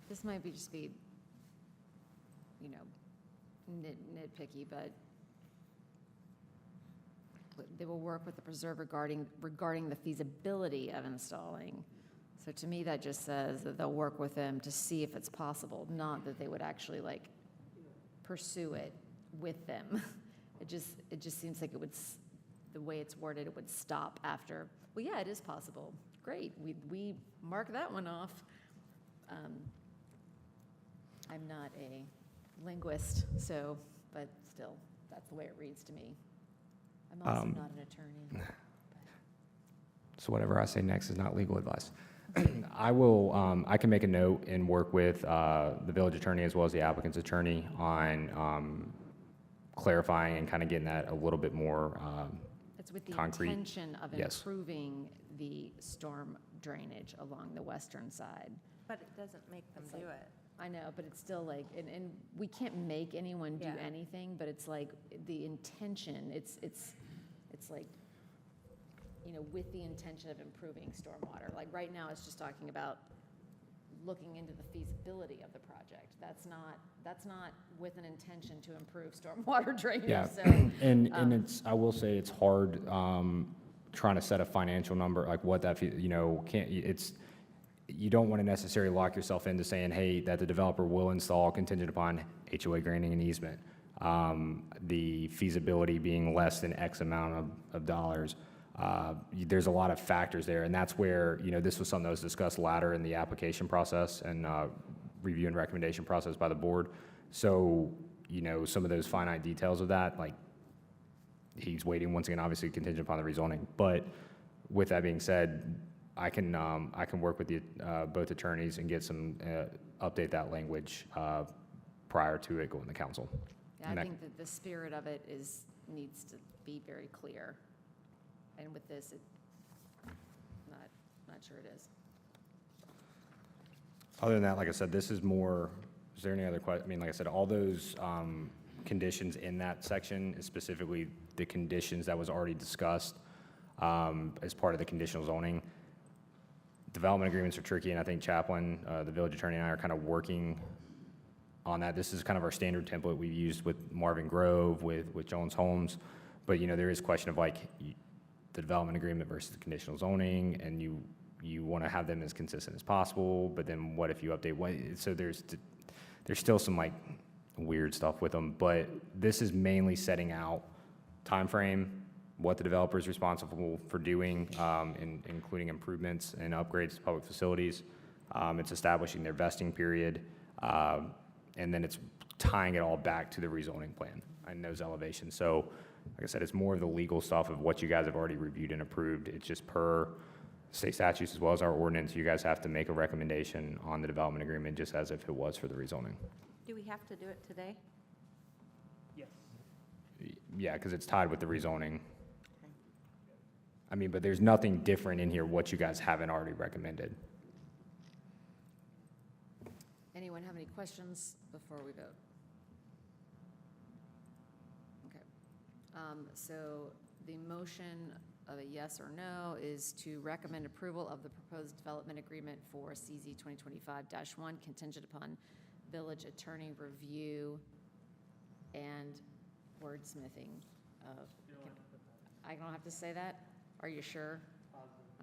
This might just be, nitpicky, but they will work with the preserve regarding the feasibility of installing. So to me, that just says that they'll work with them to see if it's possible, not that they would actually pursue it with them. It just seems like it would, the way it's worded, it would stop after, well, yeah, it is possible. Great, we mark that one off. I'm not a linguist, but still, that's the way it reads to me. I'm also not an attorney. So whatever I say next is not legal advice. I can make a note and work with the village attorney as well as the applicant's attorney on clarifying and kind of getting that a little bit more It's with the concrete. intention of Yes. improving the storm drainage along the western side. But it doesn't make them do it. I know, but it's still and we can't make anyone do Yeah. anything, but it's the intention, it's with the intention of improving stormwater. Like right now, it's just talking about looking into the feasibility of the project. That's not with an intention to improve stormwater drainage, Yeah, so. and I will say it's hard trying to set a financial number, like what that, you don't want to necessarily lock yourself into saying, hey, that the developer will install contingent upon HOA granting an easement. The feasibility being less than X amount of dollars. There's a lot of factors there, and that's where, this was something that was discussed later in the application process and review and recommendation process by the board. So, some of those finite details of that, he's waiting, once again, obviously contingent upon the rezoning. But with that being said, I can work with the both attorneys and get some, update that language prior to it going to council. Yeah, I think that the spirit of it needs to be very clear. And with this, not sure it is. Other than that, like I said, this is more, is there any other question? I mean, like I said, all those conditions in that section, specifically the conditions that was already discussed as part of the conditional zoning. Development agreements are tricky, and I think Chaplain, the village attorney, and I are kind of working on that. This is kind of our standard template we've used with Marvin Grove, with Jones Homes, but, you know, there is question of like the development agreement versus the conditional zoning, and you want to have them as consistent as possible, but then what if you update what? So there's still some like weird stuff with them, but this is mainly setting out time frame, what the developer is responsible for doing, including improvements and upgrades to public facilities. It's establishing their vesting period, and then it's tying it all back to the rezoning plan and those elevations. So, like I said, it's more of the legal stuff of what you guys have already reviewed and approved. It's just per state statutes as well as our ordinance, you guys have to make a recommendation on the development agreement just as if it was for the rezoning. Do we have to do it today? Yes. Yeah, because it's tied with the rezoning. I mean, but there's nothing different in here what you guys haven't already recommended. Anyone have any questions before we vote? Okay. So the motion of a yes or no is to recommend approval of the proposed development agreement for CZ 2025-1 contingent upon village attorney review and wordsmithing of. I don't have to say that? Are you sure?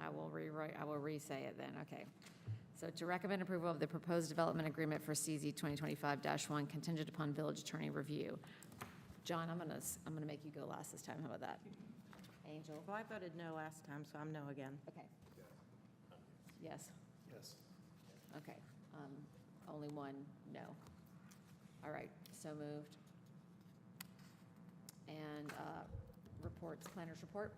I will re-say it then, okay. So to recommend approval of the proposed development agreement for CZ 2025-1 contingent upon village attorney review. John, I'm gonna make you go last this time. How about that? Angel? Well, I voted no last time, so I'm no again. Okay. Yes? Yes. Okay. Only one no. All right, so moved. And reports, planners report?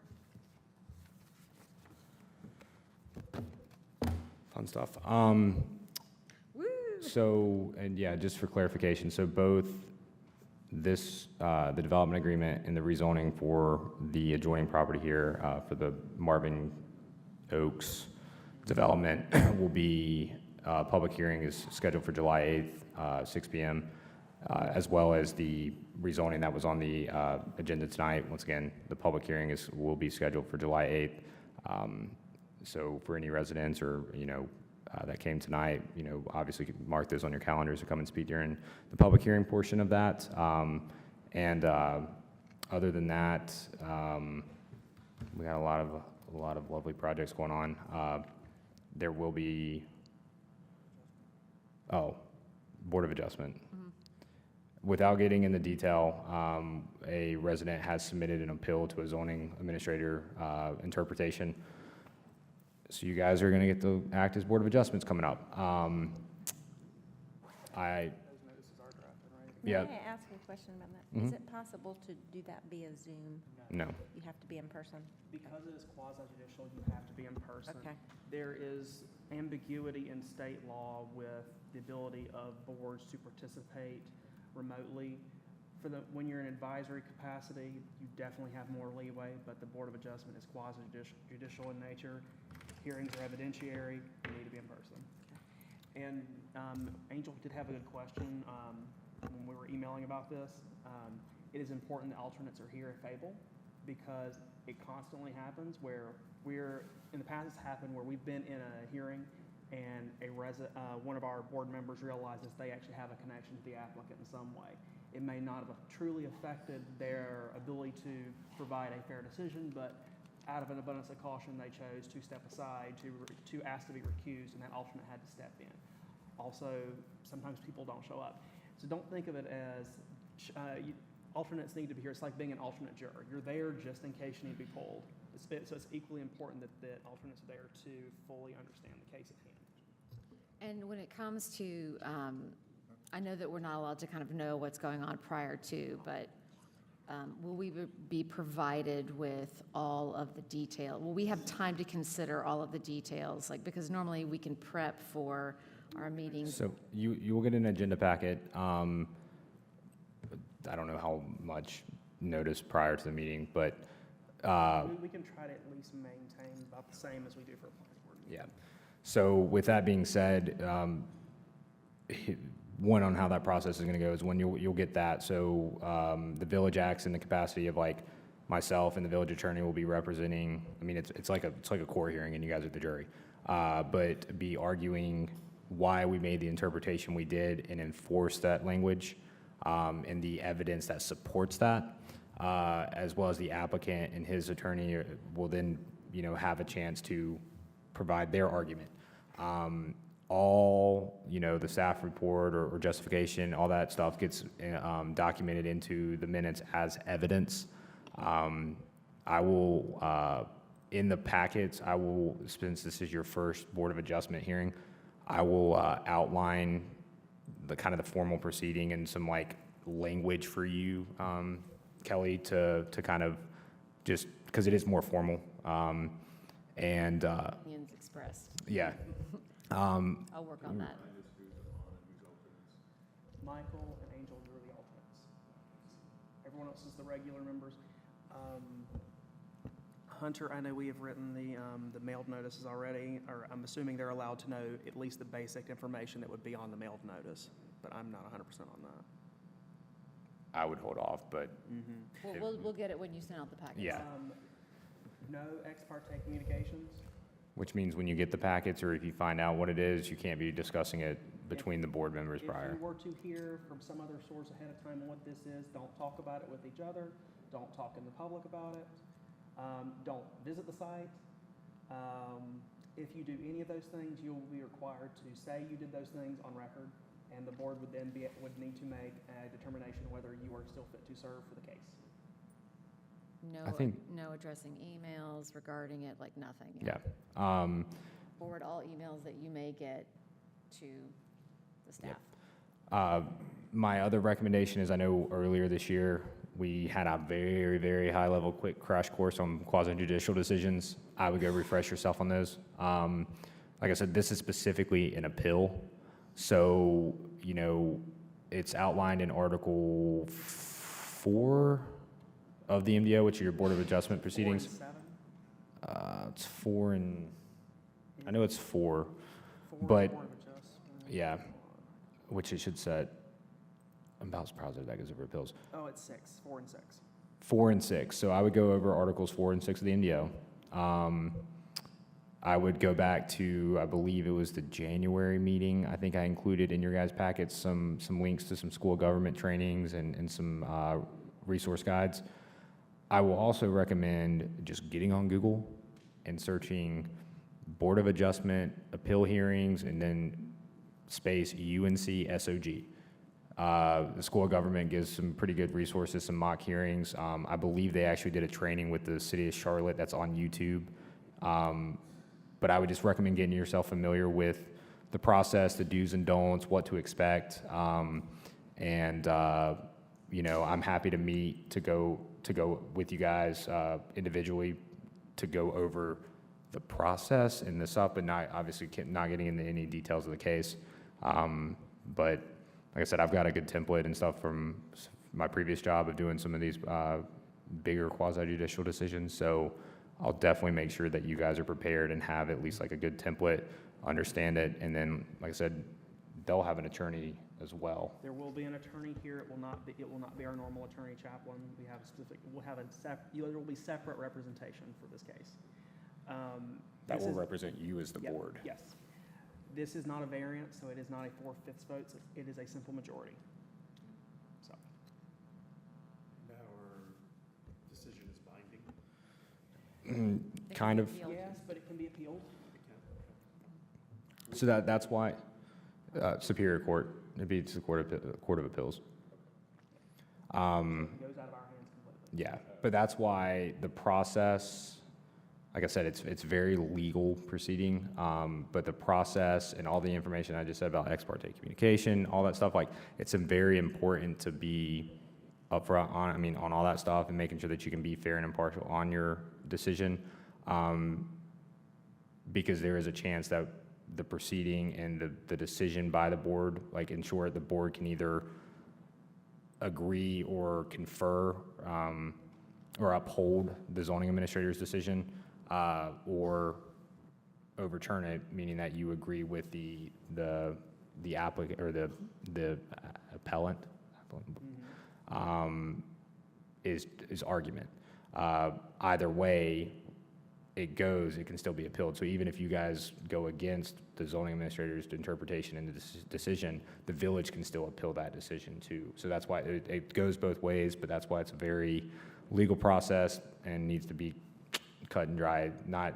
Fun stuff. Woo! So, and yeah, just for clarification, so both this, the development agreement and the rezoning for the adjoining property here, for the Marvin Oaks development will be, public hearing is scheduled for July 8th, 6 p.m., as well as the rezoning that was on the agenda tonight. Once again, the public hearing will be scheduled for July 8th. So for any residents or, you know, that came tonight, you know, obviously you can mark those on your calendars to come and speak during the public hearing portion of that. Other than that, we got a lot of lovely projects going on. There will be, Board of Adjustment. Without getting into detail, a resident has submitted an appeal to a zoning administrator interpretation. So you guys are going to get to act as Board of Adjustments coming up. Yeah. May I ask a question about that? Is it possible to do that via Zoom? No. You have to be in person? Because it is quasi-judicial, you have to be in person. Okay. There is ambiguity in state law with the ability of boards to participate remotely. When you're in advisory capacity, you definitely have more leeway, but the Board of Adjustment is quasi-judicial in nature. Hearings are evidentiary, you need to be in person. And Angel did have a good question when we were emailing about this. It is important that alternates are here if able, because it constantly happens where in the past it's happened where we've been in a hearing and one of our board members realizes they actually have a connection to the applicant in some way. It may not have truly affected their ability to provide a fair decision, but out of an abundance of caution, they chose to step aside to ask to be recused, and that alternate had to step in. Also, sometimes people don't show up. So don't think of it as alternates need to be here. It's like being an alternate juror. You're there just in case you need to be polled. So it's equally important that alternates are there to fully understand the case at hand. And when it comes to, I know that we're not allowed to kind of know what's going on prior to, but will we be provided with all of the detail? Will we have time to consider all of the details? Like, because normally we can prep for our meetings. So you will get an agenda packet. I don't know how much notice prior to the meeting, but we can try to at least maintain about the same as we do for a planning board meeting. yeah. So with that being said, one on how that process is going to go is when you'll get that. So the village acts in the capacity of like myself and the village attorney will be representing. I mean, it's like a court hearing, and you guys are the jury, but be arguing why we made the interpretation we did and enforce that language and the evidence that supports that, as well as the applicant and his attorney will then have a chance to provide their argument. All, the staff report or justification, all that stuff gets documented into the minutes as evidence. I will, in the packets, since this is your first Board of Adjustment hearing, I will outline the kind of the formal proceeding and some like language for you, Kelly, to kind of just, because it is more formal. Opinions expressed. Yeah. I'll work on that. Michael and Angel, you're the alternates. Everyone else is the regular members. Hunter, I know we have written the mailed notices already, or I'm assuming they're allowed to know at least the basic information that would be on the mailed notice, but I'm not 100% on that. I would hold off, but We'll get it when you send out the packets. yeah. No ex parte communications? Which means when you get the packets, or if you find out what it is, you can't be discussing it between the board members prior. If you were to hear from some other source ahead of time what this is, don't talk about it with each other, don't talk in the public about it, don't visit the site. If you do any of those things, you'll be required to say you did those things on record, and the board would then would need to make a determination whether you are still fit to serve for the case. No addressing emails regarding it, like nothing. Yeah. Forward all emails that you may get to the staff. My other recommendation is, I know earlier this year, we had a very, very high-level quick crash course on quasi-judicial decisions. I would go refresh yourself on those. Like I said, this is specifically an appeal. So, it's outlined in Article 4 of the MDO, which are your Board of Adjustment proceedings. 4 and 7? It's 4 and, I know it's 4, 4 but, Board of Adjustment. yeah, which it should set. I'm about positive that goes over appeals. Oh, it's 6, 4 and 6. 4 and 6. So I would go over Articles 4 and 6 of the MDO. I would go back to, I believe it was the January meeting. I think I included in your guys' packets some links to some school government trainings and some resource guides. I will also recommend just getting on Google and searching Board of Adjustment appeal hearings and then space UNC SOG. The school of government gives some pretty good resources, some mock hearings. I believe they actually did a training with the city of Charlotte that's on YouTube. But I would just recommend getting yourself familiar with the process, the do's and don'ts, what to expect. I'm happy to meet, to go with you guys individually to go over the process and the stuff, but not getting into any details of the case. But like I said, I've got a good template and stuff from my previous job of doing some of these bigger quasi-judicial decisions. So I'll definitely make sure that you guys are prepared and have at least like a good template, understand it, and then, like I said, they'll have an attorney as well. There will be an attorney here. It will not be our normal attorney chaplain. There will be separate representation for this case. That will represent you as the board. Yes. This is not a variance, so it is not a 4/5 vote. It is a simple majority. So. Our decision is binding. Kind of. Yes, but it can be appealed. So that's why Superior Court, it'd be the Court of Appeals. It goes out of our hands completely. Yeah, but that's why the process, like I said, it's very legal proceeding, but the process and all the information I just said about ex parte communication, all that stuff, like, it's very important to be upfront on all that stuff and making sure that you can be fair and impartial on your decision, because there is a chance that the proceeding and the decision by the board, like, ensure the board can either agree or confer or uphold the zoning administrator's decision, or overturn it, meaning that you agree with the the applicant, or the appellant, is argument. Either way it goes, it can still be appealed. So even if you guys go against the zoning administrator's interpretation and the decision, the village can still appeal that decision too. So that's why it goes both ways, but that's why it's a very legal process and needs to be cut and dry, not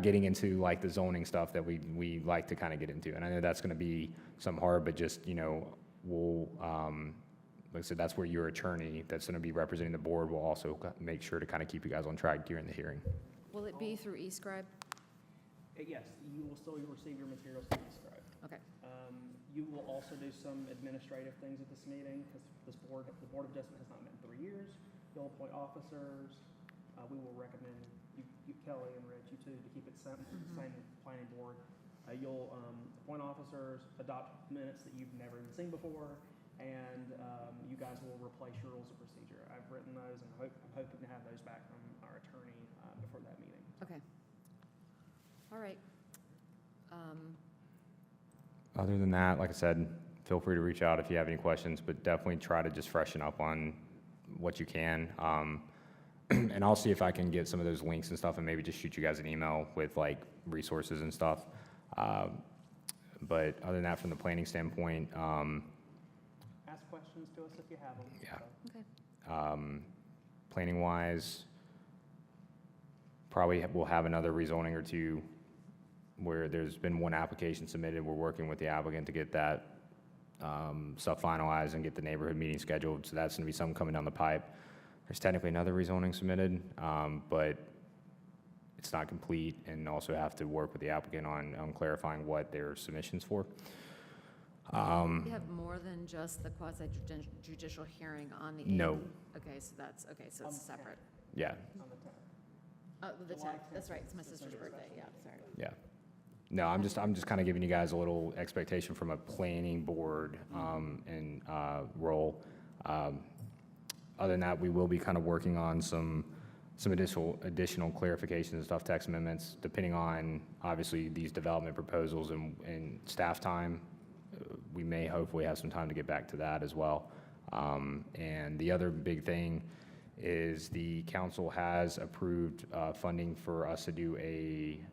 getting into like the zoning stuff that we like to kind of get into. And I know that's going to be some hard, but just, we'll, like I said, that's where your attorney that's going to be representing the board will also make sure to kind of keep you guys on track during the hearing. Will it be through eScribe? Yes, you will still receive your materials through eScribe. Okay. You will also do some administrative things at this meeting, because the Board of Adjustment has not met in 3 years. You'll appoint officers. We will recommend you, Kelly and Rich, you two, to keep it same planning board. You'll appoint officers, adopt minutes that you've never even seen before, and you guys will replace your rules of procedure. I've written those, and I'm hoping to have those back from our attorney before that meeting. Okay. All right. Other than that, like I said, feel free to reach out if you have any questions, but definitely try to just freshen up on what you can. And I'll see if I can get some of those links and stuff and maybe just shoot you guys an email with like resources and stuff. But other than that, from the planning standpoint, Ask questions to us if you have them. yeah. Okay. Planning wise, probably we'll have another rezoning or two where there's been one application submitted. We're working with the applicant to get that stuff finalized and get the neighborhood meeting scheduled. So that's going to be something coming down the pipe. There's technically another rezoning submitted, but it's not complete, and also have to work with the applicant on clarifying what their submission's for. We have more than just the quasi-judicial hearing on the 8th? No. Okay, so so it's separate. Yeah, On the 10th. Oh, the 10th, that's right, it's my sister's birthday, yeah, sorry. yeah. No, I'm just kind of giving you guys a little expectation from a planning board and role. Other than that, we will be kind of working on some additional clarifications and stuff, text amendments, depending on, obviously, these development proposals and staff time. We may hopefully have some time to get back to that as well. And the other big thing is the council has approved funding for us to do a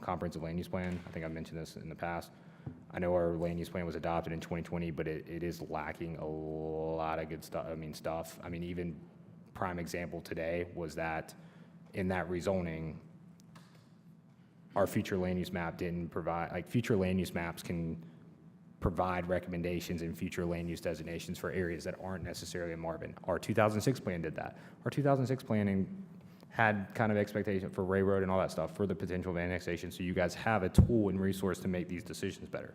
comprehensive land use plan. I think I mentioned this in the past. I know our land use plan was adopted in 2020, but it is lacking a lot of good stuff. Even prime example today was that in that rezoning, our future land use map didn't provide, like, future land use maps can provide recommendations and future land use designations for areas that aren't necessarily in Marvin. Our 2006 plan did that. Our 2006 planning had kind of expectation for Ray Road and all that stuff for the potential of annexation, so you guys have a tool and resource to make these decisions better.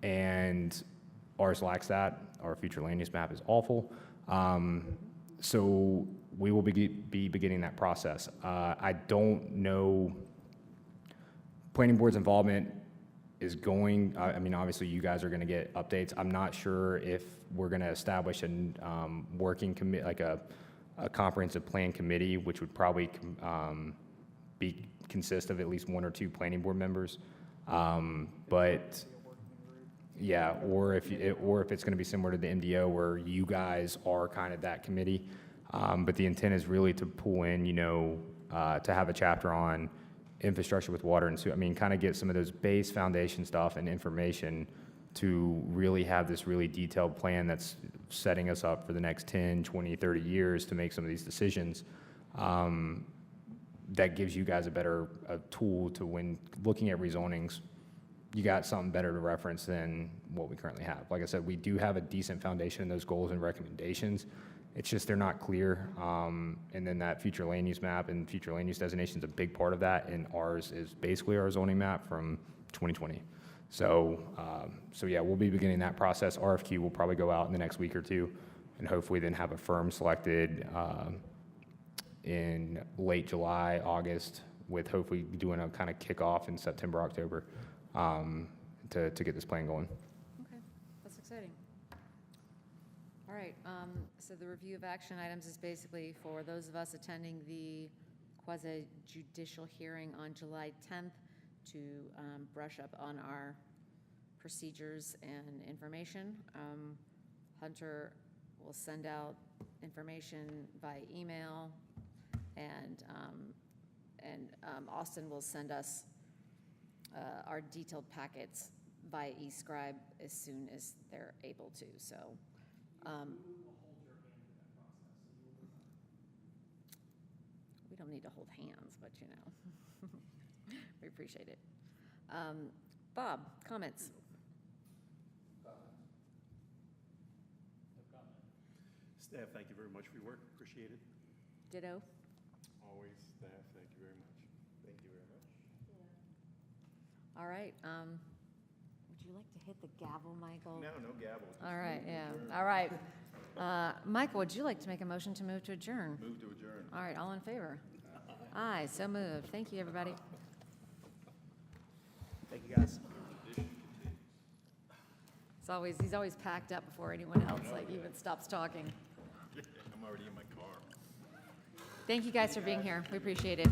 And ours lacks that. Our future land use map is awful. So we will be beginning that process. I don't know, planning board's involvement is going, obviously you guys are gonna get updates. I'm not sure if we're gonna establish a working committee, like a comprehensive plan committee, which would probably consist of at least 1 or 2 planning board members. But yeah, or if it's going to be similar to the MDO where you guys are kind of that committee. But the intent is really to pull in, to have a chapter on infrastructure with water and sewer. Kind of get some of those base foundation stuff and information to really have this really detailed plan that's setting us up for the next 10, 20, 30 years to make some of these decisions. That gives you guys a tool to, when looking at rezonings, you got something better to reference than what we currently have. Like I said, we do have a decent foundation in those goals and recommendations. It's just they're not clear. And then that future land use map and future land use designation is a big part of that, and ours is basically our zoning map from 2020. So yeah, we'll be beginning that process. RFQ will probably go out in the next week or two, and hopefully then have a firm selected in late July, August, with hopefully doing a kind of kickoff in September, October, to get this plan going. Okay, that's exciting. All right, so the review of action items is basically for those of us attending the quasi-judicial hearing on July 10th to brush up on our procedures and information. Hunter will send out information by email, and Austin will send us our detailed packets by eScribe as soon as they're able to, so. We don't need to hold hands, but you know, we appreciate it. Bob, comments? Staff, thank you very much for your work, appreciate it. Ditto? Always, staff, thank you very much. Thank you very much. All right, would you like to hit the gavel, Michael? No gavel. All right, yeah, all right. Michael, would you like to make a motion to move to adjourn? Move to adjourn. All right, all in favor? Aye, so moved. Thank you, everybody. Thank you, guys. He's always packed up before anyone else, like, even stops talking. I'm already in my car. Thank you guys for being here. We appreciate it.